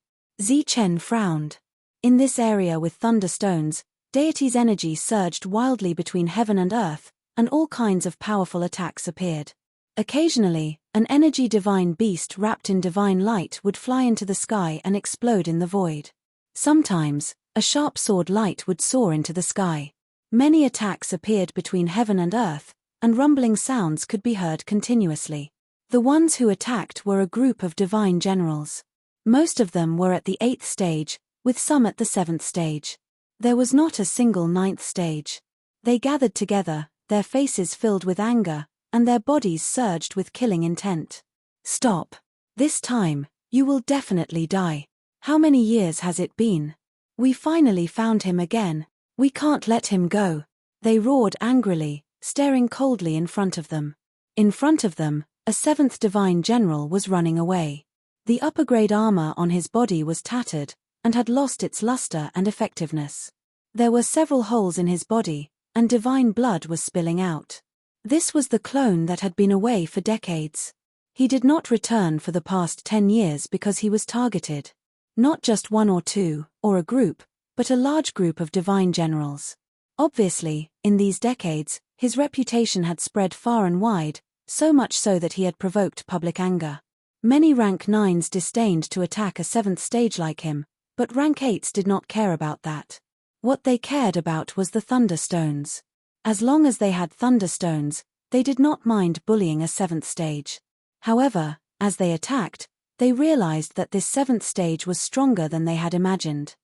Chen frowned. In this area with thunderstones, deity's energy surged wildly between heaven and earth, and all kinds of powerful attacks appeared. Occasionally, an energy divine beast wrapped in divine light would fly into the sky and explode in the void. Sometimes, a sharp sword light would soar into the sky. Many attacks appeared between heaven and earth, and rumbling sounds could be heard continuously. The ones who attacked were a group of divine generals. Most of them were at the 8th stage, with some at the 7th stage. There was not a single 9th stage. They gathered together, their faces filled with anger, and their bodies surged with killing intent. Stop. This time, you will definitely die. How many years has it been? We finally found him again. We can't let him go. They roared angrily, staring coldly in front of them. In front of them, a 7th divine general was running away. The upper-grade armor on his body was tattered, and had lost its luster and effectiveness. There were several holes in his body, and divine blood was spilling out. This was the clone that had been away for decades. He did not return for the past 10 years because he was targeted. Not just one or two, or a group, but a large group of divine generals. Obviously, in these decades, his reputation had spread far and wide, so much so that he had provoked public anger. Many rank 9s disdained to attack a 7th stage like him, but rank 8s did not care about that. What they cared about was the thunderstones. As long as they had thunderstones, they did not mind bullying a 7th stage. However, as they attacked, they realized that this 7th stage was stronger than they had imagined.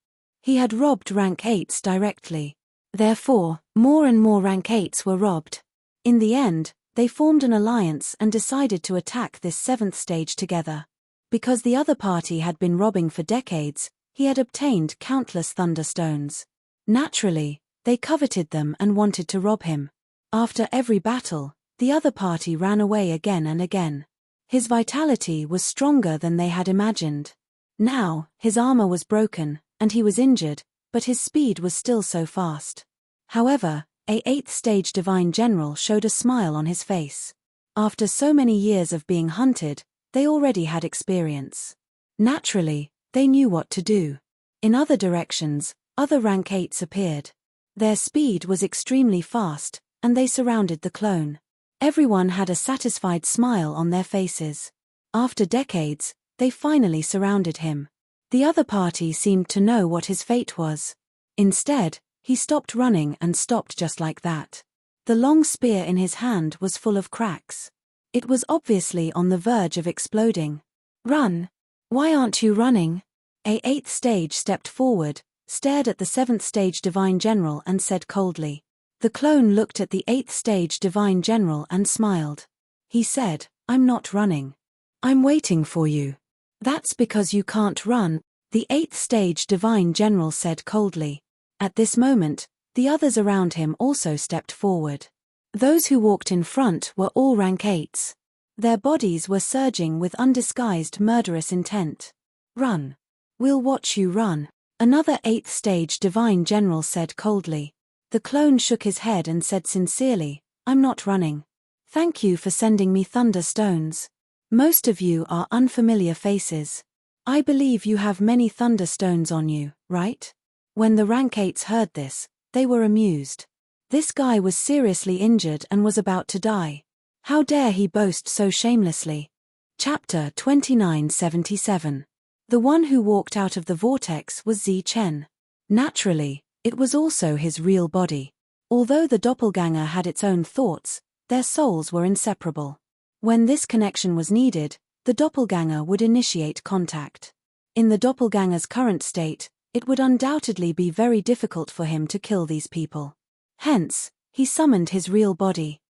He had robbed rank 8s directly. Therefore, more and more rank 8s were robbed. In the end, they formed an alliance and decided to attack this 7th stage together. Because the other party had been robbing for decades, he had obtained countless thunderstones. Naturally, they coveted them and wanted to rob him. After every battle, the other party ran away again and again. His vitality was stronger than they had imagined. Now, his armor was broken, and he was injured, but his speed was still so fast. However, a 8th stage divine general showed a smile on his face. After so many years of being hunted, they already had experience. Naturally, they knew what to do. In other directions, other rank 8s appeared. Their speed was extremely fast, and they surrounded the clone. Everyone had a satisfied smile on their faces. After decades, they finally surrounded him. The other party seemed to know what his fate was. Instead, he stopped running and stopped just like that. The long spear in his hand was full of cracks. It was obviously on the verge of exploding. Run! Why aren't you running? A 8th stage stepped forward, stared at the 7th stage divine general and said coldly. The clone looked at the 8th stage divine general and smiled. He said, "I'm not running. I'm waiting for you." "That's because you can't run," the 8th stage divine general said coldly. At this moment, the others around him also stepped forward. Those who walked in front were all rank 8s. Their bodies were surging with undisguised murderous intent. "Run. We'll watch you run," another 8th stage divine general said coldly. The clone shook his head and said sincerely, "I'm not running. Thank you for sending me thunderstones. Most of you are unfamiliar faces. I believe you have many thunderstones on you, right?" When the rank 8s heard this, they were amused. This guy was seriously injured and was about to die. How dare he boast so shamelessly? Chapter 2977. The one who walked out of the vortex was Chen. Naturally, it was also his real body. Although the doppelganger had its own thoughts, their souls were inseparable. When this connection was needed, the doppelganger would initiate contact. In the doppelganger's current state, it would undoubtedly be very difficult for him to kill these people. Hence, he summoned his real body.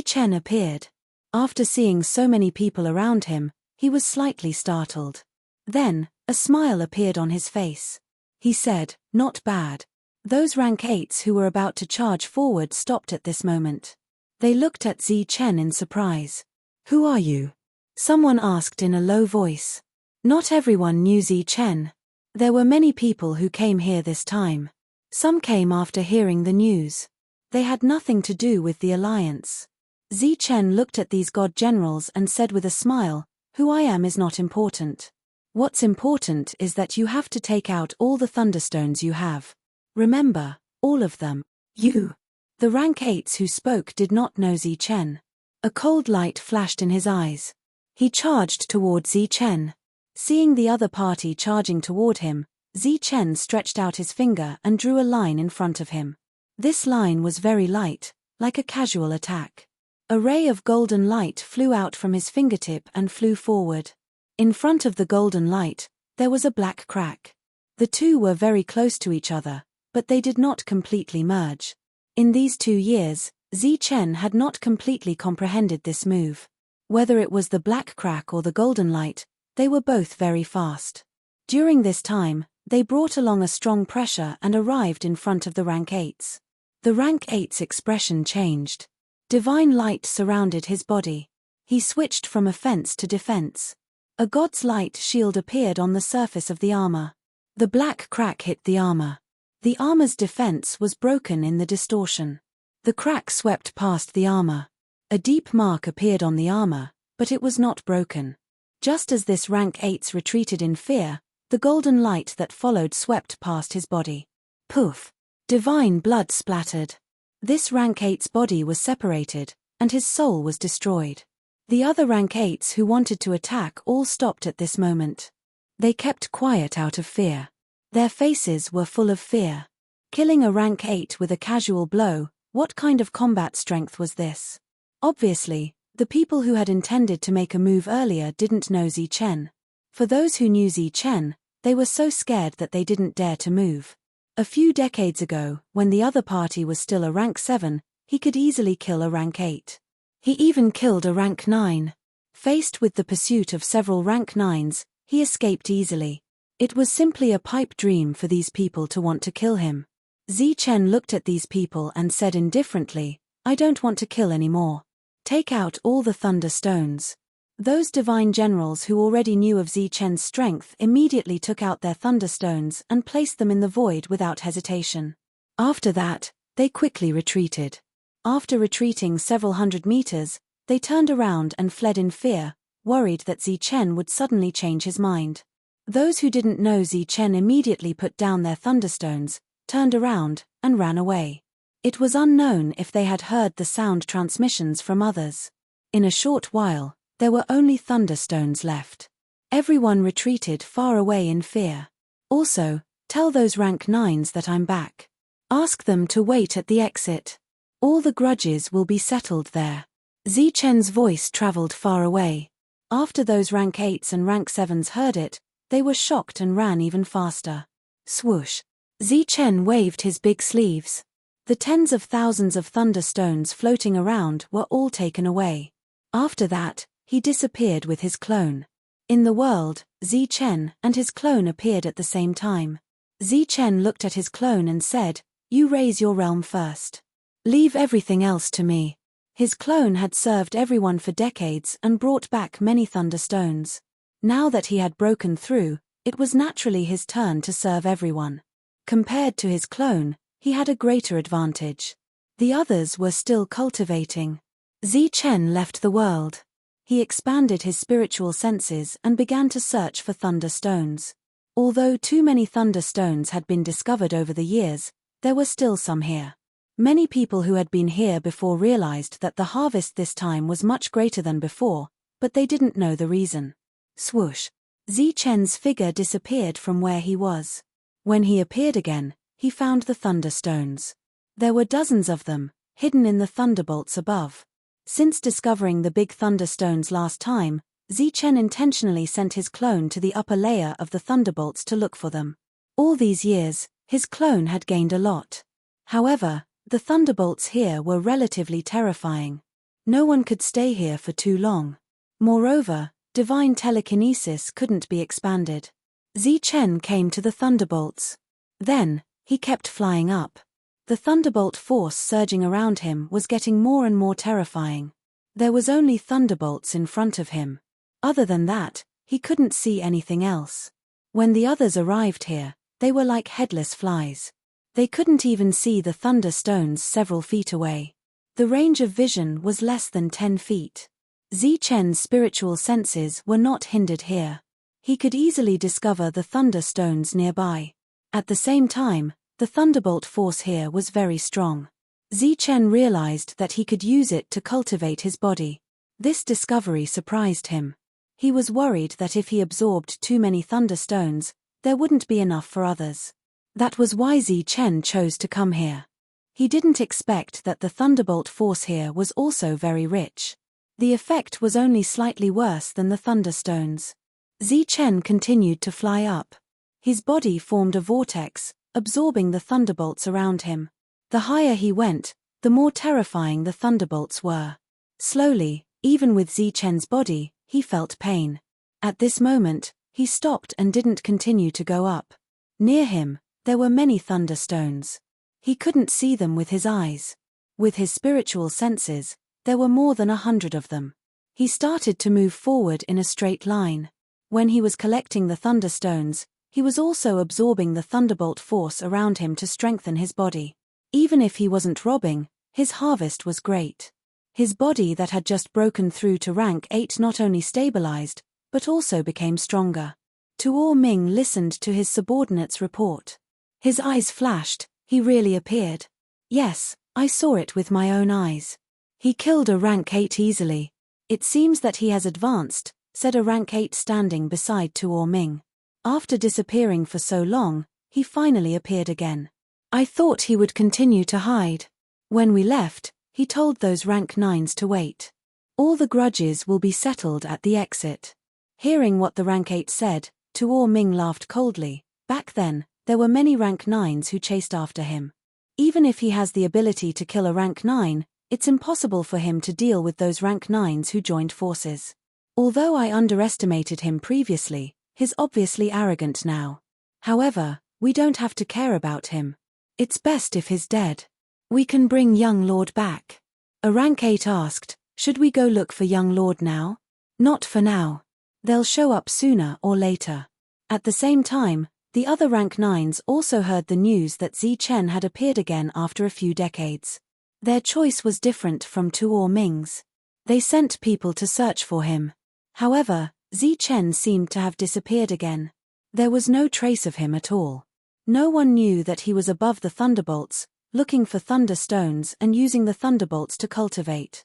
Chen appeared. After seeing so many people around him, he was slightly startled. Then, a smile appeared on his face. he said, "Not bad." Those rank 8s who were about to charge forward stopped at this moment. They looked at Zi Chen in surprise. "Who are you?" someone asked in a low voice. Not everyone knew Zi Chen. There were many people who came here this time. Some came after hearing the news. They had nothing to do with the alliance. Zi Chen looked at these god generals and said with a smile, "Who I am is not important. What's important is that you have to take out all the thunderstones you have. Remember, all of them. You." The rank 8s who spoke did not know Zi Chen. A cold light flashed in his eyes. He charged toward Zi Chen. Seeing the other party charging toward him, Zi Chen stretched out his finger and drew a line in front of him. This line was very light, like a casual attack. A ray of golden light flew out from his fingertip and flew forward. In front of the golden light, there was a black crack. The two were very close to each other, but they did not completely merge. In these 2 years, Zi Chen had not completely comprehended this move. Whether it was the black crack or the golden light, they were both very fast. During this time, they brought along a strong pressure and arrived in front of the rank 8s. The rank 8's expression changed. Divine light surrounded his body. He switched from offense to defense. A god's light shield appeared on the surface of the armor. The black crack hit the armor. The armor's defense was broken in the distortion. The crack swept past the armor. A deep mark appeared on the armor, but it was not broken. Just as this rank 8's retreated in fear, the golden light that followed swept past his body. Poof! Divine blood splattered. This rank 8's body was separated, and his soul was destroyed. The other rank 8s who wanted to attack all stopped at this moment. They kept quiet out of fear. Their faces were full of fear. Killing a rank 8 with a casual blow, what kind of combat strength was this? Obviously, the people who had intended to make a move earlier didn't know Zi Chen. For those who knew Zi Chen, they were so scared that they didn't dare to move. A few decades ago, when the other party was still a rank 7, he could easily kill a rank 8. He even killed a rank 9. Faced with the pursuit of several rank 9s, he escaped easily. It was simply a pipe dream for these people to want to kill him. Zi Chen looked at these people and said indifferently, "I don't want to kill anymore. Take out all the thunder stones." Those divine generals who already knew of Zi Chen's strength immediately took out their thunderstones and placed them in the void without hesitation. After that, they quickly retreated. After retreating several hundred meters, they turned around and fled in fear, worried that Zi Chen would suddenly change his mind. Those who didn't know Zi Chen immediately put down their thunderstones, turned around, and ran away. It was unknown if they had heard the sound transmissions from others. In a short while, there were only thunderstones left. Everyone retreated far away in fear. "Also, tell those rank 9s that I'm back. Ask them to wait at the exit. All the grudges will be settled there." Zi Chen's voice traveled far away. After those rank 8s and rank 7s heard it, they were shocked and ran even faster. Swoosh! Zi Chen waved his big sleeves. The tens of thousands of thunderstones floating around were all taken away. After that, he disappeared with his clone. In the world, Zi Chen and his clone appeared at the same time. Zi Chen looked at his clone and said, "You raise your realm first. Leave everything else to me." His clone had served everyone for decades and brought back many thunderstones. Now that he had broken through, it was naturally his turn to serve everyone. Compared to his clone, he had a greater advantage. The others were still cultivating. Zi Chen left the world. He expanded his spiritual senses and began to search for thunder stones. Although too many thunder stones had been discovered over the years, there were still some here. Many people who had been here before realized that the harvest this time was much greater than before, but they didn't know the reason. Swoosh! Zi Chen's figure disappeared from where he was. When he appeared again, he found the thunder stones. There were dozens of them, hidden in the thunderbolts above. Since discovering the big thunder stones last time, Zi Chen intentionally sent his clone to the upper layer of the thunderbolts to look for them. All these years, his clone had gained a lot. However, the thunderbolts here were relatively terrifying. No one could stay here for too long. Moreover, divine telekinesis couldn't be expanded. Zi Chen came to the thunderbolts. Then, he kept flying up. The thunderbolt force surging around him was getting more and more terrifying. There was only thunderbolts in front of him. Other than that, he couldn't see anything else. When the others arrived here, they were like headless flies. They couldn't even see the thunder stones several feet away. The range of vision was less than 10 feet. Zi Chen's spiritual senses were not hindered here. He could easily discover the thunder stones nearby. At the same time, the thunderbolt force here was very strong. Zi Chen realized that he could use it to cultivate his body. This discovery surprised him. He was worried that if he absorbed too many thunder stones, there wouldn't be enough for others. That was why Zi Chen chose to come here. He didn't expect that the thunderbolt force here was also very rich. The effect was only slightly worse than the thunderstones. Zi Chen continued to fly up. His body formed a vortex, absorbing the thunderbolts around him. The higher he went, the more terrifying the thunderbolts were. Slowly, even with Zi Chen's body, he felt pain. At this moment, he stopped and didn't continue to go up. Near him, there were many thunderstones. He couldn't see them with his eyes. With his spiritual senses, there were more than 100 of them. He started to move forward in a straight line. When he was collecting the thunderstones, he was also absorbing the thunderbolt force around him to strengthen his body. Even if he wasn't robbing, his harvest was great. His body that had just broken through to rank 8 not only stabilized, but also became stronger. Tuo Ming listened to his subordinate's report. His eyes flashed. He really appeared. Yes, I saw it with my own eyes. He killed a rank 8 easily. It seems that he has advanced, said a rank 8 standing beside Tuo Ming. After disappearing for so long, he finally appeared again. I thought he would continue to hide. When we left, he told those rank 9s to wait. All the grudges will be settled at the exit. Hearing what the rank 8 said, Tuo Ming laughed coldly. Back then, there were many rank 9s who chased after him. Even if he has the ability to kill a rank 9, it's impossible for him to deal with those rank 9s who joined forces. Although I underestimated him previously, he's obviously arrogant now. However, we don't have to care about him. It's best if he's dead. We can bring young Lord back. A rank 8 asked, should we go look for young Lord now? Not for now. They'll show up sooner or later. At the same time, the other rank 9s also heard the news that Zi Chen had appeared again after a few decades. Their choice was different from Tuo Ming's. They sent people to search for him. However, Zi Chen seemed to have disappeared again. There was no trace of him at all. No one knew that he was above the thunderbolts, looking for thunder stones and using the thunderbolts to cultivate.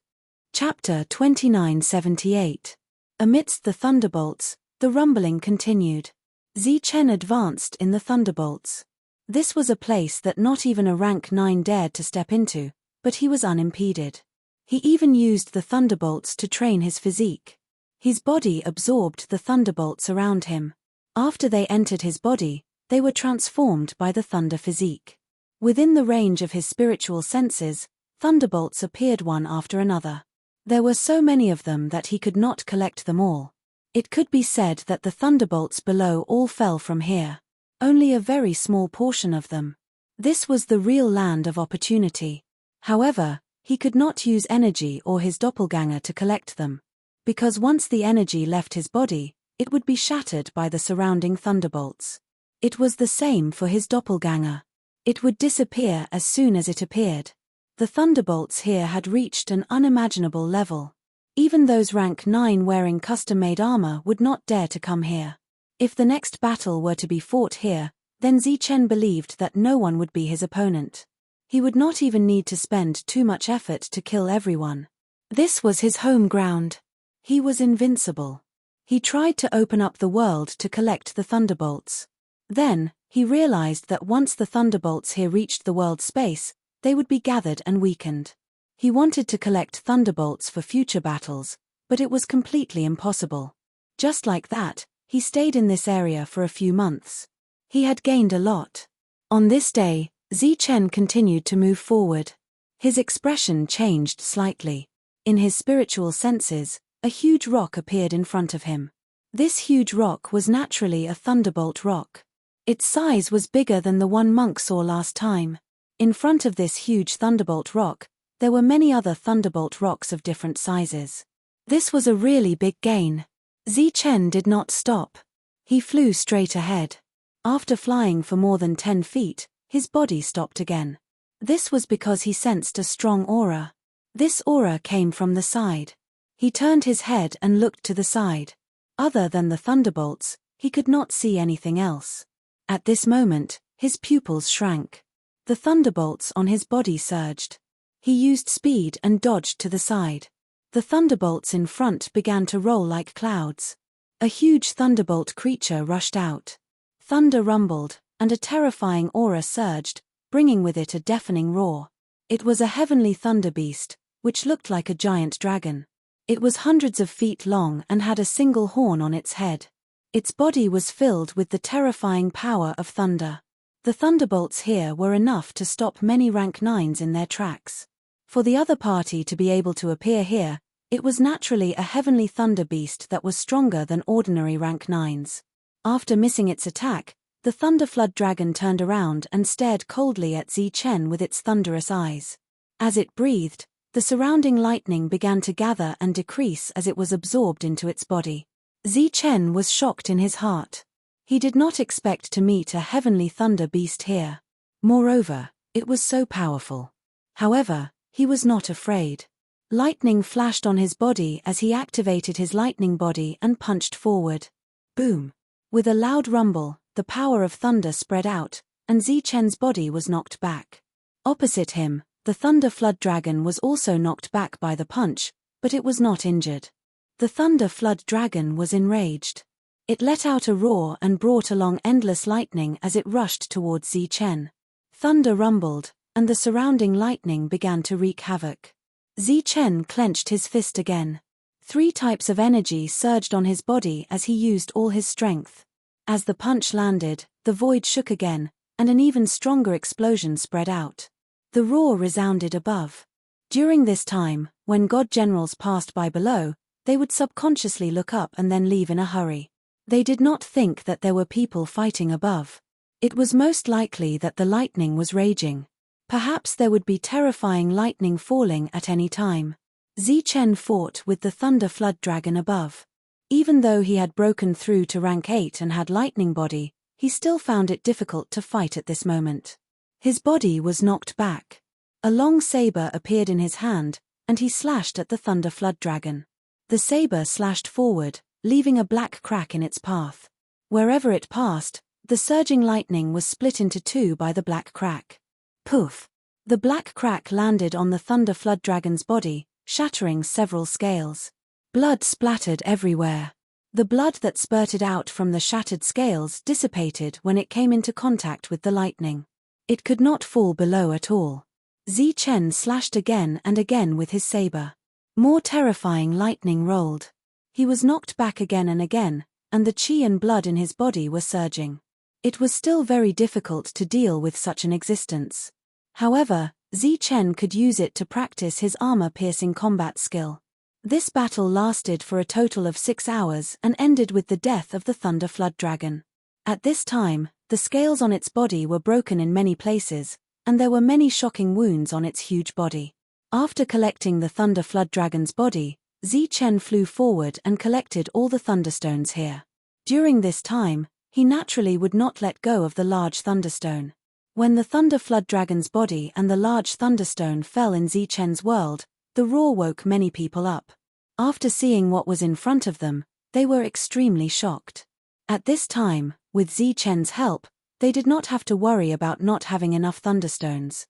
Chapter 2978. Amidst the thunderbolts, the rumbling continued. Zi Chen advanced in the thunderbolts. This was a place that not even a rank 9 dared to step into, but he was unimpeded. He even used the thunderbolts to train his physique. His body absorbed the thunderbolts around him. After they entered his body, they were transformed by the thunder physique. Within the range of his spiritual senses, thunderbolts appeared one after another. There were so many of them that he could not collect them all. It could be said that the thunderbolts below all fell from here. Only a very small portion of them. This was the real land of opportunity. However, he could not use energy or his doppelganger to collect them. Because once the energy left his body, it would be shattered by the surrounding thunderbolts. It was the same for his doppelganger. It would disappear as soon as it appeared. The thunderbolts here had reached an unimaginable level. Even those rank 9 wearing custom-made armor would not dare to come here. If the next battle were to be fought here, then Zi Chen believed that no one would be his opponent. He would not even need to spend too much effort to kill everyone. This was his home ground. He was invincible. He tried to open up the world to collect the thunderbolts. Then, he realized that once the thunderbolts here reached the world space, they would be gathered and weakened. He wanted to collect thunderbolts for future battles, but it was completely impossible. Just like that, he stayed in this area for a few months. He had gained a lot. On this day, Zi Chen continued to move forward. His expression changed slightly. In his spiritual senses, a huge rock appeared in front of him. This huge rock was naturally a thunderbolt rock. Its size was bigger than the one Monk saw last time. In front of this huge thunderbolt rock, there were many other thunderbolt rocks of different sizes. This was a really big gain. Zichen did not stop. He flew straight ahead. After flying for more than 10 feet, his body stopped again. This was because he sensed a strong aura. This aura came from the side. He turned his head and looked to the side. Other than the thunderbolts, he could not see anything else. At this moment, his pupils shrank. The thunderbolts on his body surged. He used speed and dodged to the side. The thunderbolts in front began to roll like clouds. A huge thunderbolt creature rushed out. Thunder rumbled, and a terrifying aura surged, bringing with it a deafening roar. It was a heavenly thunder beast, which looked like a giant dragon. It was hundreds of feet long and had a single horn on its head. Its body was filled with the terrifying power of thunder. The thunderbolts here were enough to stop many rank 9s in their tracks. For the other party to be able to appear here, it was naturally a heavenly thunder beast that was stronger than ordinary rank 9s. After missing its attack, the Thunder Flood Dragon turned around and stared coldly at Zichen with its thunderous eyes. As it breathed, the surrounding lightning began to gather and decrease as it was absorbed into its body. Zichen was shocked in his heart. He did not expect to meet a heavenly thunder beast here. Moreover, it was so powerful. However, he was not afraid. Lightning flashed on his body as he activated his lightning body and punched forward. Boom! With a loud rumble, the power of thunder spread out, and Zichen's body was knocked back. Opposite him, the Thunder Flood Dragon was also knocked back by the punch, but it was not injured. The Thunder Flood Dragon was enraged. It let out a roar and brought along endless lightning as it rushed towards Zichen. Thunder rumbled, and the surrounding lightning began to wreak havoc. Zichen clenched his fist again. 3 types of energy surged on his body as he used all his strength. As the punch landed, the void shook again, and an even stronger explosion spread out. The roar resounded above. During this time, when god generals passed by below, they would subconsciously look up and then leave in a hurry. They did not think that there were people fighting above. It was most likely that the lightning was raging. Perhaps there would be terrifying lightning falling at any time. Zichen fought with the Thunder Flood Dragon above. Even though he had broken through to rank 8 and had lightning body, he still found it difficult to fight at this moment. His body was knocked back. A long saber appeared in his hand, and he slashed at the Thunder Flood Dragon. The saber slashed forward, leaving a black crack in its path. Wherever it passed, the surging lightning was split into 2 by the black crack. Poof! The black crack landed on the Thunder Flood Dragon's body, shattering several scales. Blood splattered everywhere. The blood that spurted out from the shattered scales dissipated when it came into contact with the lightning. It could not fall below at all. Zichen slashed again and again with his saber. More terrifying lightning rolled. He was knocked back again and again, and the chi and blood in his body were surging. It was still very difficult to deal with such an existence. However, Zichen could use it to practice his armor-piercing combat skill. This battle lasted for a total of 6 hours and ended with the death of the Thunder Flood Dragon. At this time, the scales on its body were broken in many places, and there were many shocking wounds on its huge body. After collecting the Thunder Flood Dragon's body, Zichen flew forward and collected all the thunderstones here. During this time, he naturally would not let go of the large thunderstone. When the Thunder Flood Dragon's body and the large thunderstone fell in Zichen's world, the roar woke many people up. After seeing what was in front of them, they were extremely shocked. At this time, with Zichen's help, they did not have to worry about not having enough thunderstones.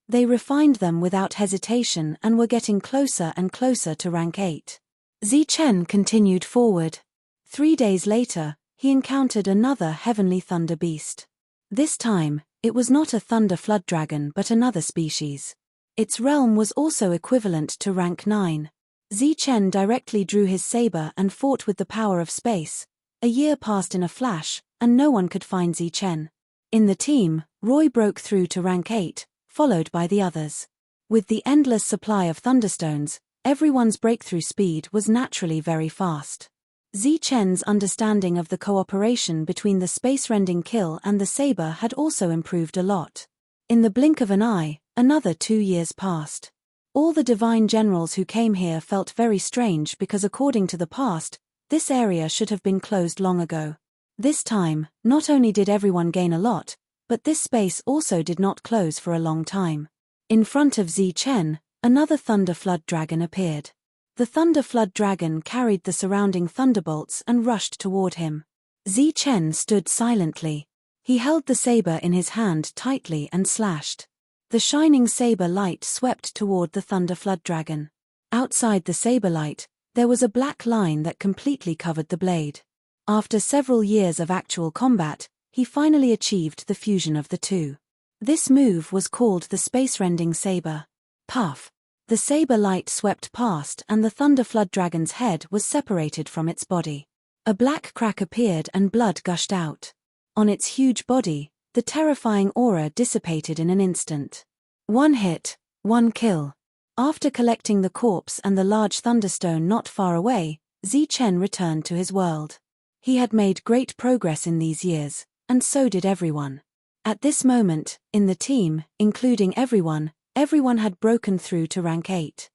They refined them without hesitation and were getting closer and closer to rank 8. Zichen continued forward. 3 days later, he encountered another heavenly thunder beast. This time, it was not a Thunder Flood Dragon but another species. Its realm was also equivalent to rank 9. Zichen directly drew his saber and fought with the power of space. A year passed in a flash, and no one could find Zichen. In the team, Roy broke through to rank 8, followed by the others. With the endless supply of thunderstones, everyone's breakthrough speed was naturally very fast. Zi Chen's understanding of the cooperation between the space-rending kill and the saber had also improved a lot. In the blink of an eye, another 2 years passed. All the divine generals who came here felt very strange because according to the past, this area should have been closed long ago. This time, not only did everyone gain a lot, but this space also did not close for a long time. In front of Zi Chen, another Thunder Flood Dragon appeared. The Thunder Flood Dragon carried the surrounding thunderbolts and rushed toward him. Zi Chen stood silently. He held the saber in his hand tightly and slashed. The shining saber light swept toward the Thunder Flood Dragon. Outside the saber light, there was a black line that completely covered the blade. After several years of actual combat, he finally achieved the fusion of the two. This move was called the space-rending saber. Puff! The saber light swept past and the Thunder Flood Dragon's head was separated from its body. A black crack appeared and blood gushed out. On its huge body, the terrifying aura dissipated in an instant. 1 hit, 1 kill. After collecting the corpse and the large thunderstone not far away, Zi Chen returned to his world. He had made great progress in these years, and so did everyone. At this moment, in the team, including everyone had broken through to rank 8.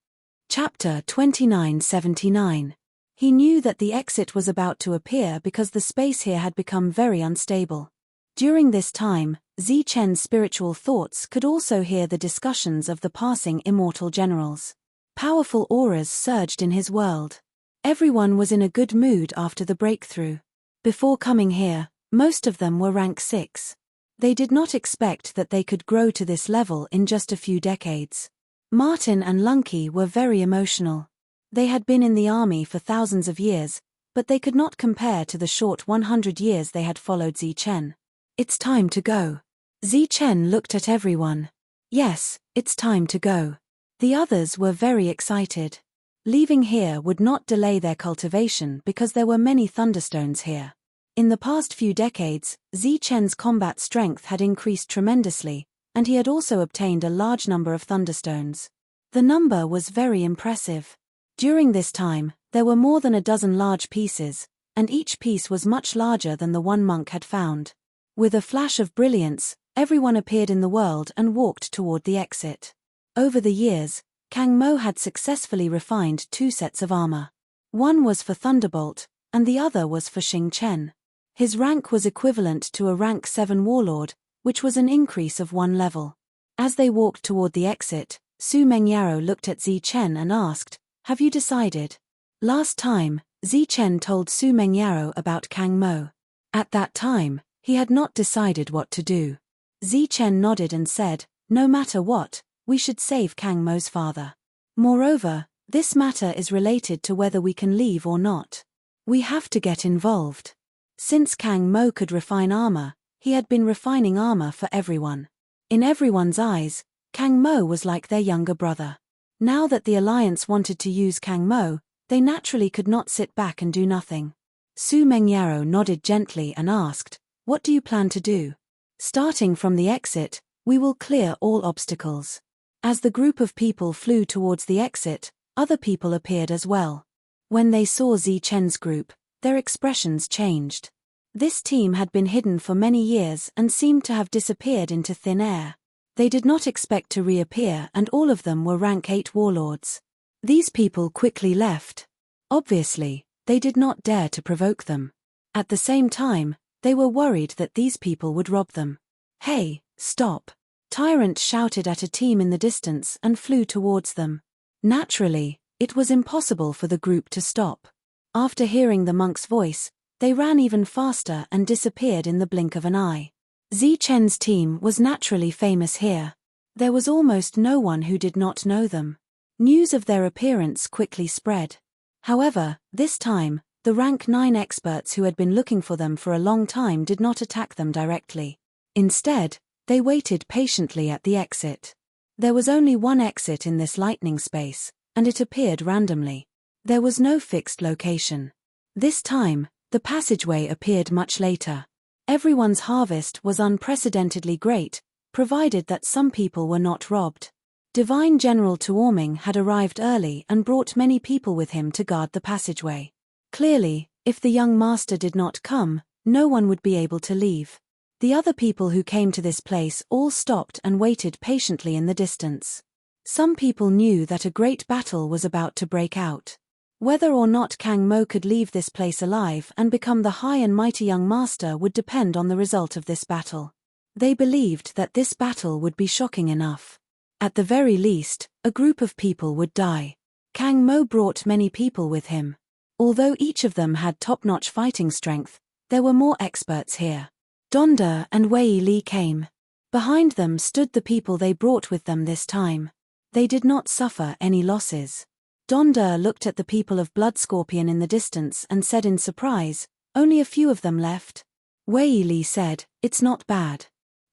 Chapter 2979. He knew that the exit was about to appear because the space here had become very unstable. During this time, Zi Chen's spiritual thoughts could also hear the discussions of the passing immortal generals. Powerful auras surged in his world. Everyone was in a good mood after the breakthrough. Before coming here, most of them were rank 6. They did not expect that they could grow to this level in just a few decades. Martin and Lunky were very emotional. They had been in the army for thousands of years, but they could not compare to the short 100 years they had followed Zi Chen. It's time to go. Zi Chen looked at everyone. Yes, it's time to go. The others were very excited. Leaving here would not delay their cultivation because there were many thunderstones here. In the past few decades, Zi Chen's combat strength had increased tremendously, and he had also obtained a large number of thunderstones. The number was very impressive. During this time, there were more than a dozen large pieces, and each piece was much larger than the one monk had found. With a flash of brilliance, everyone appeared in the world and walked toward the exit. Over the years, Kang Mo had successfully refined 2 sets of armor. One was for Thunderbolt, and the other was for Xing Chen. His rank was equivalent to a rank 7 warlord, which was an increase of 1 level. As they walked toward the exit, Su Mengyaro looked at Zi Chen and asked, "Have you decided?" Last time, Zi Chen told Su Mengyaro about Kang Mo. At that time, he had not decided what to do. Zi Chen nodded and said, "No matter what, we should save Kang Mo's father. Moreover, this matter is related to whether we can leave or not. We have to get involved." Since Kang Mo could refine armor, he had been refining armor for everyone. In everyone's eyes, Kang Mo was like their younger brother. Now that the Alliance wanted to use Kang Mo, they naturally could not sit back and do nothing. Su Mengyaro nodded gently and asked, "What do you plan to do?" "Starting from the exit, we will clear all obstacles." As the group of people flew towards the exit, other people appeared as well. When they saw Zi Chen's group, their expressions changed. This team had been hidden for many years and seemed to have disappeared into thin air. They did not expect to reappear and all of them were rank 8 warlords. These people quickly left. Obviously, they did not dare to provoke them. At the same time, they were worried that these people would rob them. "Hey, stop!" Tyrant shouted at a team in the distance and flew towards them. Naturally, it was impossible for the group to stop. After hearing the monk's voice, they ran even faster and disappeared in the blink of an eye. Zi Chen's team was naturally famous here. There was almost no one who did not know them. News of their appearance quickly spread. However, this time, the rank 9 experts who had been looking for them for a long time did not attack them directly. Instead, they waited patiently at the exit. There was only one exit in this lightning space, and it appeared randomly. There was no fixed location. This time, the passageway appeared much later. Everyone's harvest was unprecedentedly great, provided that some people were not robbed. Divine General Tuoming had arrived early and brought many people with him to guard the passageway. Clearly, If the young master did not come, no one would be able to leave. The other people who came to this place all stopped and waited patiently in the distance. Some people knew that a great battle was about to break out. Whether or not Kang Mo could leave this place alive and become the high and mighty young master would depend on the result of this battle. They believed that this battle would be shocking enough. At the very least, a group of people would die. Kang Mo brought many people with him. Although each of them had top-notch fighting strength, there were more experts here. Donda and Wei Li came. Behind them stood the people they brought with them this time. They did not suffer any losses. Donda looked at the people of Blood Scorpion in the distance and said in surprise, "Only a few of them left." Wei Li said, "It's not bad.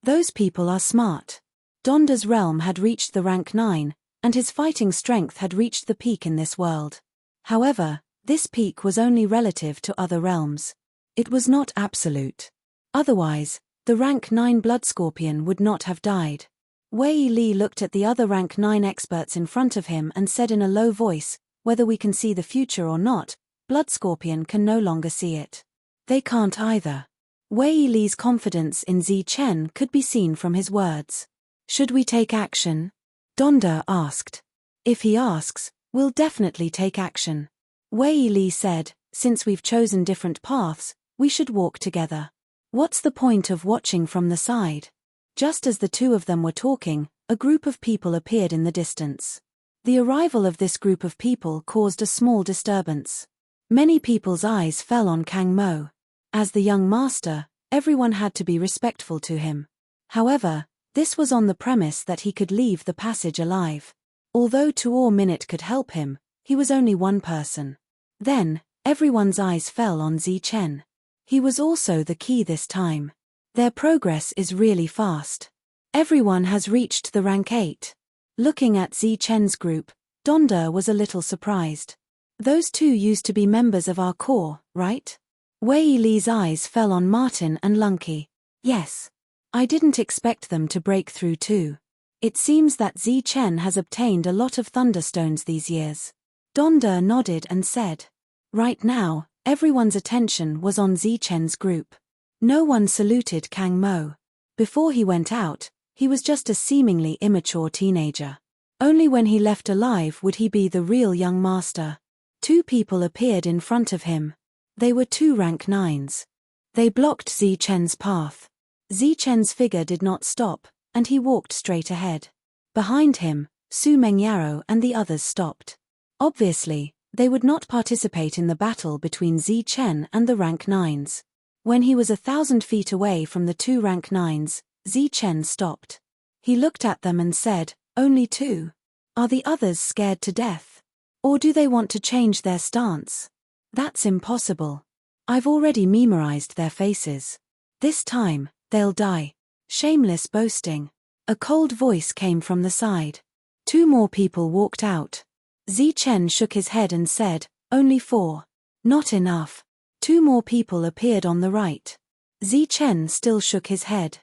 Those people are smart." Donda's realm had reached the rank 9, and his fighting strength had reached the peak in this world. However, this peak was only relative to other realms. It was not absolute. Otherwise, the rank 9 Blood Scorpion would not have died. Wei Li looked at the other rank 9 experts in front of him and said in a low voice, "Whether we can see the future or not, Blood Scorpion can no longer see it. They can't either." Wei Li's confidence in Zi Chen could be seen from his words. "Should we take action?" Donda asked. "If he asks, we'll definitely take action." Wei Li said, "Since we've chosen different paths, we should walk together. What's the point of watching from the side?" Just as the two of them were talking, a group of people appeared in the distance. The arrival of this group of people caused a small disturbance. Many people's eyes fell on Kang Mo. As the young master, everyone had to be respectful to him. However, this was on the premise that he could leave the passage alive. Although Tuor Minute could help him, he was only one person. Then, everyone's eyes fell on Zi Chen. He was also the key this time. Their progress is really fast. Everyone has reached the rank 8. Looking at Zi Chen's group, Donda was a little surprised. Those two used to be members of our corps, right? Wei Li's eyes fell on Martin and Lunky. Yes. I didn't expect them to break through too. It seems that Zi Chen has obtained a lot of thunderstones these years. Donda nodded and said. Right now, everyone's attention was on Zi Chen's group. No one saluted Kang Mo. Before he went out, he was just a seemingly immature teenager. Only when he left alive would he be the real young master. Two people appeared in front of him. They were two rank 9s. They blocked Zi Chen's path. Zi Chen's figure did not stop, and he walked straight ahead. Behind him, Su Mengyaro and the others stopped. Obviously, they would not participate in the battle between Zi Chen and the rank 9s. When he was 1,000 feet away from the two rank 9s, Zi Chen stopped. He looked at them and said, "Only two? Are the others scared to death? Or do they want to change their stance? That's impossible. I've already memorized their faces. This time, they'll die." Shameless boasting. A cold voice came from the side. Two more people walked out. Zi Chen shook his head and said, "Only 4. Not enough." Two more people appeared on the right. Zi Chen still shook his head.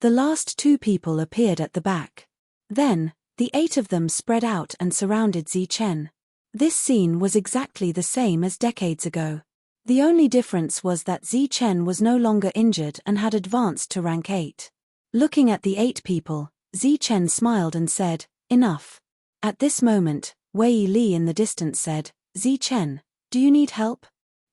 The last two people appeared at the back. Then, the 8 of them spread out and surrounded Zi Chen. This scene was exactly the same as decades ago. The only difference was that Zi Chen was no longer injured and had advanced to rank 8. Looking at the 8 people, Zi Chen smiled and said, "Enough." At this moment, Wei Li in the distance said, "Zi Chen, do you need help?"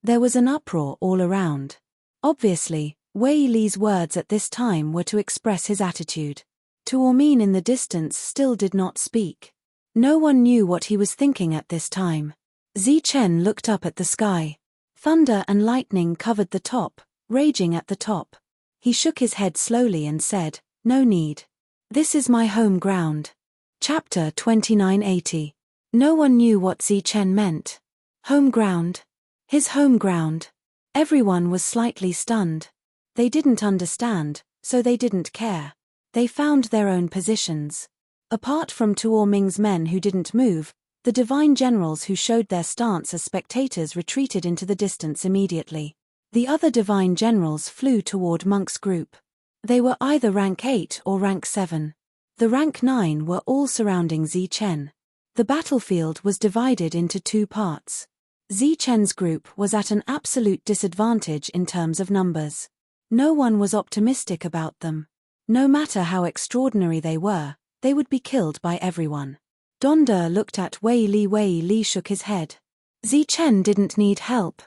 There was an uproar all around. Obviously, Wei Li's words at this time were to express his attitude. Tuor Min in the distance still did not speak. No one knew what he was thinking at this time. Zi Chen looked up at the sky. Thunder and lightning covered the top, raging at the top. He shook his head slowly and said, "No need. This is my home ground." Chapter 2980. No one knew what Zi Chen meant. Home ground. His home ground. Everyone was slightly stunned. They didn't understand, so they didn't care. They found their own positions. Apart from Tuor Ming's men who didn't move, the divine generals who showed their stance as spectators retreated into the distance immediately. The other divine generals flew toward Monk's group. They were either rank 8 or rank 7. The rank 9 were all surrounding Zi Chen. The battlefield was divided into two parts. Zi Chen's group was at an absolute disadvantage in terms of numbers. No one was optimistic about them. No matter how extraordinary they would be killed by everyone. Donder looked at Wei Li shook his head. Zi Chen didn't need help.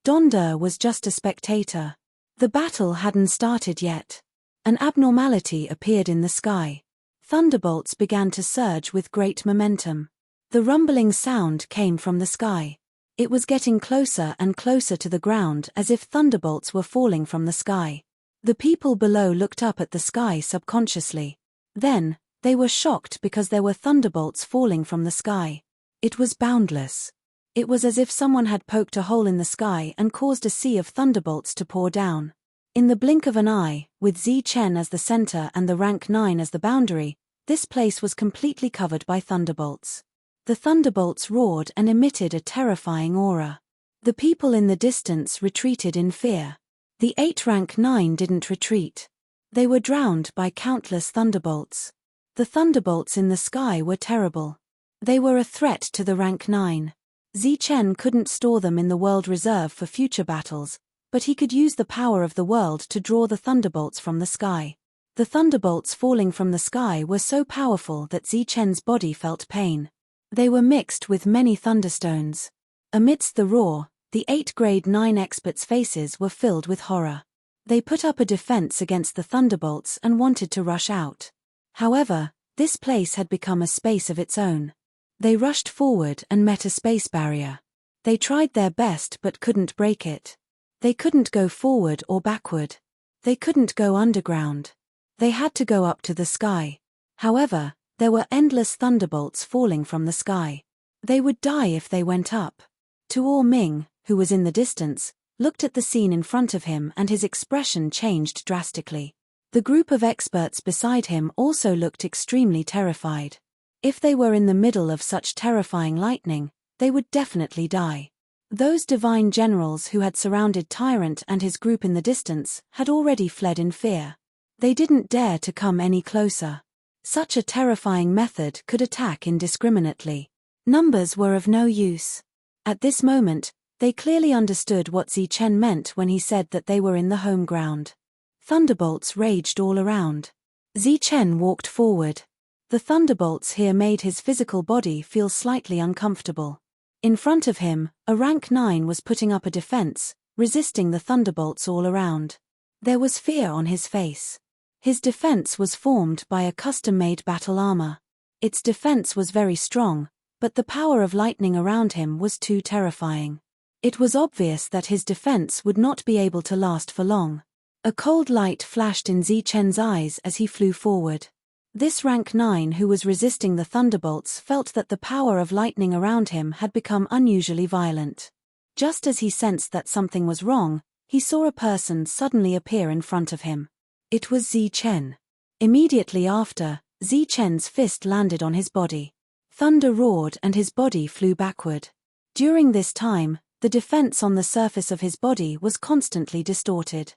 Donder was just a spectator. The battle hadn't started yet. An abnormality appeared in the sky. Thunderbolts began to surge with great momentum. The rumbling sound came from the sky. It was getting closer and closer to the ground as if thunderbolts were falling from the sky. The people below looked up at the sky subconsciously. Then, they were shocked because there were thunderbolts falling from the sky. It was boundless. It was as if someone had poked a hole in the sky and caused a sea of thunderbolts to pour down. In the blink of an eye, with Zi Chen as the center and the rank 9 as the boundary, this place was completely covered by thunderbolts. The thunderbolts roared and emitted a terrifying aura. The people in the distance retreated in fear. The 8 rank 9 didn't retreat. They were drowned by countless thunderbolts. The thunderbolts in the sky were terrible. They were a threat to the rank 9. Zi Chen couldn't store them in the world reserve for future battles, but he could use the power of the world to draw the thunderbolts from the sky. The thunderbolts falling from the sky were so powerful that Zi Chen's body felt pain. They were mixed with many thunderstones. Amidst the roar, the 8 grade 9 experts' faces were filled with horror. They put up a defense against the thunderbolts and wanted to rush out. However, this place had become a space of its own. They rushed forward and met a space barrier. They tried their best but couldn't break it. They couldn't go forward or backward. They couldn't go underground. They had to go up to the sky. However, there were endless thunderbolts falling from the sky. They would die if they went up. Tuo Ming, who was in the distance, looked at the scene in front of him and his expression changed drastically. The group of experts beside him also looked extremely terrified. If they were in the middle of such terrifying lightning, they would definitely die. Those divine generals who had surrounded Tyrant and his group in the distance had already fled in fear. They didn't dare to come any closer. Such a terrifying method could attack indiscriminately. Numbers were of no use. At this moment, they clearly understood what Zi Chen meant when he said that they were in the home ground. Thunderbolts raged all around. Zi Chen walked forward. The thunderbolts here made his physical body feel slightly uncomfortable. In front of him, a rank 9 was putting up a defense, resisting the thunderbolts all around. There was fear on his face. His defense was formed by a custom-made battle armor. Its defense was very strong, but the power of lightning around him was too terrifying. It was obvious that his defense would not be able to last for long. A cold light flashed in Zi Chen's eyes as he flew forward. This rank 9 who was resisting the thunderbolts felt that the power of lightning around him had become unusually violent. Just as he sensed that something was wrong, he saw a person suddenly appear in front of him. It was Zi Chen. Immediately after, Zi Chen's fist landed on his body. Thunder roared and his body flew backward. During this time, the defense on the surface of his body was constantly distorted.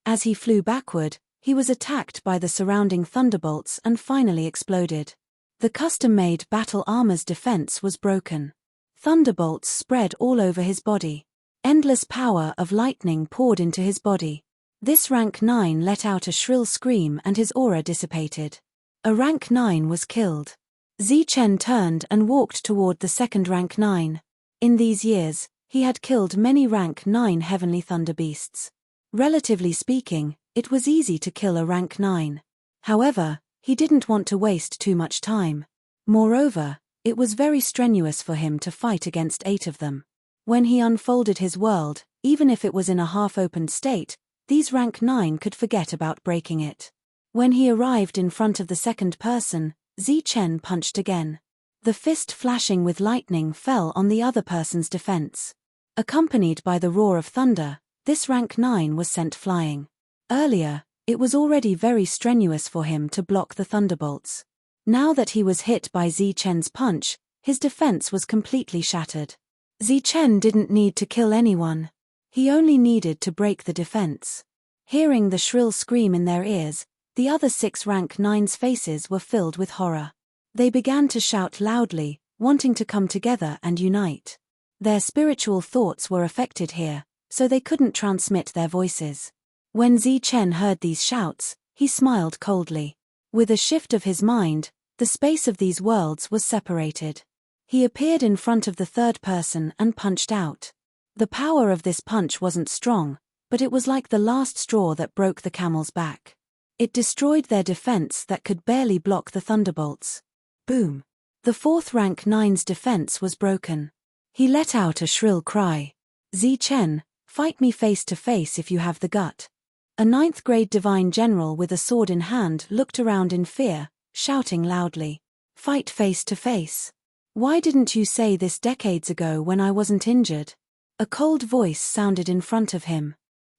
As he flew backward, he was attacked by the surrounding thunderbolts and finally exploded. The custom-made battle armor's defense was broken. Thunderbolts spread all over his body. Endless power of lightning poured into his body. This rank 9 let out a shrill scream and his aura dissipated. A rank 9 was killed. Zi Chen turned and walked toward the second rank 9. In these years, he had killed many rank 9 heavenly thunder beasts. Relatively speaking, it was easy to kill a rank 9. However, he didn't want to waste too much time. Moreover, it was very strenuous for him to fight against 8 of them. When he unfolded his world, even if it was in a half-opened state, these rank 9 could forget about breaking it. When he arrived in front of the second person, Zi Chen punched again. The fist flashing with lightning fell on the other person's defense. Accompanied by the roar of thunder, this rank 9 was sent flying. Earlier, it was already very strenuous for him to block the thunderbolts. Now that he was hit by Zi Chen's punch, his defense was completely shattered. Zi Chen didn't need to kill anyone. He only needed to break the defense. Hearing the shrill scream in their ears, the other 6 rank 9's faces were filled with horror. They began to shout loudly, wanting to come together and unite. Their spiritual thoughts were affected here, so they couldn't transmit their voices. When Zi Chen heard these shouts, he smiled coldly. With a shift of his mind, the space of these worlds was separated. He appeared in front of the third person and punched out. The power of this punch wasn't strong, but it was like the last straw that broke the camel's back. It destroyed their defense that could barely block the thunderbolts. Boom! The fourth rank 9's defense was broken. He let out a shrill cry. Zi Chen, fight me face to face if you have the gut. A 9th grade divine general with a sword in hand looked around in fear, shouting loudly. Fight face to face. Why didn't you say this decades ago when I wasn't injured? A cold voice sounded in front of him.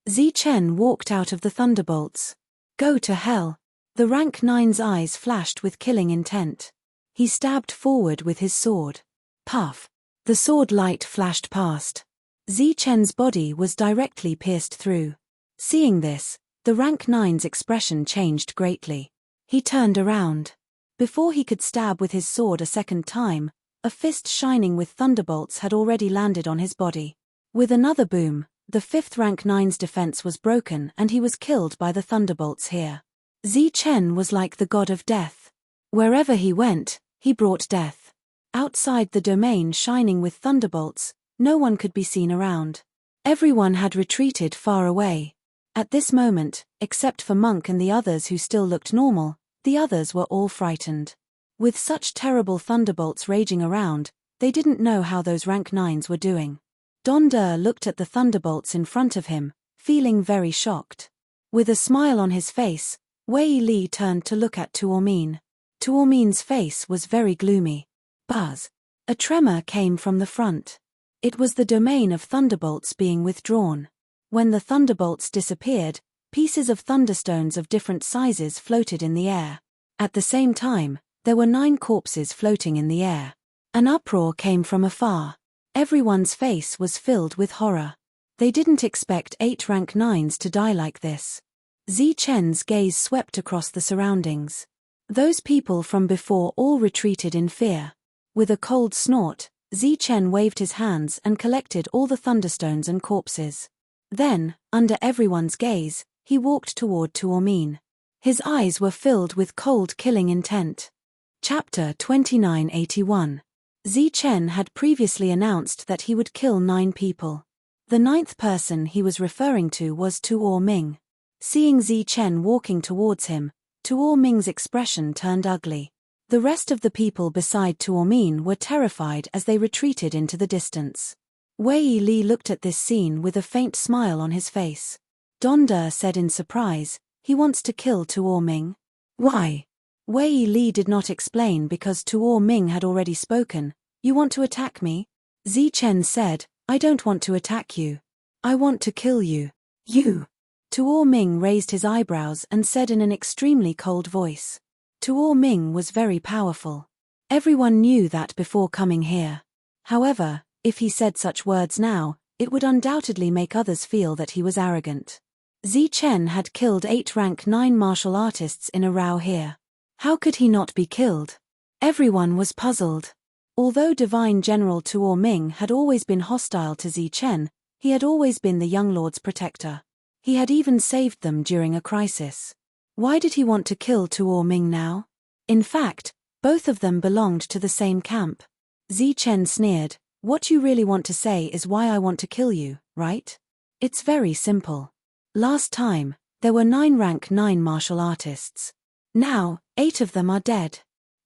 Zi Chen walked out of the thunderbolts. Go to hell. The rank 9's eyes flashed with killing intent. He stabbed forward with his sword. Puff. The sword light flashed past. Zi Chen's body was directly pierced through. Seeing this, the rank 9's expression changed greatly. He turned around. Before he could stab with his sword a second time, a fist shining with thunderbolts had already landed on his body. With another boom, the 5th rank 9's defense was broken and he was killed by the thunderbolts here. Zi Chen was like the god of death. Wherever he went, he brought death. Outside the domain shining with thunderbolts, no one could be seen around. Everyone had retreated far away. At this moment, except for Monk and the others who still looked normal, the others were all frightened. With such terrible thunderbolts raging around, they didn't know how those rank 9's were doing. Don Der looked at the thunderbolts in front of him, feeling very shocked. With a smile on his face, Wei Li turned to look at Tuo Min. Tuo Min's face was very gloomy. Buzz. A tremor came from the front. It was the domain of thunderbolts being withdrawn. When the thunderbolts disappeared, pieces of thunderstones of different sizes floated in the air. At the same time, there were 9 corpses floating in the air. An uproar came from afar. Everyone's face was filled with horror. They didn't expect 8 rank 9's to die like this. Zi Chen's gaze swept across the surroundings. Those people from before all retreated in fear. With a cold snort, Zi Chen waved his hands and collected all the thunderstones and corpses. Then, under everyone's gaze, he walked toward Tuo Min. His eyes were filled with cold killing intent. Chapter 2981. Zi Chen had previously announced that he would kill 9 people. The 9th person he was referring to was Tuo Ming. Seeing Zi Chen walking towards him, Tuo Ming's expression turned ugly. The rest of the people beside Tuo Min were terrified as they retreated into the distance. Wei Li looked at this scene with a faint smile on his face. Don Der said in surprise, he wants to kill Tuo Ming. Why? Wei Li did not explain because Tuo Ming had already spoken. You want to attack me? Zi Chen said, I don't want to attack you. I want to kill you. You. Tuo Ming raised his eyebrows and said in an extremely cold voice. Tuo Ming was very powerful. Everyone knew that before coming here. However, if he said such words now, it would undoubtedly make others feel that he was arrogant. Zi Chen had killed 8 rank 9 martial artists in a row here. How could he not be killed? Everyone was puzzled. Although Divine General Tuo Ming had always been hostile to Zi Chen, he had always been the young lord's protector. He had even saved them during a crisis. Why did he want to kill Tuo Ming now? In fact, both of them belonged to the same camp. Zi Chen sneered. What you really want to say is why I want to kill you, right? It's very simple. Last time, there were 9 rank 9 martial artists. Now, 8 of them are dead.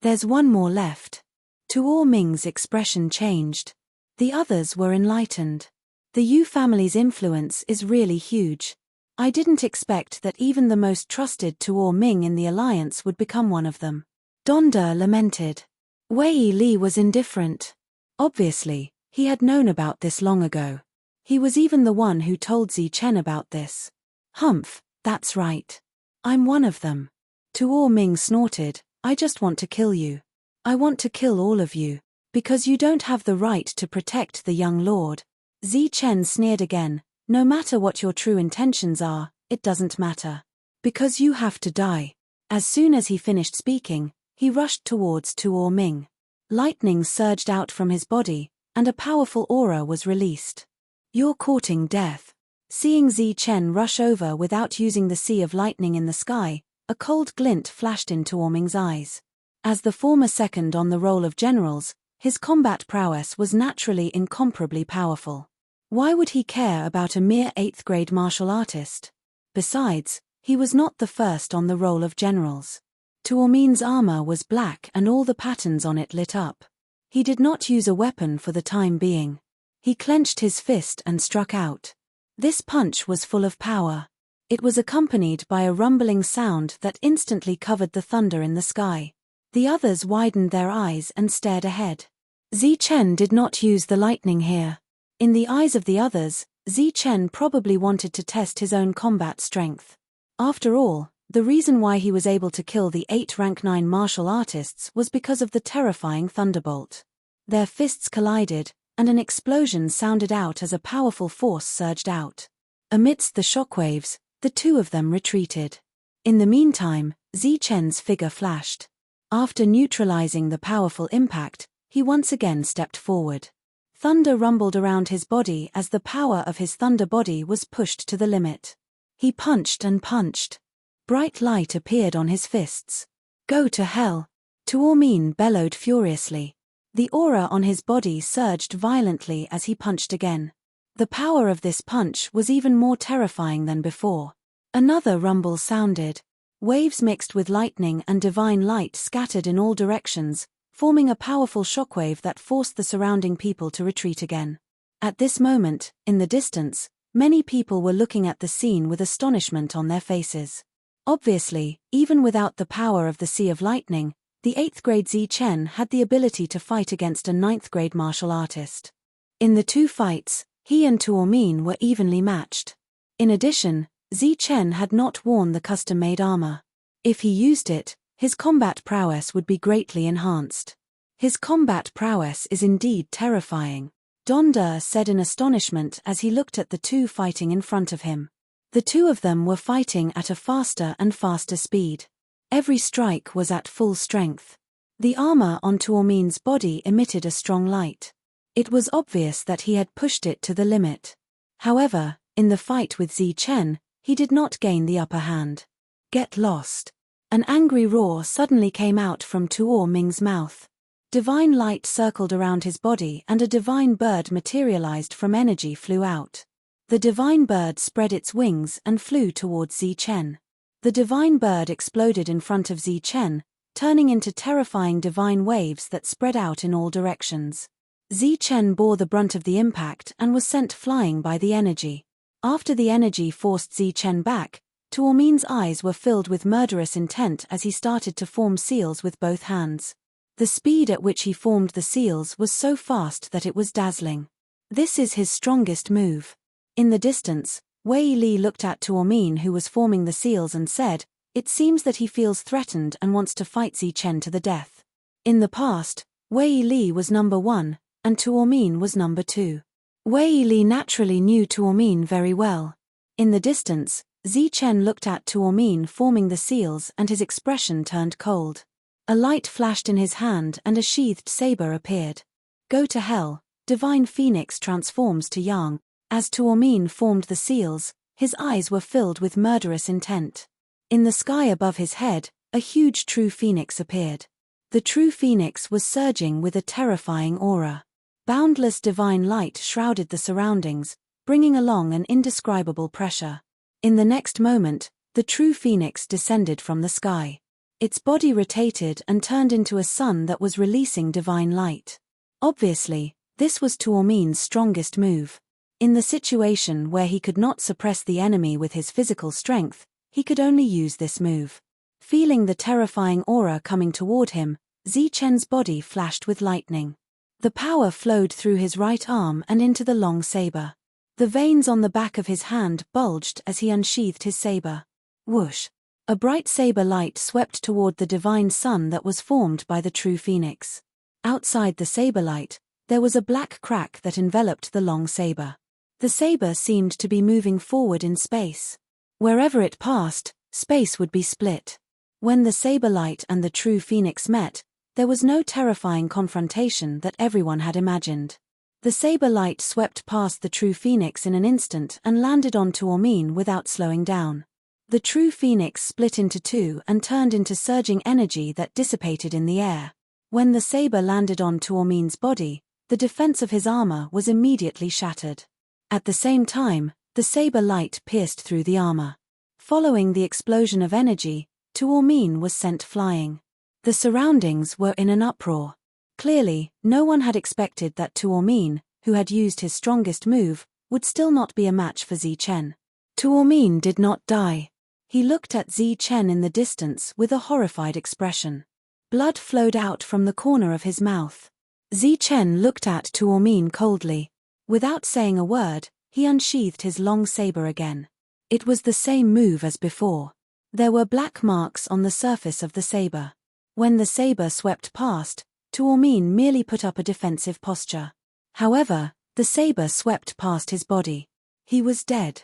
There's 1 more left. Tuo Ming's expression changed. The others were enlightened. The Yu family's influence is really huge. I didn't expect that even the most trusted Tuo Ming in the alliance would become one of them. Don Der lamented. Wei Li was indifferent. Obviously, he had known about this long ago. He was even the one who told Zi Chen about this. Humph, that's right. I'm one of them. Tuo Ming snorted, I just want to kill you. I want to kill all of you. Because you don't have the right to protect the young lord. Zi Chen sneered again, no matter what your true intentions are, it doesn't matter. Because you have to die. As soon as he finished speaking, he rushed towards Tuo Ming. Lightning surged out from his body, and a powerful aura was released. "You're courting death." Seeing Zi Chen rush over without using the sea of lightning in the sky, a cold glint flashed in Tuo Ming's eyes. As the former second on the roll of generals, his combat prowess was naturally incomparably powerful. Why would he care about a mere 8th grade martial artist? Besides, he was not the first on the roll of generals. Tuo Ming's armor was black and all the patterns on it lit up. He did not use a weapon for the time being. He clenched his fist and struck out. This punch was full of power. It was accompanied by a rumbling sound that instantly covered the thunder in the sky. The others widened their eyes and stared ahead. Zi Chen did not use the lightning here. In the eyes of the others, Zi Chen probably wanted to test his own combat strength. After all, the reason why he was able to kill the 8 rank 9 martial artists was because of the terrifying thunderbolt. Their fists collided, and an explosion sounded out as a powerful force surged out. Amidst the shockwaves, the two of them retreated. In the meantime, Zi Chen's figure flashed. After neutralizing the powerful impact, he once again stepped forward. Thunder rumbled around his body as the power of his thunder body was pushed to the limit. He punched and punched. Bright light appeared on his fists. "Go to hell!" Tuo Ming bellowed furiously. The aura on his body surged violently as he punched again. The power of this punch was even more terrifying than before. Another rumble sounded. Waves mixed with lightning and divine light scattered in all directions, forming a powerful shockwave that forced the surrounding people to retreat again. At this moment, in the distance, many people were looking at the scene with astonishment on their faces. Obviously, even without the power of the Sea of Lightning, the 8th grade Zi Chen had the ability to fight against a 9th grade martial artist. In the two fights, he and Tuo Ming were evenly matched. In addition, Zi Chen had not worn the custom-made armor. If he used it, his combat prowess would be greatly enhanced. "His combat prowess is indeed terrifying," Don De said in astonishment as he looked at the two fighting in front of him. The two of them were fighting at a faster and faster speed. Every strike was at full strength. The armor on Tuo Ming's body emitted a strong light. It was obvious that he had pushed it to the limit. However, in the fight with Zi Chen, he did not gain the upper hand. "Get lost." An angry roar suddenly came out from Tuo Ming's mouth. Divine light circled around his body and a divine bird materialized from energy flew out. The divine bird spread its wings and flew towards Zi Chen. The divine bird exploded in front of Zi Chen, turning into terrifying divine waves that spread out in all directions. Zi Chen bore the brunt of the impact and was sent flying by the energy. After the energy forced Zi Chen back, Tuo Ming's eyes were filled with murderous intent as he started to form seals with both hands. The speed at which he formed the seals was so fast that it was dazzling. This is his strongest move. In the distance, Wei Li looked at Tuo Ming who was forming the seals and said, "It seems that he feels threatened and wants to fight Zi Chen to the death." In the past, Wei Li was number 1, and Tuo Ming was number 2. Wei Li naturally knew Tuo Ming very well. In the distance, Zi Chen looked at Tuo Ming forming the seals and his expression turned cold. A light flashed in his hand and a sheathed saber appeared. "Go to hell," Divine Phoenix transforms to Yang. As Tuo Ming formed the seals, his eyes were filled with murderous intent. In the sky above his head, a huge true phoenix appeared. The true phoenix was surging with a terrifying aura. Boundless divine light shrouded the surroundings, bringing along an indescribable pressure. In the next moment, the true phoenix descended from the sky. Its body rotated and turned into a sun that was releasing divine light. Obviously, this was Tuo Ming's strongest move. In the situation where he could not suppress the enemy with his physical strength, he could only use this move. Feeling the terrifying aura coming toward him, Zi Chen's body flashed with lightning. The power flowed through his right arm and into the long saber. The veins on the back of his hand bulged as he unsheathed his saber. Whoosh! A bright saber light swept toward the divine sun that was formed by the true phoenix. Outside the saber light, there was a black crack that enveloped the long saber. The saber seemed to be moving forward in space. Wherever it passed, space would be split. When the saber light and the true phoenix met, there was no terrifying confrontation that everyone had imagined. The saber light swept past the true phoenix in an instant and landed on Tuormin without slowing down. The true phoenix split into two and turned into surging energy that dissipated in the air. When the saber landed on Tuormin's body, the defense of his armor was immediately shattered. At the same time, the saber light pierced through the armor. Following the explosion of energy, Tuormin was sent flying. The surroundings were in an uproar. Clearly, no one had expected that Tuormin, who had used his strongest move, would still not be a match for Zi Chen. Tuormin did not die. He looked at Zi Chen in the distance with a horrified expression. Blood flowed out from the corner of his mouth. Zi Chen looked at Tuormin coldly. Without saying a word, he unsheathed his long saber again. It was the same move as before. There were black marks on the surface of the saber. When the saber swept past, Tuormin merely put up a defensive posture. However, the saber swept past his body. He was dead.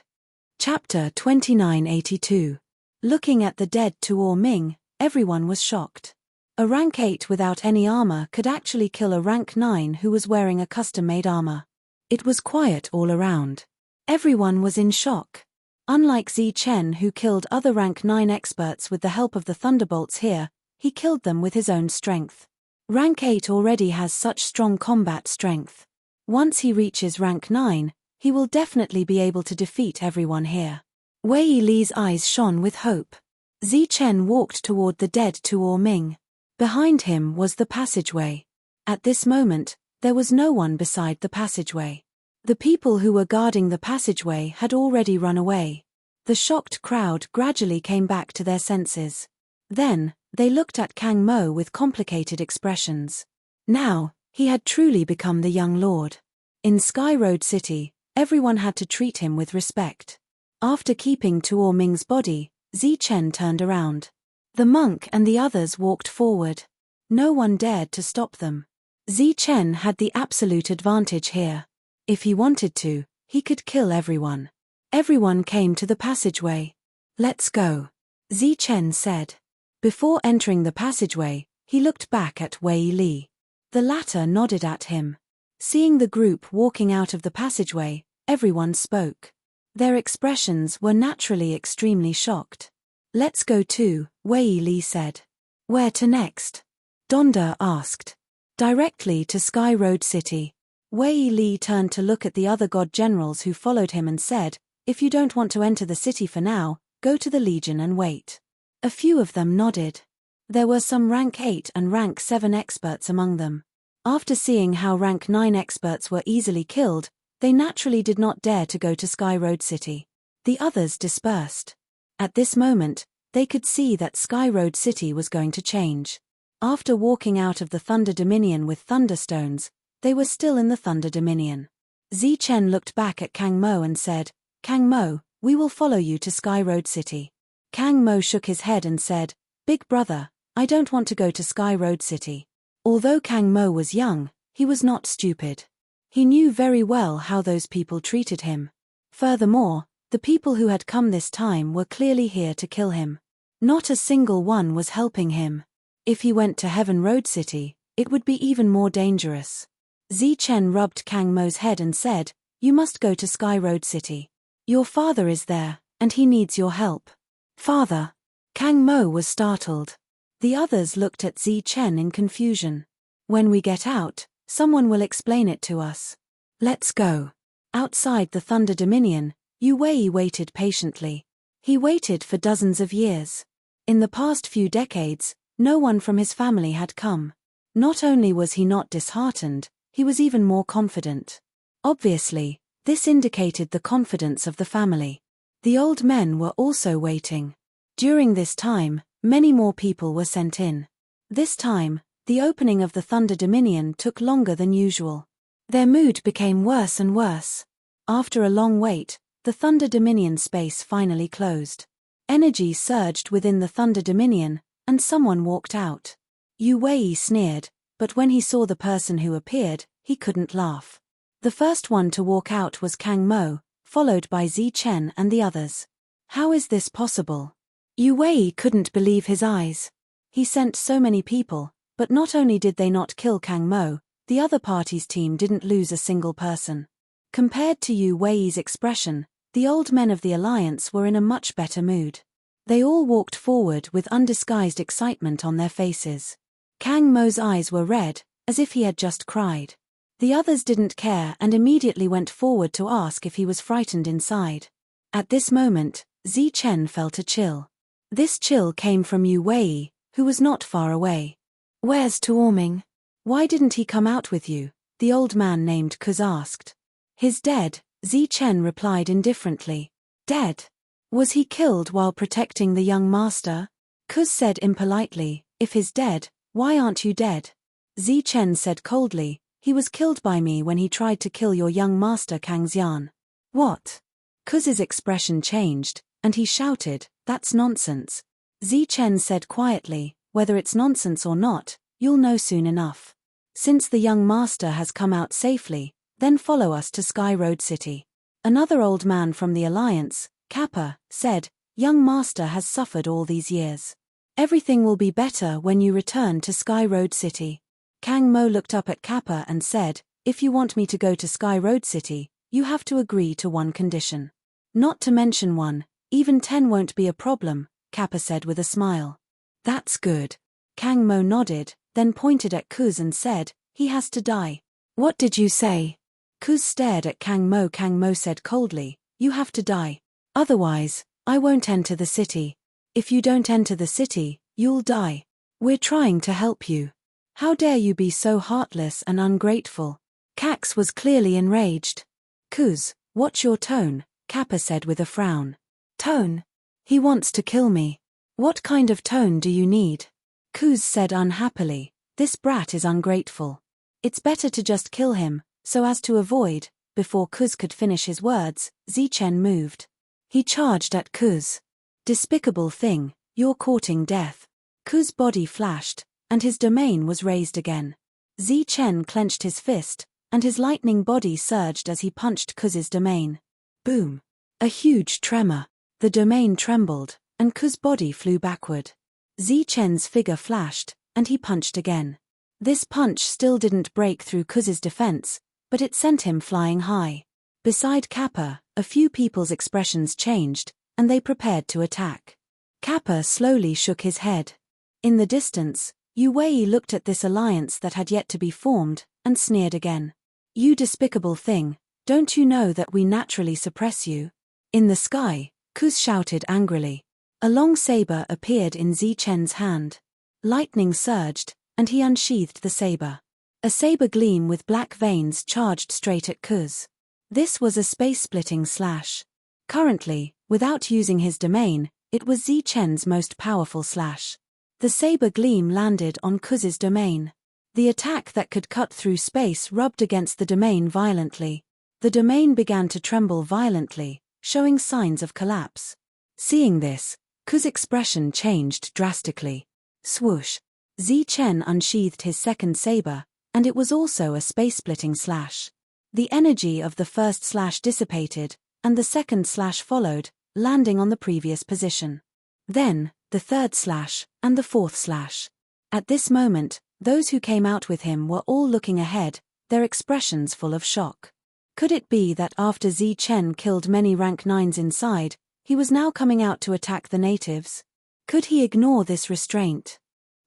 Chapter 2982. Looking at the dead Tuormin, everyone was shocked. A rank 8 without any armor could actually kill a rank 9 who was wearing a custom-made armor. It was quiet all around. Everyone was in shock. Unlike Zi Chen, who killed other rank 9 experts with the help of the thunderbolts here, he killed them with his own strength. Rank 8 already has such strong combat strength. Once he reaches rank 9, he will definitely be able to defeat everyone here. Wei Li's eyes shone with hope. Zi Chen walked toward the dead Tuormin. Behind him was the passageway. At this moment, there was no one beside the passageway. The people who were guarding the passageway had already run away. The shocked crowd gradually came back to their senses. Then, they looked at Kang Mo with complicated expressions. Now, he had truly become the young lord. In Sky Road City, everyone had to treat him with respect. After keeping Tuormin's body, Zi Chen turned around. The monk and the others walked forward. No one dared to stop them. Zi Chen had the absolute advantage here. If he wanted to, he could kill everyone. Everyone came to the passageway. "Let's go," Zi Chen said. Before entering the passageway, he looked back at Wei Li. The latter nodded at him. Seeing the group walking out of the passageway, everyone spoke. Their expressions were naturally extremely shocked. "Let's go too," Wei Li said. "Where to next?" Donda asked. "Directly to Sky Road City." Wei Li turned to look at the other god generals who followed him and said, "If you don't want to enter the city for now, go to the Legion and wait." A few of them nodded. There were some rank 8 and rank 7 experts among them. After seeing how rank 9 experts were easily killed, they naturally did not dare to go to Sky Road City. The others dispersed. At this moment, they could see that Sky Road City was going to change. After walking out of the Thunder Dominion with Thunderstones, they were still in the Thunder Dominion. Zi Chen looked back at Kang Mo and said, "Kang Mo, we will follow you to Sky Road City." Kang Mo shook his head and said, "Big brother, I don't want to go to Sky Road City." Although Kang Mo was young, he was not stupid. He knew very well how those people treated him. Furthermore, the people who had come this time were clearly here to kill him. Not a single one was helping him. If he went to Heaven Road City, it would be even more dangerous. Zi Chen rubbed Kang Mo's head and said, "You must go to Sky Road City. Your father is there, and he needs your help." "Father?" Kang Mo was startled. The others looked at Zi Chen in confusion. "When we get out, someone will explain it to us. Let's go." Outside the Thunder Dominion, Yu Wei waited patiently. He waited for dozens of years. In the past few decades, no one from his family had come. Not only was he not disheartened, he was even more confident. Obviously, this indicated the confidence of the family. The old men were also waiting. During this time, many more people were sent in. This time, the opening of the Thunder Dominion took longer than usual. Their mood became worse and worse. After a long wait, the Thunder Dominion space finally closed. Energy surged within the Thunder Dominion, and someone walked out. Yu Wei sneered, but when he saw the person who appeared, he couldn't laugh. The first one to walk out was Kang Mo, followed by Zi Chen and the others. How is this possible? Yu Wei couldn't believe his eyes. He sent so many people, but not only did they not kill Kang Mo, the other party's team didn't lose a single person. Compared to Yu Wei's expression, the old men of the alliance were in a much better mood. They all walked forward with undisguised excitement on their faces. Kang Mo's eyes were red, as if he had just cried. The others didn't care and immediately went forward to ask if he was frightened inside. At this moment, Zi Chen felt a chill. This chill came from Yu Wei, who was not far away. "Where's Tuoming? Why didn't he come out with you?" the old man named Kuz asked. "He's dead," Zi Chen replied indifferently. "Dead? Was he killed while protecting the young master?" Kuz said impolitely, "If he's dead, why aren't you dead?" Zi Chen said coldly, "He was killed by me when he tried to kill your young master Kang Xian." "What?" Kuz's expression changed, and he shouted, "That's nonsense." Zi Chen said quietly, "Whether it's nonsense or not, you'll know soon enough. Since the young master has come out safely, then follow us to Sky Road City." Another old man from the alliance, Kappa, said, "Young master has suffered all these years. Everything will be better when you return to Sky Road City." Kang Mo looked up at Kappa and said, "If you want me to go to Sky Road City, you have to agree to one condition." "Not to mention one, even 10 won't be a problem," Kappa said with a smile. "That's good." Kang Mo nodded, then pointed at Kuz and said, "He has to die." "What did you say?" Kuz stared at Kang Mo. Kang Mo said coldly, "You have to die. Otherwise, I won't enter the city. If you don't enter the city, you'll die. We're trying to help you. How dare you be so heartless and ungrateful?" Kax was clearly enraged. "Kuz, watch your tone," Kappa said with a frown. "Tone? He wants to kill me. What kind of tone do you need?" Kuz said unhappily, "This brat is ungrateful. It's better to just kill him, so as to avoid." Before Kuz could finish his words, Zi Chen moved. He charged at Kuz. "Despicable thing, you're courting death." Kuz's body flashed, and his domain was raised again. Zi Chen clenched his fist, and his lightning body surged as he punched Kuz's domain. Boom! A huge tremor. The domain trembled, and Kuz's body flew backward. Zi Chen's figure flashed, and he punched again. This punch still didn't break through Kuz's defense, but it sent him flying high. Beside Kappa, a few people's expressions changed, and they prepared to attack. Kappa slowly shook his head. In the distance, Yu Wei looked at this alliance that had yet to be formed, and sneered again. "You despicable thing, don't you know that we naturally suppress you?" In the sky, Kuz shouted angrily. A long saber appeared in Zi Chen's hand. Lightning surged, and he unsheathed the saber. A saber gleam with black veins charged straight at Kuz. This was a space-splitting slash. Currently, without using his domain, it was Zi Chen's most powerful slash. The saber gleam landed on Kuz's domain. The attack that could cut through space rubbed against the domain violently. The domain began to tremble violently, showing signs of collapse. Seeing this, Kuz's expression changed drastically. Swoosh! Zi Chen unsheathed his second saber, and it was also a space-splitting slash. The energy of the first slash dissipated, and the second slash followed, landing on the previous position. Then, the third slash, and the fourth slash. At this moment, those who came out with him were all looking ahead, their expressions full of shock. Could it be that after Zi Chen killed many rank 9s inside, he was now coming out to attack the natives? Could he ignore this restraint?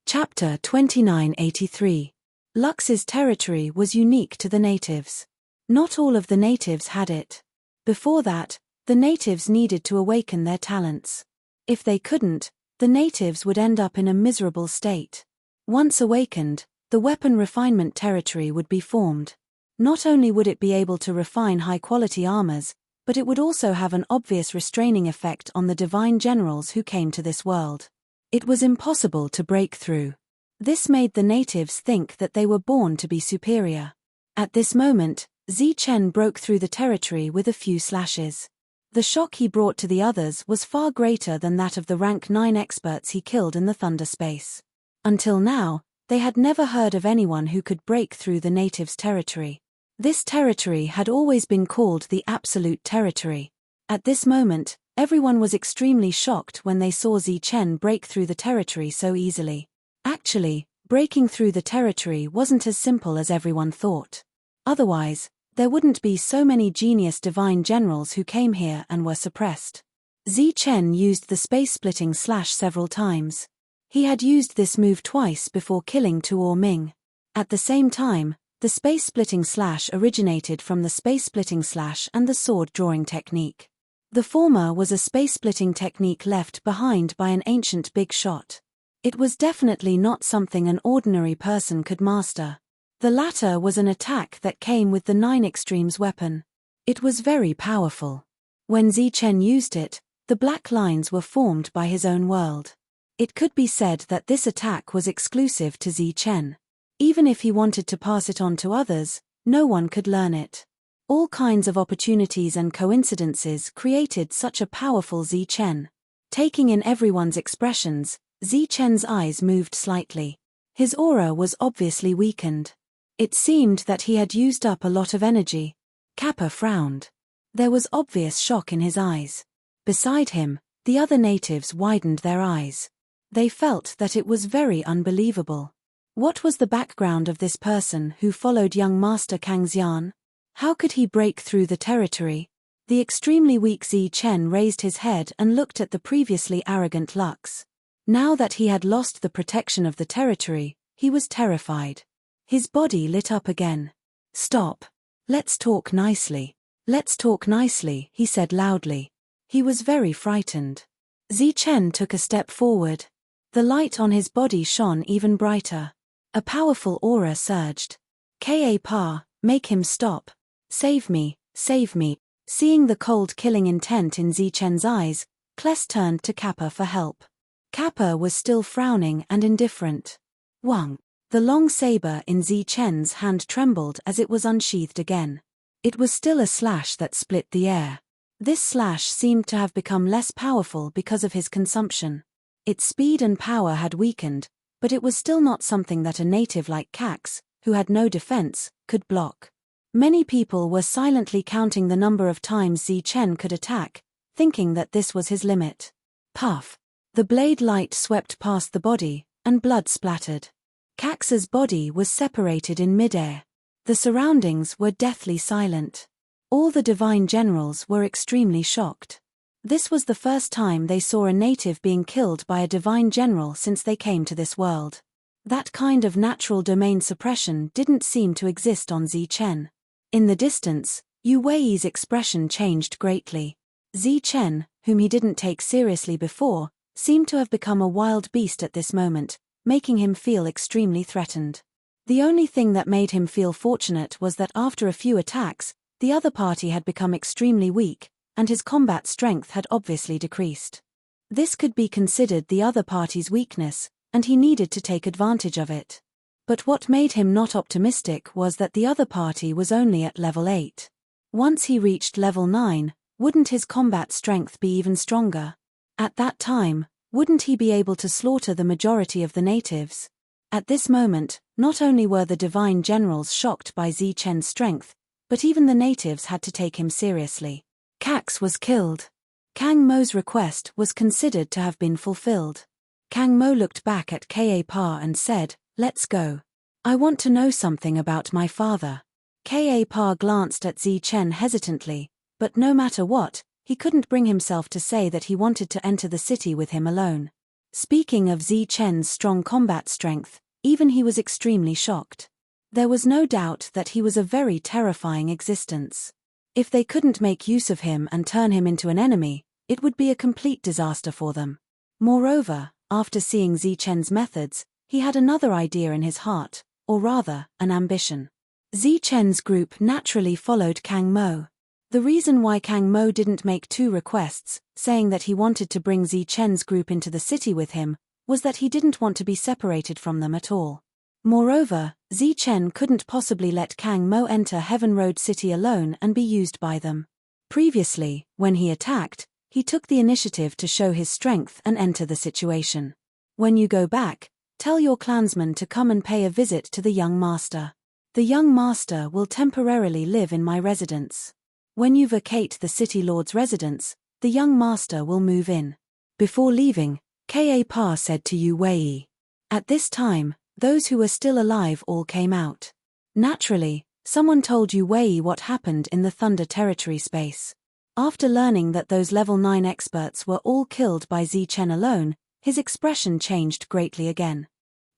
Chapter 2983. Lux's territory was unique to the natives. Not all of the natives had it. Before that, the natives needed to awaken their talents. If they couldn't, the natives would end up in a miserable state. Once awakened, the weapon refinement territory would be formed. Not only would it be able to refine high-quality armors, but it would also have an obvious restraining effect on the divine generals who came to this world. It was impossible to break through. This made the natives think that they were born to be superior. At this moment, Zi Chen broke through the territory with a few slashes. The shock he brought to the others was far greater than that of the rank 9 experts he killed in the thunder space. Until now, they had never heard of anyone who could break through the natives' territory. This territory had always been called the Absolute Territory. At this moment, everyone was extremely shocked when they saw Zi Chen break through the territory so easily. Actually, Breaking through the territory wasn't as simple as everyone thought. Otherwise, there wouldn't be so many genius divine generals who came here and were suppressed. Zi Chen used the space-splitting slash several times. He had used this move twice before killing Tu Ming. At the same time, the space-splitting slash originated from the space-splitting slash and the sword-drawing technique. The former was a space-splitting technique left behind by an ancient big shot. It was definitely not something an ordinary person could master. The latter was an attack that came with the 9 Extremes weapon. It was very powerful. When Zi Chen used it, the black lines were formed by his own world. It could be said that this attack was exclusive to Zi Chen. Even if he wanted to pass it on to others, no one could learn it. All kinds of opportunities and coincidences created such a powerful Zi Chen. Taking in everyone's expressions, Zi Chen's eyes moved slightly. His aura was obviously weakened. It seemed that he had used up a lot of energy. Kappa frowned. There was obvious shock in his eyes. Beside him, the other natives widened their eyes. They felt that it was very unbelievable. What was the background of this person who followed young Master Kang Xian? How could he break through the territory? The extremely weak Zi Chen raised his head and looked at the previously arrogant Lux. Now that he had lost the protection of the territory, he was terrified. His body lit up again. "Stop. Let's talk nicely. Let's talk nicely," he said loudly. He was very frightened. Zi Chen took a step forward. The light on his body shone even brighter. A powerful aura surged. "Ka, make him stop. Save me, save me." Seeing the cold killing intent in Zi Chen's eyes, Kles turned to Kappa for help. Kappa was still frowning and indifferent. Wang. The long saber in Zi Chen's hand trembled as it was unsheathed again. It was still a slash that split the air. This slash seemed to have become less powerful because of his consumption. Its speed and power had weakened, but it was still not something that a native like Cax, who had no defense, could block. Many people were silently counting the number of times Zi Chen could attack, thinking that this was his limit. Puff. The blade light swept past the body, and blood splattered. Cax's body was separated in midair. The surroundings were deathly silent. All the divine generals were extremely shocked. This was the first time they saw a native being killed by a divine general since they came to this world. That kind of natural domain suppression didn't seem to exist on Zi Chen. In the distance, Yu Wei's expression changed greatly. Zi Chen, whom he didn't take seriously before, seemed to have become a wild beast at this moment, making him feel extremely threatened. The only thing that made him feel fortunate was that after a few attacks, the other party had become extremely weak, and his combat strength had obviously decreased. This could be considered the other party's weakness, and he needed to take advantage of it. But what made him not optimistic was that the other party was only at level 8. Once he reached level 9, wouldn't his combat strength be even stronger? At that time, wouldn't he be able to slaughter the majority of the natives? At this moment, not only were the divine generals shocked by Zi Chen's strength, but even the natives had to take him seriously. Cax was killed. Kang Mo's request was considered to have been fulfilled. Kang Mo looked back at Ka and said, "Let's go. I want to know something about my father." Ka glanced at Zi Chen hesitantly, but no matter what, he couldn't bring himself to say that he wanted to enter the city with him alone. Speaking of Zi Chen's strong combat strength, even he was extremely shocked. There was no doubt that he was a very terrifying existence. If they couldn't make use of him and turn him into an enemy, it would be a complete disaster for them. Moreover, after seeing Zi Chen's methods, he had another idea in his heart, or rather, an ambition. Zi Chen's group naturally followed Kang Mo. The reason why Kang Mo didn't make 2 requests, saying that he wanted to bring Zi Chen's group into the city with him, was that he didn't want to be separated from them at all. Moreover, Zi Chen couldn't possibly let Kang Mo enter Heaven Road City alone and be used by them. Previously, when he attacked, he took the initiative to show his strength and enter the situation. When you go back, tell your clansmen to come and pay a visit to the young master. The young master will temporarily live in my residence. When you vacate the city lord's residence, the young master will move in. Before leaving, Ka said to Yu Wei. At this time, Those who were still alive all came out. Naturally, someone told Yu Wei what happened in the Thunder Territory space. After learning that those level 9 experts were all killed by Zi Chen alone, his expression changed greatly again.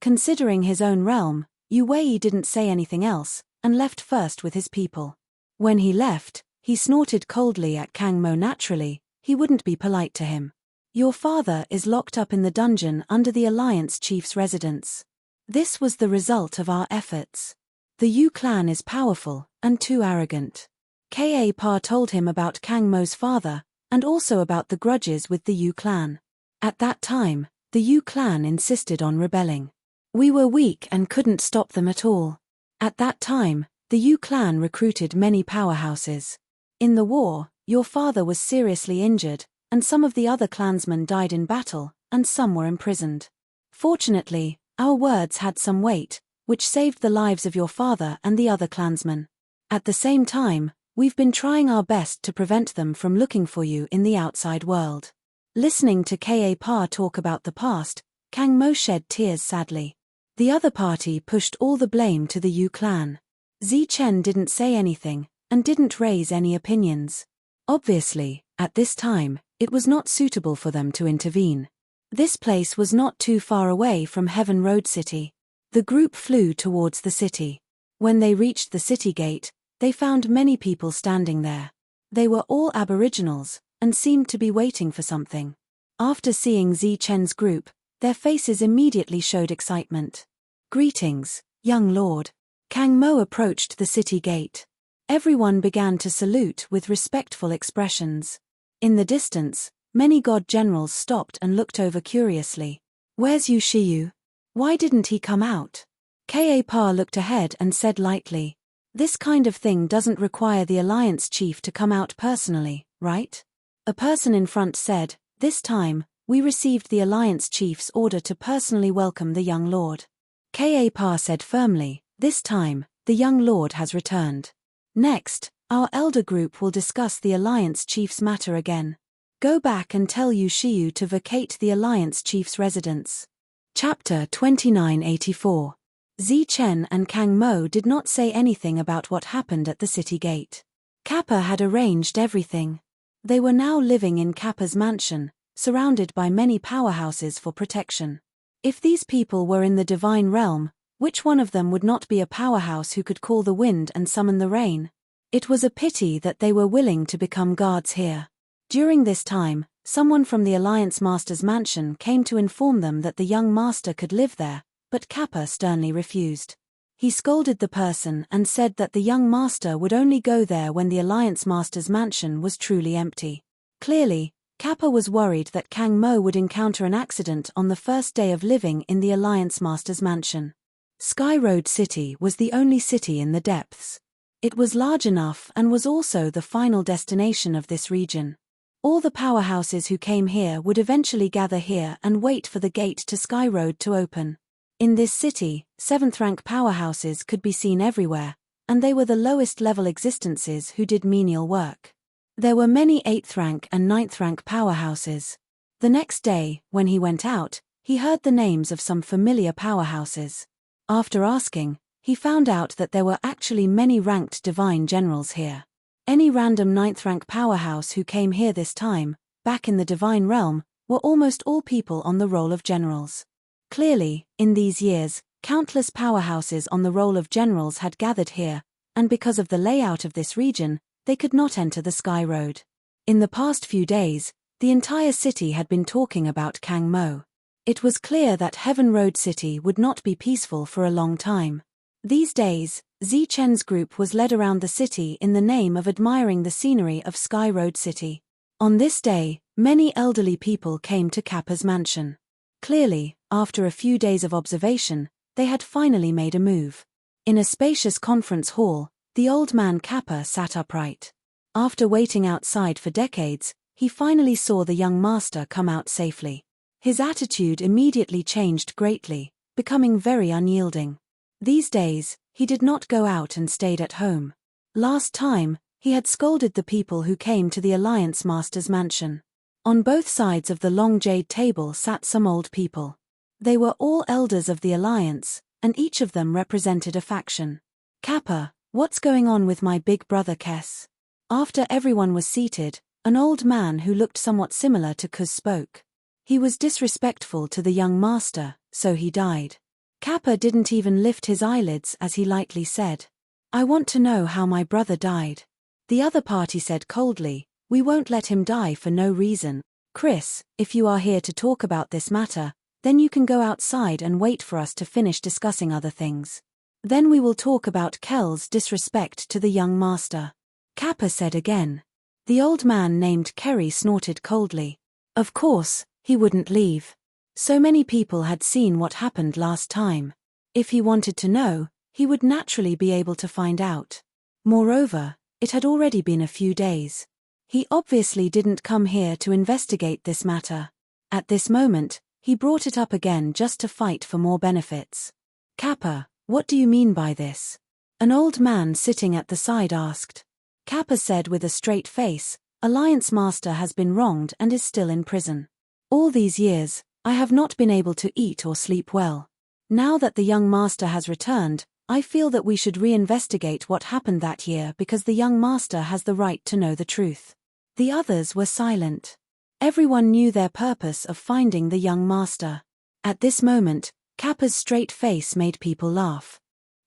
Considering his own realm, Yu Wei didn't say anything else, and left first with his people. When he left, he snorted coldly at Kang Mo. Naturally, he wouldn't be polite to him. Your father is locked up in the dungeon under the Alliance Chief's residence. This was the result of our efforts. The Yu clan is powerful, and too arrogant. Ka told him about Kang Mo's father, and also about the grudges with the Yu clan. At that time, the Yu clan insisted on rebelling. We were weak and couldn't stop them at all. At that time, the Yu clan recruited many powerhouses. In the war, your father was seriously injured, and some of the other clansmen died in battle, and some were imprisoned. Fortunately, our words had some weight, which saved the lives of your father and the other clansmen. At the same time, we've been trying our best to prevent them from looking for you in the outside world. Listening to Ka talk about the past, Kang Mo shed tears sadly. The other party pushed all the blame to the Yu clan. Zi Chen didn't say anything, and didn't raise any opinions. Obviously, at this time, it was not suitable for them to intervene. This place was not too far away from Heaven Road City. The group flew towards the city. When they reached the city gate, they found many people standing there. They were all aboriginals, and seemed to be waiting for something. After seeing Zi Chen's group, their faces immediately showed excitement. Greetings, young lord. Kang Mo approached the city gate. Everyone began to salute with respectful expressions. In the distance, many god generals stopped and looked over curiously. Where's Yu Shiyu? Why didn't he come out? Ka looked ahead and said lightly, this kind of thing doesn't require the Alliance Chief to come out personally, right? A person in front said, this time, we received the Alliance Chief's order to personally welcome the young lord. Ka said firmly, this time, the young lord has returned. Next, our elder group will discuss the Alliance Chief's matter again. Go back and tell Yu Shiyu to vacate the Alliance Chief's residence. Chapter 2984. Zi Chen and Kang Mo did not say anything about what happened at the city gate. Kappa had arranged everything. They were now living in Kappa's mansion, surrounded by many powerhouses for protection. If these people were in the divine realm, which one of them would not be a powerhouse who could call the wind and summon the rain? It was a pity that they were willing to become guards here. During this time, someone from the Alliance Master's mansion came to inform them that the young master could live there, but Kappa sternly refused. He scolded the person and said that the young master would only go there when the Alliance Master's mansion was truly empty. Clearly, Kappa was worried that Kang Mo would encounter an accident on the first day of living in the Alliance Master's mansion. Sky Road City was the only city in the depths. It was large enough and was also the final destination of this region. All the powerhouses who came here would eventually gather here and wait for the gate to Sky Road to open. In this city, 7th-rank powerhouses could be seen everywhere, and they were the lowest-level existences who did menial work. There were many 8th-rank and 9th-rank powerhouses. The next day, when he went out, he heard the names of some familiar powerhouses. After asking, he found out that there were actually many ranked divine generals here. Any random 9th-rank powerhouse who came here this time, back in the divine realm, were almost all people on the roll of generals. Clearly, in these years, countless powerhouses on the roll of generals had gathered here, and because of the layout of this region, they could not enter the Sky Road. In the past few days, the entire city had been talking about Kang Mo. It was clear that Heaven Road City would not be peaceful for a long time. These days, Zi Chen's group was led around the city in the name of admiring the scenery of Sky Road City. On this day, many elderly people came to Kappa's mansion. Clearly, after a few days of observation, they had finally made a move. In a spacious conference hall, the old man Kappa sat upright. After waiting outside for decades, he finally saw the young master come out safely. His attitude immediately changed greatly, becoming very unyielding. These days, he did not go out and stayed at home. Last time, he had scolded the people who came to the Alliance Master's mansion. On both sides of the long jade table sat some old people. They were all elders of the Alliance, and each of them represented a faction. Kappa, what's going on with my big brother Kes? After everyone was seated, an old man who looked somewhat similar to Kuz spoke. He was disrespectful to the young master, so he died. Kappa didn't even lift his eyelids as he lightly said, I want to know how my brother died. The other party said coldly, we won't let him die for no reason. Chris, if you are here to talk about this matter, then you can go outside and wait for us to finish discussing other things. Then we will talk about Kel's disrespect to the young master. Kappa said again. The old man named Kerry snorted coldly. Of course, he wouldn't leave. So many people had seen what happened last time. If he wanted to know, he would naturally be able to find out. Moreover, it had already been a few days. He obviously didn't come here to investigate this matter. At this moment, he brought it up again just to fight for more benefits. Kappa, what do you mean by this? An old man sitting at the side asked. Kappa said with a straight face, Alliance Master has been wronged and is still in prison. All these years, I have not been able to eat or sleep well. Now that the young master has returned, I feel that we should reinvestigate what happened that year because the young master has the right to know the truth. The others were silent. Everyone knew their purpose of finding the young master. At this moment, Kappa's straight face made people laugh.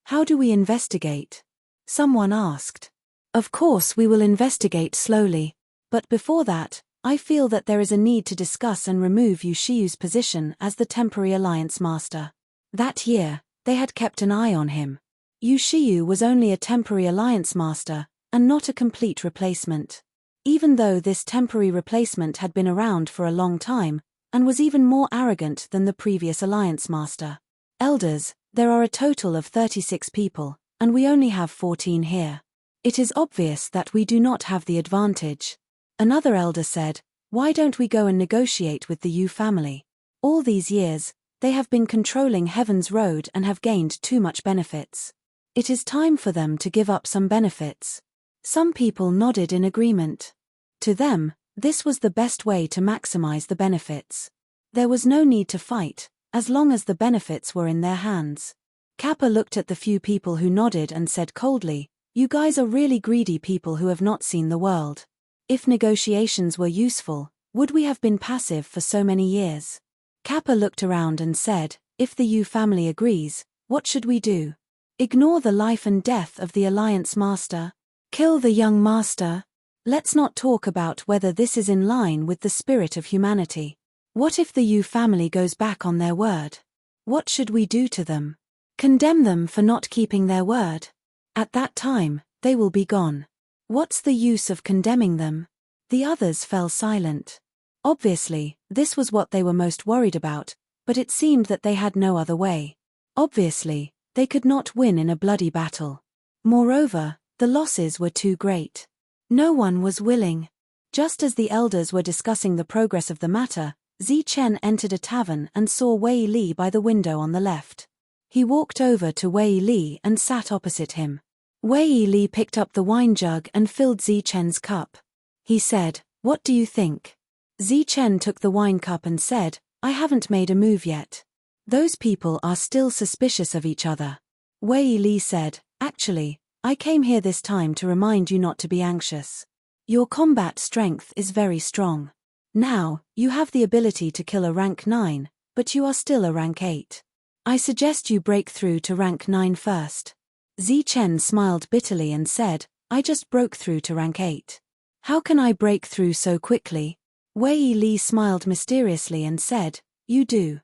How do we investigate? Someone asked. Of course we will investigate slowly. But before that, I feel that there is a need to discuss and remove Yushiyu's position as the temporary Alliance Master. That year, they had kept an eye on him. Yushiyu was only a temporary Alliance Master, and not a complete replacement. Even though this temporary replacement had been around for a long time, and was even more arrogant than the previous Alliance Master. Elders, there are a total of 36 people, and we only have 14 here. It is obvious that we do not have the advantage. Another elder said, why don't we go and negotiate with the Yu family? All these years, they have been controlling Heaven's Road and have gained too much benefits. It is time for them to give up some benefits. Some people nodded in agreement. To them, this was the best way to maximize the benefits. There was no need to fight, as long as the benefits were in their hands. Kappa looked at the few people who nodded and said coldly, you guys are really greedy people who have not seen the world. If negotiations were useful, would we have been passive for so many years? Kappa looked around and said, if the Yu family agrees, what should we do? Ignore the life and death of the Alliance Master? Kill the young master? Let's not talk about whether this is in line with the spirit of humanity. What if the Yu family goes back on their word? What should we do to them? Condemn them for not keeping their word. At that time, they will be gone. What's the use of condemning them? The others fell silent. Obviously, this was what they were most worried about, but it seemed that they had no other way. Obviously, they could not win in a bloody battle. Moreover, the losses were too great. No one was willing. Just as the elders were discussing the progress of the matter, Chen entered a tavern and saw Wei Li by the window on the left. He walked over to Wei Li and sat opposite him. Wei Li picked up the wine jug and filled Chen's cup. He said, what do you think? Chen took the wine cup and said, I haven't made a move yet. Those people are still suspicious of each other. Wei Li said, actually, I came here this time to remind you not to be anxious. Your combat strength is very strong. Now, you have the ability to kill a rank 9, but you are still a rank 8. I suggest you break through to rank 9 first. Chen smiled bitterly and said, I just broke through to rank 8. How can I break through so quickly? Wei Li smiled mysteriously and said, you do.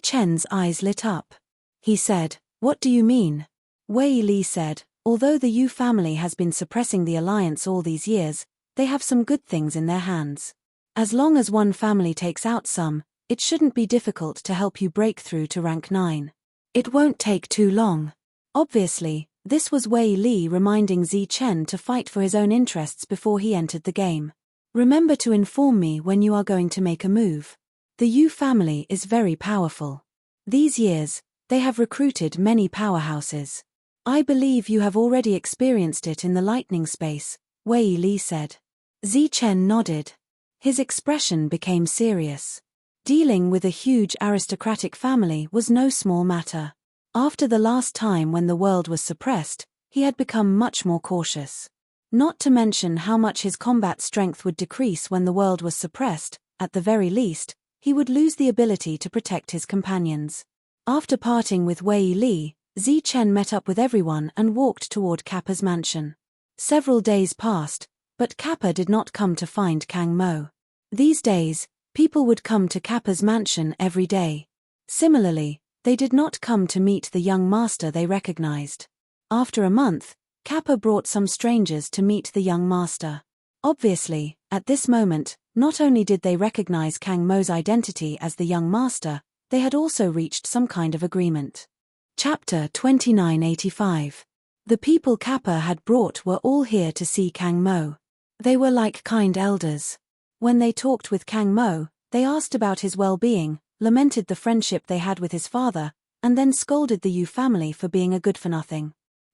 Chen's eyes lit up. He said, what do you mean? Wei Li said, although the Yu family has been suppressing the alliance all these years, they have some good things in their hands. As long as one family takes out some, it shouldn't be difficult to help you break through to rank 9. It won't take too long. Obviously, this was Wei Li reminding Chen to fight for his own interests before he entered the game. Remember to inform me when you are going to make a move. The Yu family is very powerful. These years, they have recruited many powerhouses. I believe you have already experienced it in the lightning space, Wei Li said. Chen nodded. His expression became serious. Dealing with a huge aristocratic family was no small matter. After the last time when the world was suppressed, he had become much more cautious. Not to mention how much his combat strength would decrease when the world was suppressed. At the very least, he would lose the ability to protect his companions. After parting with Wei Li, Zi Chen met up with everyone and walked toward Kappa's mansion. Several days passed, but Kappa did not come to find Kang Mo. These days, people would come to Kappa's mansion every day. Similarly, they did not come to meet the young master they recognized. After a month, Kappa brought some strangers to meet the young master. Obviously, at this moment, not only did they recognize Kang Mo's identity as the young master, they had also reached some kind of agreement. Chapter 2985. The people Kappa had brought were all here to see Kang Mo. They were like kind elders. When they talked with Kang Mo, they asked about his well-being, lamented the friendship they had with his father, and then scolded the Yu family for being a good-for-nothing.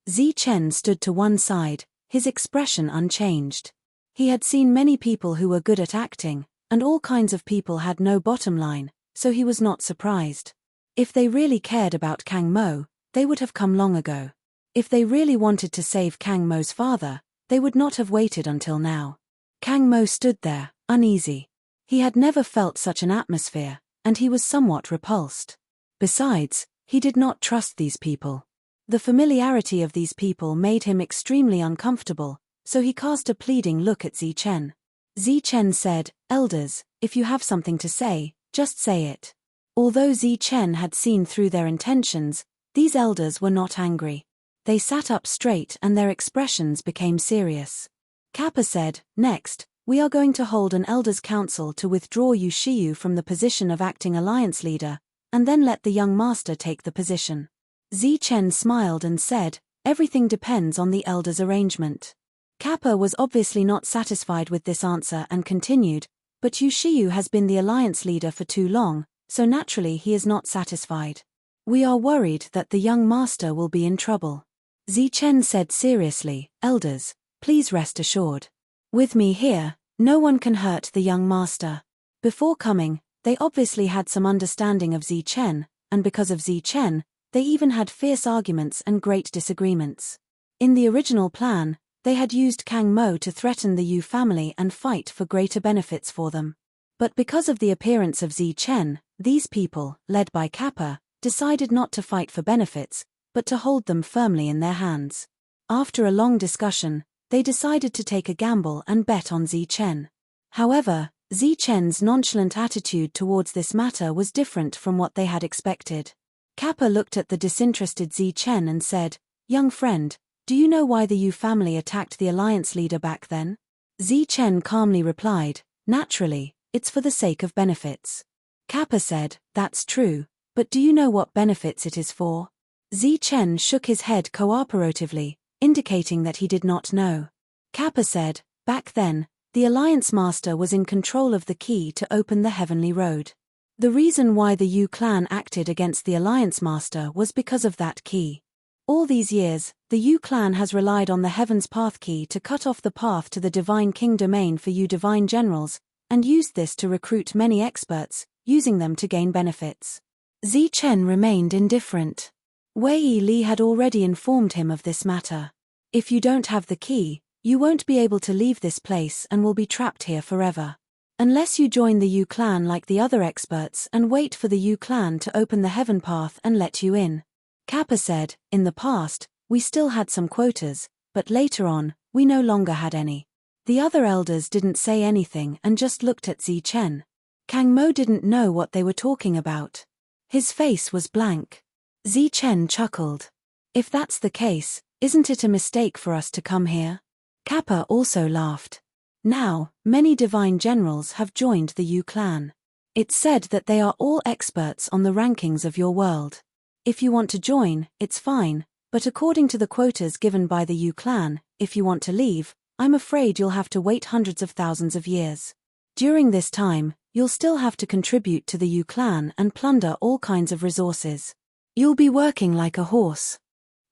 Zi Chen stood to one side, his expression unchanged. He had seen many people who were good at acting, and all kinds of people had no bottom line, so he was not surprised. If they really cared about Kang Mo, they would have come long ago. If they really wanted to save Kang Mo's father, they would not have waited until now. Kang Mo stood there, uneasy. He had never felt such an atmosphere, and he was somewhat repulsed. Besides, he did not trust these people. The familiarity of these people made him extremely uncomfortable, so he cast a pleading look at Zi Chen. Zi Chen said, "Elders, if you have something to say, just say it." Although Zi Chen had seen through their intentions, these elders were not angry. They sat up straight and their expressions became serious. Kappa said, "Next, we are going to hold an elders' council to withdraw Yu Shiyu from the position of acting alliance leader, and then let the young master take the position." Zi Chen smiled and said, "Everything depends on the elders' arrangement." Kappa was obviously not satisfied with this answer and continued, "But Yu Shiyu has been the alliance leader for too long, so naturally he is not satisfied. We are worried that the young master will be in trouble." Zi Chen said seriously, "Elders, please rest assured. With me here, no one can hurt the young master." Before coming, they obviously had some understanding of Zi Chen, and because of Zi Chen, they even had fierce arguments and great disagreements. In the original plan, they had used Kang Mo to threaten the Yu family and fight for greater benefits for them. But because of the appearance of Zi Chen, these people, led by Kappa, decided not to fight for benefits, but to hold them firmly in their hands. After a long discussion, they decided to take a gamble and bet on Zi Chen. However, Zi Chen's nonchalant attitude towards this matter was different from what they had expected. Kappa looked at the disinterested Zi Chen and said, "Young friend, do you know why the Yu family attacked the alliance leader back then?" Zi Chen calmly replied, "Naturally, it's for the sake of benefits." Kappa said, "That's true, but do you know what benefits it is for?" Zi Chen shook his head cooperatively, indicating that he did not know. Kappa said, "Back then, the Alliance Master was in control of the key to open the Heavenly Road. The reason why the Yu clan acted against the Alliance Master was because of that key. All these years, the Yu clan has relied on the Heaven's Path key to cut off the path to the Divine King domain for Yu divine generals, and used this to recruit many experts, using them to gain benefits." Zi Chen remained indifferent. Wei Li had already informed him of this matter. "If you don't have the key, you won't be able to leave this place and will be trapped here forever. Unless you join the Yu clan like the other experts and wait for the Yu clan to open the Heaven Path and let you in." Kappa said, "In the past, we still had some quotas, but later on, we no longer had any." The other elders didn't say anything and just looked at Zi Chen. Kang Mo didn't know what they were talking about. His face was blank. Zi Chen chuckled. "If that's the case, isn't it a mistake for us to come here?" Kappa also laughed. Now, many divine generals have joined the Yu clan. It's said that they are all experts on the rankings of your world. If you want to join, it's fine, but according to the quotas given by the Yu clan, if you want to leave, I'm afraid you'll have to wait hundreds of thousands of years. During this time, you'll still have to contribute to the Yu clan and plunder all kinds of resources. You'll be working like a horse.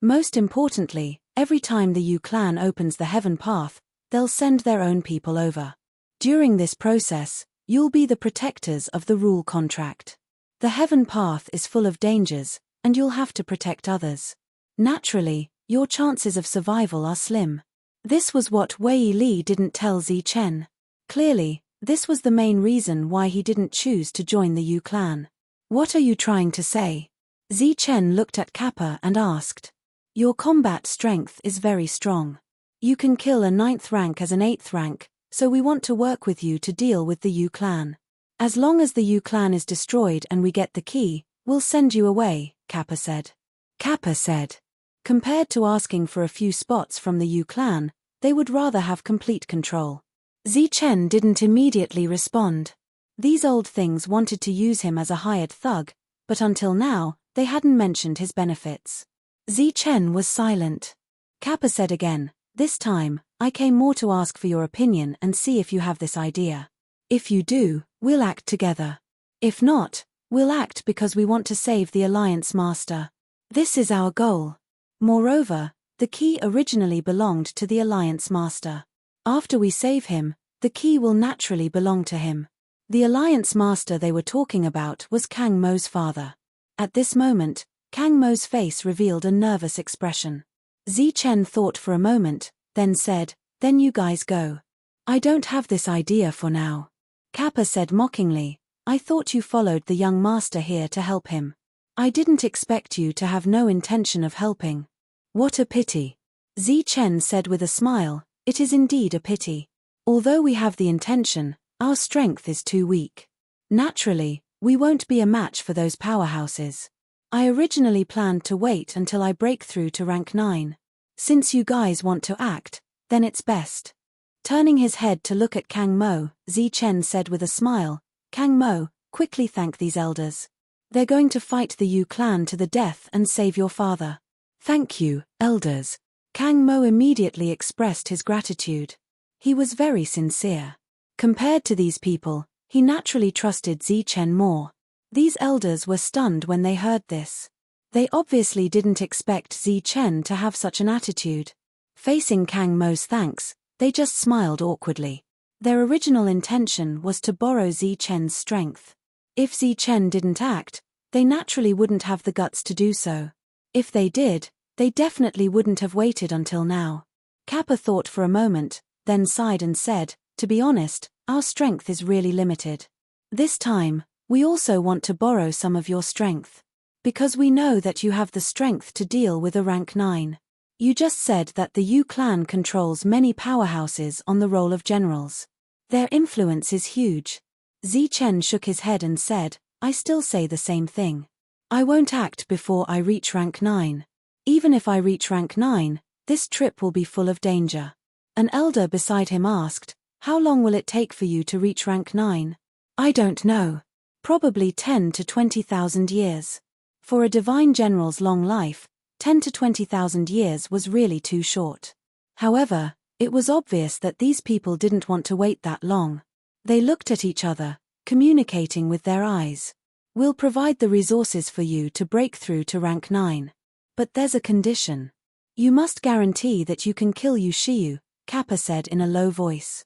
Most importantly, every time the Yu clan opens the Heaven Path, they'll send their own people over. During this process, You'll be the protectors of the rule contract. The heaven path is full of dangers, and you'll have to protect others. Naturally, your chances of survival are slim. This was what Wei Li didn't tell Zi Chen. Clearly, this was the main reason why he didn't choose to join the Yu clan. What are you trying to say? Zi Chen looked at Kappa and asked. Your combat strength is very strong. You can kill a 9th rank as an 8th rank, so we want to work with you to deal with the Yu clan. As long as the Yu clan is destroyed and we get the key, we'll send you away, Kappa said. Kappa said. Compared to asking for a few spots from the Yu clan, they would rather have complete control. Zi Chen didn't immediately respond. These old things wanted to use him as a hired thug, but until now, they hadn't mentioned his benefits. Zi Chen was silent. Kappa said again, this time, I came more to ask for your opinion and see if you have this idea. If you do, we'll act together. If not, we'll act because we want to save the Alliance Master. This is our goal. Moreover, the key originally belonged to the Alliance Master. After we save him, the key will naturally belong to him. The Alliance Master they were talking about was Kang Mo's father. At this moment, Kang Mo's face revealed a nervous expression. Zi Chen thought for a moment, then said, then you guys go. I don't have this idea for now. Kappa said mockingly, I thought you followed the young master here to help him. I didn't expect you to have no intention of helping. What a pity. Zi Chen said with a smile, it is indeed a pity. Although we have the intention, our strength is too weak. Naturally, we won't be a match for those powerhouses. I originally planned to wait until I break through to rank 9. Since you guys want to act, then it's best. Turning his head to look at Kang Mo, Zi Chen said with a smile, Kang Mo, quickly thank these elders. They're going to fight the Yu clan to the death and save your father. Thank you, elders. Kang Mo immediately expressed his gratitude. He was very sincere. Compared to these people, he naturally trusted Zi Chen more. These elders were stunned when they heard this. They obviously didn't expect Zi Chen to have such an attitude. Facing Kang Mo's thanks, they just smiled awkwardly. Their original intention was to borrow Zi Chen's strength. If Zi Chen didn't act, they naturally wouldn't have the guts to do so. If they did, they definitely wouldn't have waited until now. Kappa thought for a moment, then sighed and said, to be honest, our strength is really limited. This time, we also want to borrow some of your strength. Because we know that you have the strength to deal with a rank 9. You just said that the Yu clan controls many powerhouses on the role of generals. Their influence is huge. Zi Chen shook his head and said, I still say the same thing. I won't act before I reach rank 9. Even if I reach rank 9, this trip will be full of danger. An elder beside him asked, how long will it take for you to reach rank 9? I don't know. Probably 10 to 20,000 years. For a divine general's long life, 10 to 20,000 years was really too short. However, it was obvious that these people didn't want to wait that long. They looked at each other, communicating with their eyes. We'll provide the resources for you to break through to rank 9. But there's a condition. You must guarantee that you can kill Yushiyu, Kappa said in a low voice.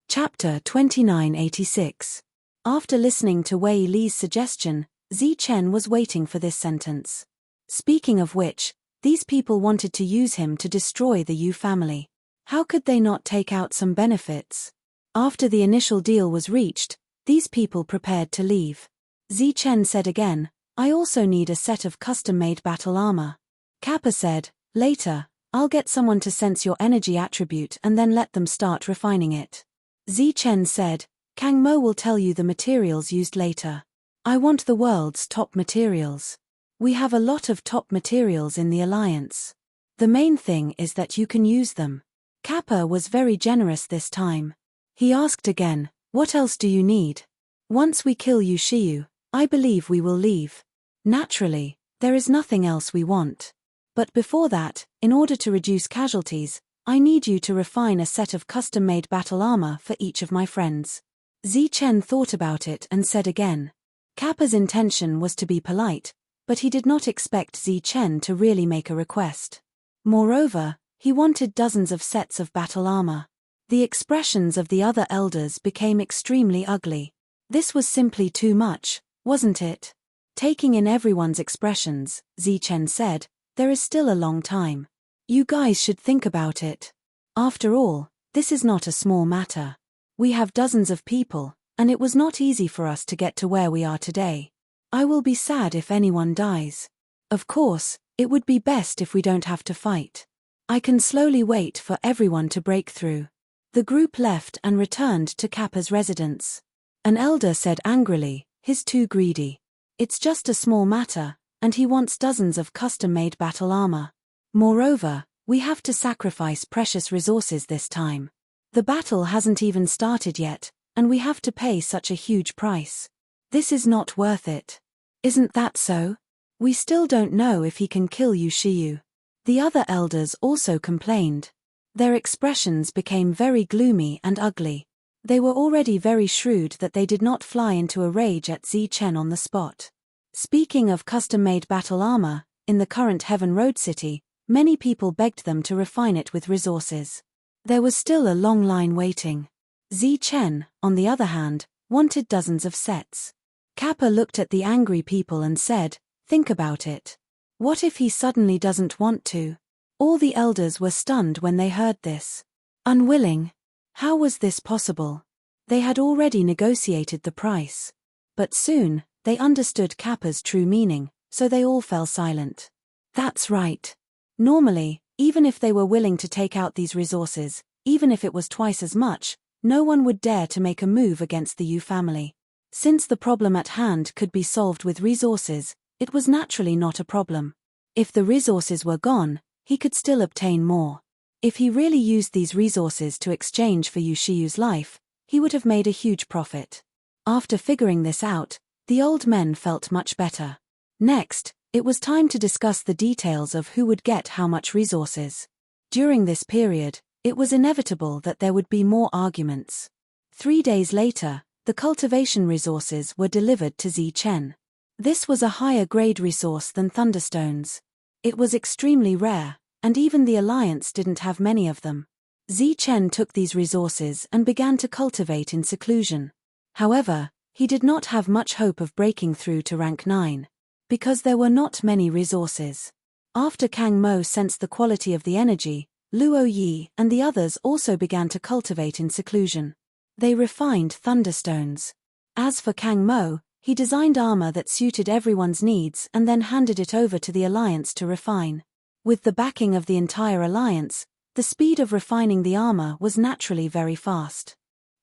Chapter 2986. After listening to Wei Li's suggestion, Zi Chen was waiting for this sentence. Speaking of which, these people wanted to use him to destroy the Yu family. How could they not take out some benefits? After the initial deal was reached, these people prepared to leave. Zi Chen said again, I also need a set of custom-made battle armor. Kappa said, later, I'll get someone to sense your energy attribute and then let them start refining it. Zi Chen said, Kang Mo will tell you the materials used later. I want the world's top materials. We have a lot of top materials in the Alliance. The main thing is that you can use them. Kappa was very generous this time. He asked again, what else do you need? Once we kill Yushiyu, I believe we will leave. Naturally, there is nothing else we want. But before that, in order to reduce casualties, I need you to refine a set of custom-made battle armor for each of my friends. Zi Chen thought about it and said again. Kappa's intention was to be polite, but he did not expect Zi Chen to really make a request. Moreover, he wanted dozens of sets of battle armor. The expressions of the other elders became extremely ugly. This was simply too much, wasn't it? Taking in everyone's expressions, Zichen said, "There is still a long time. You guys should think about it. After all, this is not a small matter. We have dozens of people, and it was not easy for us to get to where we are today. I will be sad if anyone dies. Of course, it would be best if we don't have to fight. I can slowly wait for everyone to break through." The group left and returned to Kappa's residence. An elder said angrily, "He's too greedy. It's just a small matter, and he wants dozens of custom-made battle armor. Moreover, we have to sacrifice precious resources this time. The battle hasn't even started yet, and we have to pay such a huge price. This is not worth it. Isn't that so? We still don't know if he can kill Yushiyu." The other elders also complained. Their expressions became very gloomy and ugly. They were already very shrewd that they did not fly into a rage at Zichen on the spot. Speaking of custom-made battle armor, in the current Heaven Road city, many people begged them to refine it with resources. There was still a long line waiting. Zichen, on the other hand, wanted dozens of sets. Kappa looked at the angry people and said, "Think about it. What if he suddenly doesn't want to?" All the elders were stunned when they heard this. Unwilling? How was this possible? They had already negotiated the price. But soon, they understood Kappa's true meaning, so they all fell silent. That's right. Normally, even if they were willing to take out these resources, even if it was twice as much, no one would dare to make a move against the Yu family. Since the problem at hand could be solved with resources, it was naturally not a problem. If the resources were gone, he could still obtain more. If he really used these resources to exchange for Yushiyu's life, he would have made a huge profit. After figuring this out, the old men felt much better. Next, it was time to discuss the details of who would get how much resources. During this period, it was inevitable that there would be more arguments. 3 days later, the cultivation resources were delivered to Zichen. This was a higher grade resource than thunderstones. It was extremely rare, and even the Alliance didn't have many of them. Zichen took these resources and began to cultivate in seclusion. However, he did not have much hope of breaking through to rank 9. Because there were not many resources. After Kang Mo sensed the quality of the energy, Luo Yi and the others also began to cultivate in seclusion. They refined thunderstones. As for Kang Mo, he designed armor that suited everyone's needs and then handed it over to the Alliance to refine. With the backing of the entire Alliance, the speed of refining the armor was naturally very fast.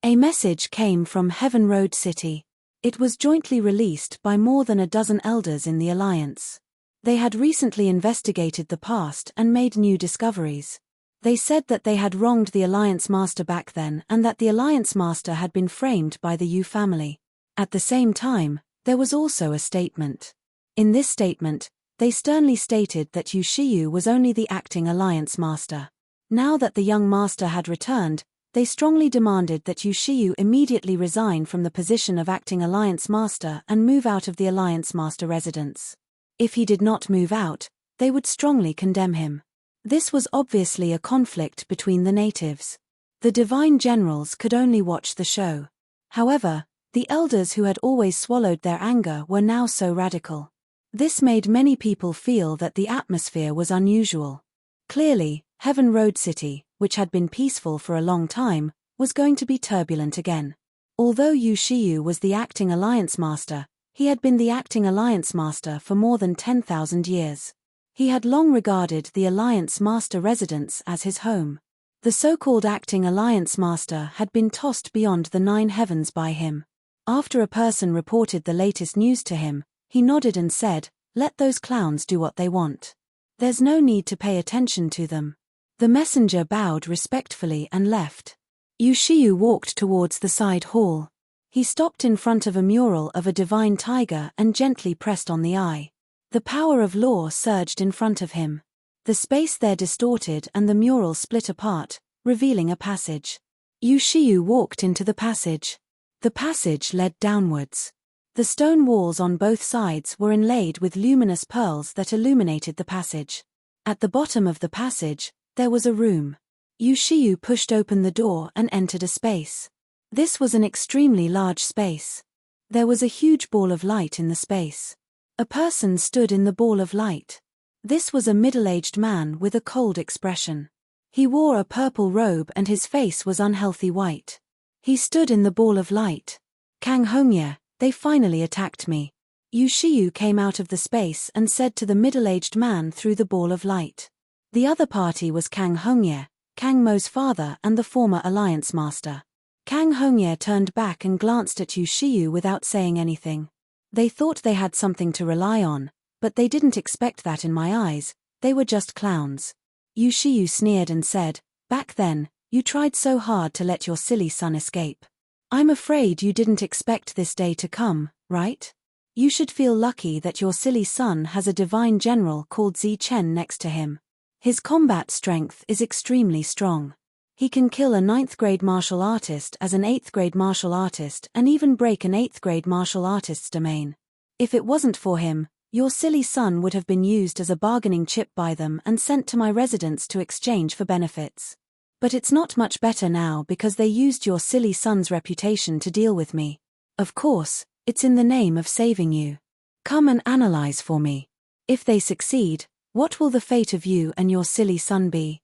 A message came from Heaven Road City. It was jointly released by more than a dozen elders in the Alliance. They had recently investigated the past and made new discoveries. They said that they had wronged the Alliance Master back then and that the Alliance Master had been framed by the Yu family. At the same time, there was also a statement. In this statement, they sternly stated that Yushiyu was only the acting Alliance Master. Now that the young master had returned, they strongly demanded that Yushiyu immediately resign from the position of acting Alliance Master and move out of the Alliance Master residence. If he did not move out, they would strongly condemn him. This was obviously a conflict between the natives. The divine generals could only watch the show. However, the elders who had always swallowed their anger were now so radical. This made many people feel that the atmosphere was unusual. Clearly, Heaven Road City, which had been peaceful for a long time, was going to be turbulent again. Although Yushiyu was the acting Alliance Master, he had been the acting Alliance Master for more than 10,000 years. He had long regarded the Alliance Master residence as his home. The so-called acting Alliance Master had been tossed beyond the 9 heavens by him. After a person reported the latest news to him, he nodded and said, "Let those clowns do what they want. There's no need to pay attention to them." The messenger bowed respectfully and left. Yushiyu walked towards the side hall. He stopped in front of a mural of a divine tiger and gently pressed on the eye. The power of law surged in front of him. The space there distorted and the mural split apart, revealing a passage. Yushiyu walked into the passage. The passage led downwards. The stone walls on both sides were inlaid with luminous pearls that illuminated the passage. At the bottom of the passage, there was a room. Yushiyu pushed open the door and entered a space. This was an extremely large space. There was a huge ball of light in the space. A person stood in the ball of light. This was a middle-aged man with a cold expression. He wore a purple robe and his face was unhealthy white. He stood in the ball of light. Kang Hongye, they finally attacked me. Yu Shiyu came out of the space and said to the middle-aged man through the ball of light. The other party was Kang Hongye, Kang Mo's father and the former alliance master. Kang Hongye turned back and glanced at Yu Shiyu without saying anything. They thought they had something to rely on, but they didn't expect that in my eyes, they were just clowns. Yu Shiyu sneered and said, "Back then, you tried so hard to let your silly son escape. I'm afraid you didn't expect this day to come, right? You should feel lucky that your silly son has a divine general called Zi Chen next to him. His combat strength is extremely strong. He can kill a 9th grade martial artist as an 8th grade martial artist and even break an 8th grade martial artist's domain. If it wasn't for him, your silly son would have been used as a bargaining chip by them and sent to my residence to exchange for benefits. But it's not much better now because they used your silly son's reputation to deal with me. Of course, it's in the name of saving you. Come and analyze for me. If they succeed, what will the fate of you and your silly son be?"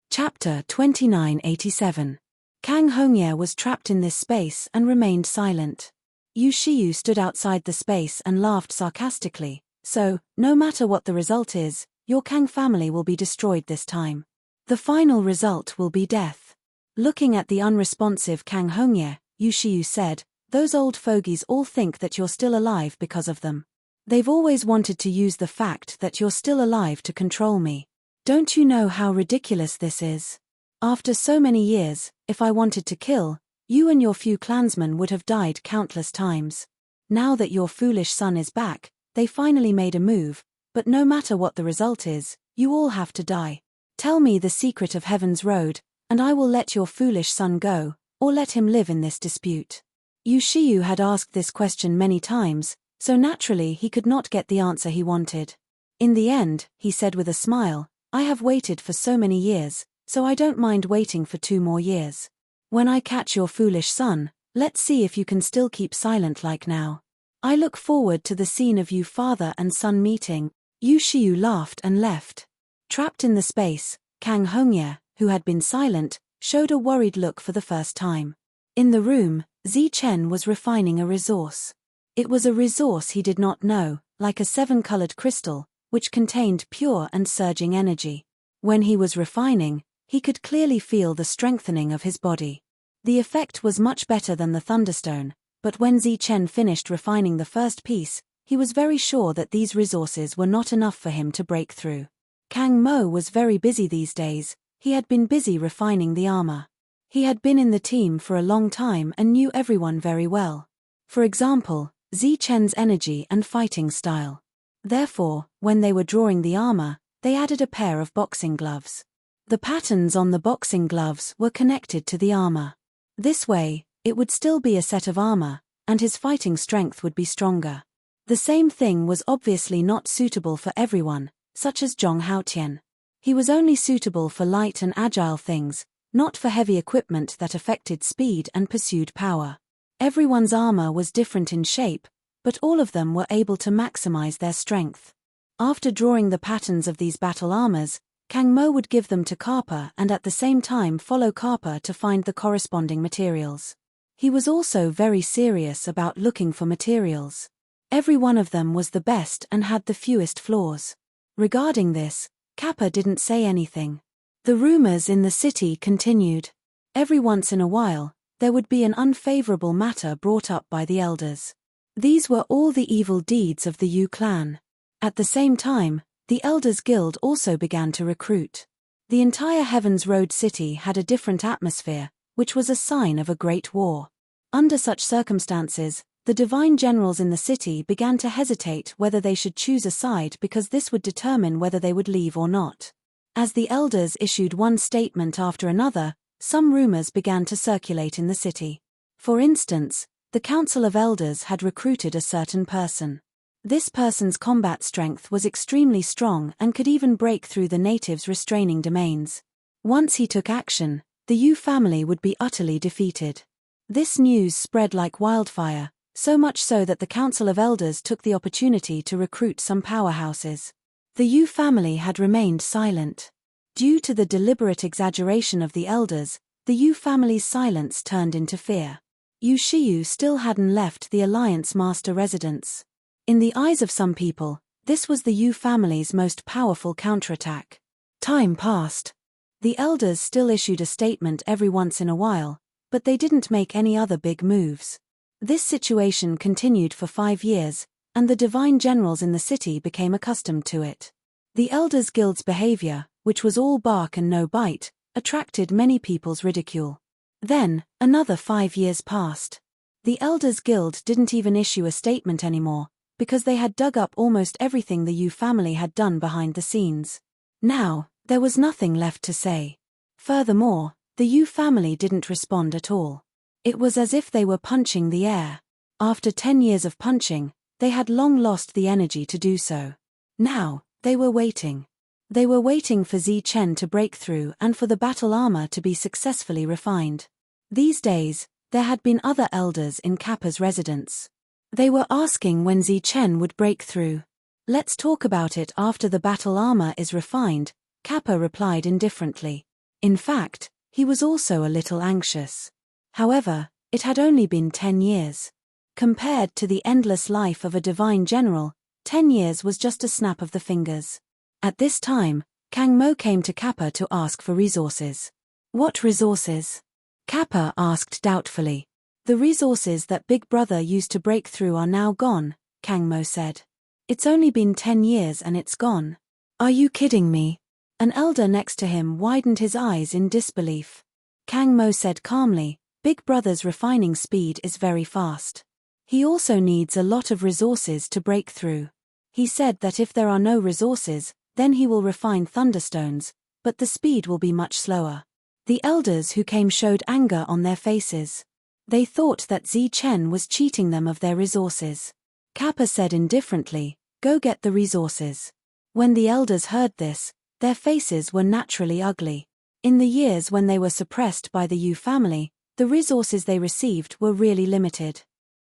Chapter 2987. Kang Hongye was trapped in this space and remained silent. Yu Shiyu stood outside the space and laughed sarcastically. "So, no matter what the result is, your Kang family will be destroyed this time. The final result will be death." Looking at the unresponsive Kang Hongye, Yu Shiyu said, "Those old fogies all think that you're still alive because of them. They've always wanted to use the fact that you're still alive to control me. Don't you know how ridiculous this is? After so many years, if I wanted to kill, you and your few clansmen would have died countless times. Now that your foolish son is back, they finally made a move, but no matter what the result is, you all have to die. Tell me the secret of Heaven's Road, and I will let your foolish son go, or let him live in this dispute." Yu Shiyu had asked this question many times, so naturally he could not get the answer he wanted. In the end, he said with a smile, "I have waited for so many years, so I don't mind waiting for 2 more years. When I catch your foolish son, let's see if you can still keep silent like now. I look forward to the scene of you father and son meeting." Yu Shiyu laughed and left. Trapped in the space, Kang Hongye, who had been silent, showed a worried look for the first time. In the room, Zi Chen was refining a resource. It was a resource he did not know, like a 7-colored crystal, which contained pure and surging energy. When he was refining, he could clearly feel the strengthening of his body. The effect was much better than the thunderstone, but when Zi Chen finished refining the first piece, he was very sure that these resources were not enough for him to break through. Kang Mo was very busy these days. He had been busy refining the armor. He had been in the team for a long time and knew everyone very well. For example, Zi Chen's energy and fighting style. Therefore, when they were drawing the armor, they added a pair of boxing gloves. The patterns on the boxing gloves were connected to the armor. This way, it would still be a set of armor, and his fighting strength would be stronger. The same thing was obviously not suitable for everyone, such as Zhong Haotian. He was only suitable for light and agile things, not for heavy equipment that affected speed and pursued power. Everyone's armor was different in shape, but all of them were able to maximize their strength. After drawing the patterns of these battle armors, Kang Mo would give them to Kappa and at the same time follow Kappa to find the corresponding materials. He was also very serious about looking for materials. Every one of them was the best and had the fewest flaws. Regarding this, Kappa didn't say anything. The rumors in the city continued. Every once in a while, there would be an unfavorable matter brought up by the elders. These were all the evil deeds of the Yu clan. At the same time, the Elders Guild also began to recruit. The entire Heaven's Road city had a different atmosphere, which was a sign of a great war. Under such circumstances, the divine generals in the city began to hesitate whether they should choose a side because this would determine whether they would leave or not. As the elders issued one statement after another, some rumors began to circulate in the city. For instance, the Council of Elders had recruited a certain person. This person's combat strength was extremely strong and could even break through the natives' restraining domains. Once he took action, the Yu family would be utterly defeated. This news spread like wildfire, So much so that the Council of Elders took the opportunity to recruit some powerhouses. The Yu family had remained silent. Due to the deliberate exaggeration of the elders, the Yu family's silence turned into fear. Yu Shiyu still hadn't left the Alliance Master residence. In the eyes of some people, this was the Yu family's most powerful counterattack. Time passed. The elders still issued a statement every once in a while, but they didn't make any other big moves. This situation continued for 5 years, and the divine generals in the city became accustomed to it. The Elders Guild's behavior, which was all bark and no bite, attracted many people's ridicule. Then, another 5 years passed. The Elders Guild didn't even issue a statement anymore, because they had dug up almost everything the Yu family had done behind the scenes. Now, there was nothing left to say. Furthermore, the Yu family didn't respond at all. It was as if they were punching the air. After 10 years of punching, they had long lost the energy to do so. Now, they were waiting. They were waiting for Zi Chen to break through and for the battle armor to be successfully refined. These days, there had been other elders in Kappa's residence. They were asking when Zi Chen would break through. "Let's talk about it after the battle armor is refined," Kappa replied indifferently. In fact, he was also a little anxious. However, it had only been 10 years. Compared to the endless life of a divine general, 10 years was just a snap of the fingers. At this time, Kang Mo came to Kappa to ask for resources. "What resources?" Kappa asked doubtfully. "The resources that Big Brother used to break through are now gone," Kang Mo said. "It's only been 10 years and it's gone." "Are you kidding me?" An elder next to him widened his eyes in disbelief. Kang Mo said calmly, "Big Brother's refining speed is very fast. He also needs a lot of resources to break through. He said that if there are no resources, then he will refine thunderstones, but the speed will be much slower." The elders who came showed anger on their faces. They thought that Zi Chen was cheating them of their resources. Kappa said indifferently, "Go get the resources." When the elders heard this, their faces were naturally ugly. In the years when they were suppressed by the Yu family, the resources they received were really limited.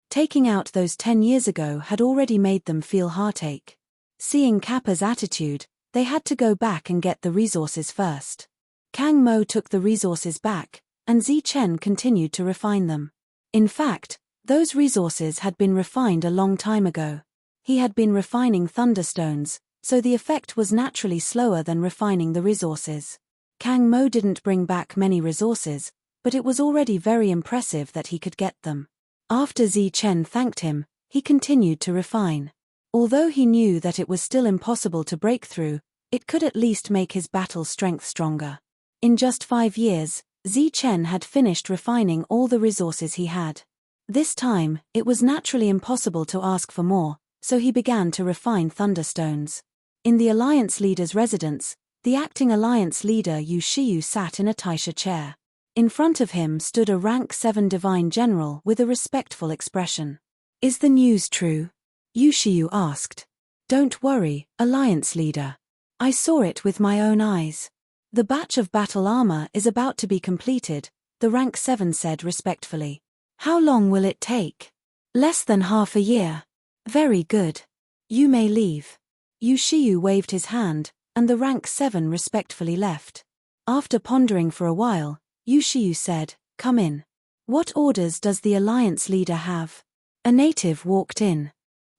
Taking out those 10 years ago had already made them feel heartache. Seeing Kappa's attitude, they had to go back and get the resources first. Kang Mo took the resources back, and Zi Chen continued to refine them. In fact, those resources had been refined a long time ago. He had been refining thunderstones, so the effect was naturally slower than refining the resources. Kang Mo didn't bring back many resources, but it was already very impressive that he could get them. After Zi Chen thanked him, he continued to refine. Although he knew that it was still impossible to break through, it could at least make his battle strength stronger. In just 5 years, Zi Chen had finished refining all the resources he had. This time, it was naturally impossible to ask for more, so he began to refine thunderstones. In the Alliance Leader's residence, the acting Alliance Leader Yu Shiyu sat in a Taisha chair. In front of him stood a rank 7 divine general with a respectful expression. "Is the news true?" Yu Shiyu asked. "Don't worry, Alliance Leader. I saw it with my own eyes. The batch of battle armor is about to be completed," the rank 7 said respectfully. "How long will it take?" "Less than half a year." "Very good. You may leave." Yu Shiyu waved his hand, and the rank 7 respectfully left. After pondering for a while, Yu Shiyu said, "Come in." "What orders does the Alliance Leader have?" A native walked in.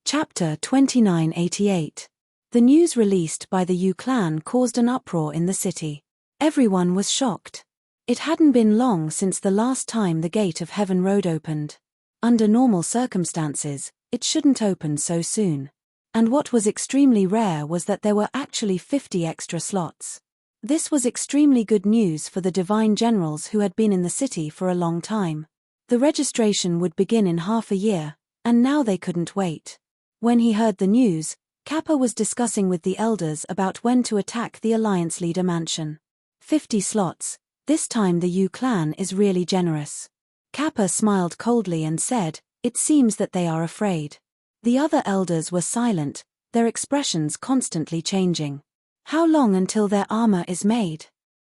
Chapter 2988. The news released by the Yu clan caused an uproar in the city. Everyone was shocked. It hadn't been long since the last time the Gate of Heaven Road opened. Under normal circumstances, it shouldn't open so soon. And what was extremely rare was that there were actually 50 extra slots. This was extremely good news for the divine generals who had been in the city for a long time. The registration would begin in half a year, and now they couldn't wait. When he heard the news, Kappa was discussing with the elders about when to attack the Alliance Leader mansion. 50 slots, this time the Yu clan is really generous. Kappa smiled coldly and said, "It seems that they are afraid." The other elders were silent, their expressions constantly changing. "How long until their armor is made?"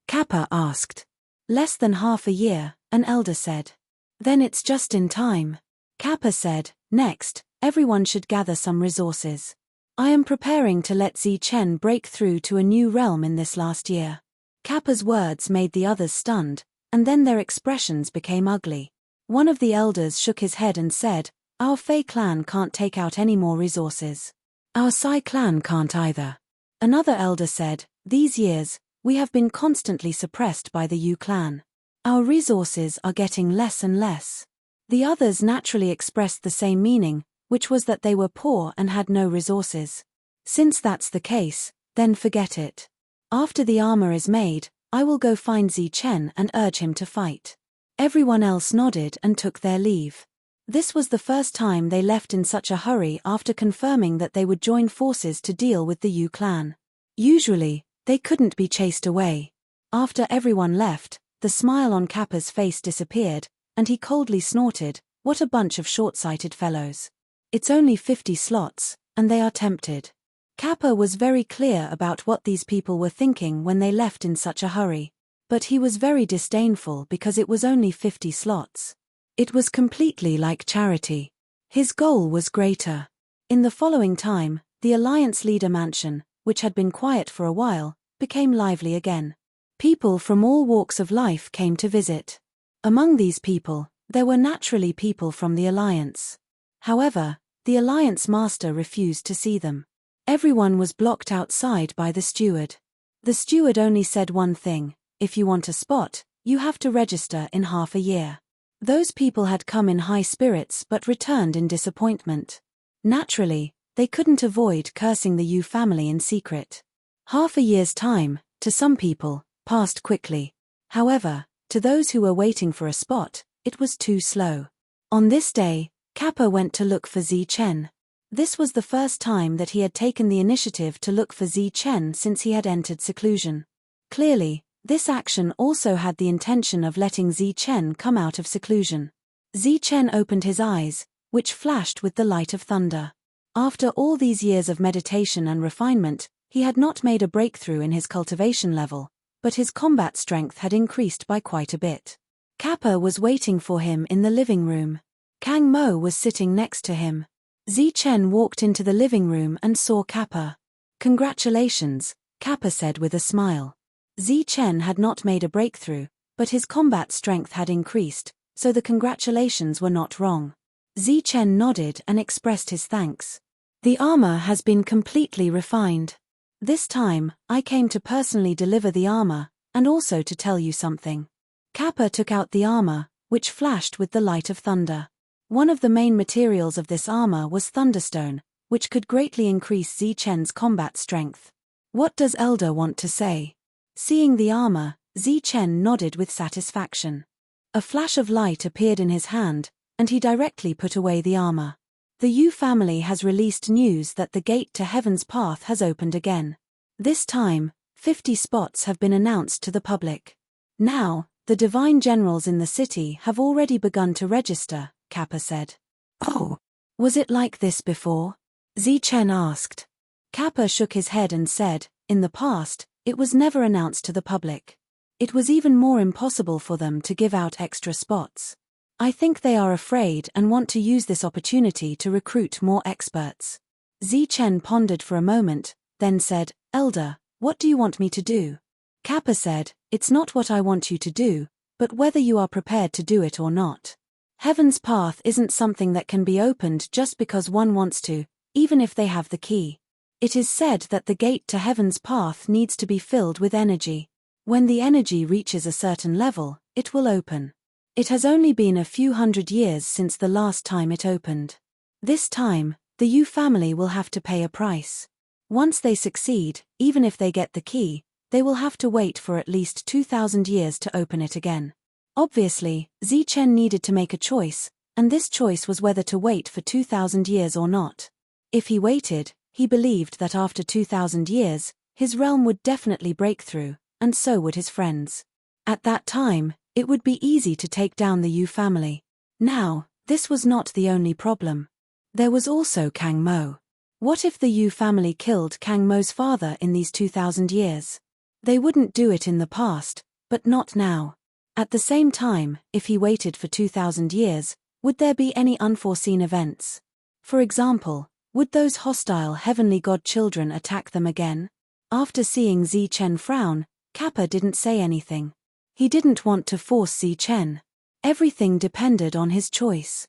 Kappa asked. "Less than half a year," an elder said. "Then it's just in time." Kappa said, Next, everyone should gather some resources. I am preparing to let Zi Chen break through to a new realm in this last year. Kappa's words made the others stunned, and then their expressions became ugly. One of the elders shook his head and said, "Our Fei clan can't take out any more resources. Our Sai clan can't either." Another elder said, "These years, we have been constantly suppressed by the Yu clan. Our resources are getting less and less." The others naturally expressed the same meaning, which was that they were poor and had no resources. Since that's the case, then forget it. After the armor is made, I will go find Zi Chen and urge him to fight. Everyone else nodded and took their leave. This was the first time they left in such a hurry after confirming that they would join forces to deal with the Yu clan. Usually, they couldn't be chased away. After everyone left, the smile on Kappa's face disappeared, and he coldly snorted, "What a bunch of short-sighted fellows. It's only 50 slots, and they are tempted." Kappa was very clear about what these people were thinking when they left in such a hurry. But he was very disdainful because it was only 50 slots. It was completely like charity. His goal was greater. In the following time, the Alliance Leader Mansion, which had been quiet for a while, became lively again. People from all walks of life came to visit. Among these people, there were naturally people from the Alliance. However, the Alliance Master refused to see them. Everyone was blocked outside by the steward. The steward only said one thing: if you want a spot, you have to register in half a year. Those people had come in high spirits but returned in disappointment. Naturally, they couldn't avoid cursing the Yu family in secret. Half a year's time, to some people, passed quickly. However, to those who were waiting for a spot, it was too slow. On this day, Kappa went to look for Zi Chen. This was the first time that he had taken the initiative to look for Zi Chen since he had entered seclusion. Clearly, this action also had the intention of letting Zi Chen come out of seclusion. Zi Chen opened his eyes, which flashed with the light of thunder. After all these years of meditation and refinement, he had not made a breakthrough in his cultivation level, but his combat strength had increased by quite a bit. Kappa was waiting for him in the living room. Kang Mo was sitting next to him. Zi Chen walked into the living room and saw Kappa. "Congratulations," Kappa said with a smile. Zi Chen had not made a breakthrough, but his combat strength had increased, so the congratulations were not wrong. Zi Chen nodded and expressed his thanks. "The armor has been completely refined. This time, I came to personally deliver the armor, and also to tell you something." Kappa took out the armor, which flashed with the light of thunder. One of the main materials of this armor was thunderstone, which could greatly increase Zi Chen's combat strength. "What does Elder want to say?" Seeing the armor, Zi Chen nodded with satisfaction. A flash of light appeared in his hand, and he directly put away the armor. The Yu family has released news that the gate to Heaven's Path has opened again. This time, 50 spots have been announced to the public. Now, the divine generals in the city have already begun to register, Kappa said. "Oh, was it like this before?" Zi Chen asked. Kappa shook his head and said, "In the past, it was never announced to the public. It was even more impossible for them to give out extra spots. I think they are afraid and want to use this opportunity to recruit more experts." Zi Chen pondered for a moment, then said, "Elder, what do you want me to do?" Kappa said, "It's not what I want you to do, but whether you are prepared to do it or not. Heaven's Path isn't something that can be opened just because one wants to, even if they have the key. It is said that the gate to Heaven's Path needs to be filled with energy. When the energy reaches a certain level, it will open. It has only been a few hundred years since the last time it opened. This time, the Yu family will have to pay a price. Once they succeed, even if they get the key, they will have to wait for at least 2,000 years to open it again." Obviously, Zi Chen needed to make a choice, and this choice was whether to wait for 2,000 years or not. If he waited, he believed that after 2,000 years, his realm would definitely break through, and so would his friends. At that time, it would be easy to take down the Yu family. Now, this was not the only problem. There was also Kang Mo. What if the Yu family killed Kang Mo's father in these 2,000 years? They wouldn't do it in the past, but not now. At the same time, if he waited for 2,000 years, Would there be any unforeseen events? For example, would those hostile heavenly god children attack them again? After seeing Zi Chen frown, Kappa didn't say anything. He didn't want to force Zi Chen. Everything depended on his choice.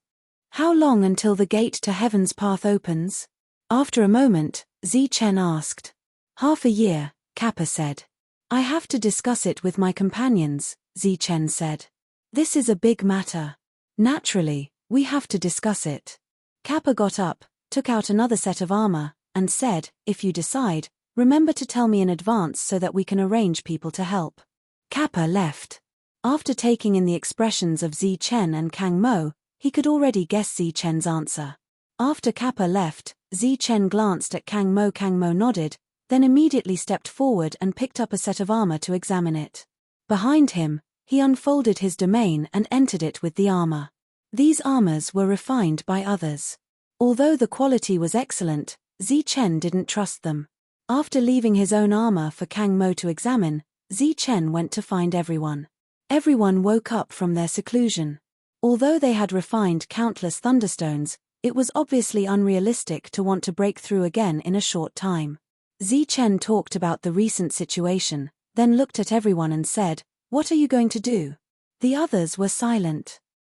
How long until the gate to heaven's path opens? After a moment, Zi Chen asked. Half a year, Kappa said. I have to discuss it with my companions, Zi Chen said. This is a big matter. Naturally, we have to discuss it. Kappa got up, took out another set of armor, and said, if you decide, remember to tell me in advance so that we can arrange people to help. Kappa left. After taking in the expressions of Zi Chen and Kang Mo, he could already guess Zi Chen's answer. After Kappa left, Zi Chen glanced at Kang Mo. Kang Mo nodded, then immediately stepped forward and picked up a set of armor to examine it. Behind him, he unfolded his domain and entered it with the armor. These armors were refined by others. Although the quality was excellent, Zi Chen didn't trust them. After leaving his own armor for Kang Mo to examine, Zi Chen went to find everyone. Everyone woke up from their seclusion. Although they had refined countless thunderstones, it was obviously unrealistic to want to break through again in a short time. Zi Chen talked about the recent situation, then looked at everyone and said, "What are you going to do?" The others were silent.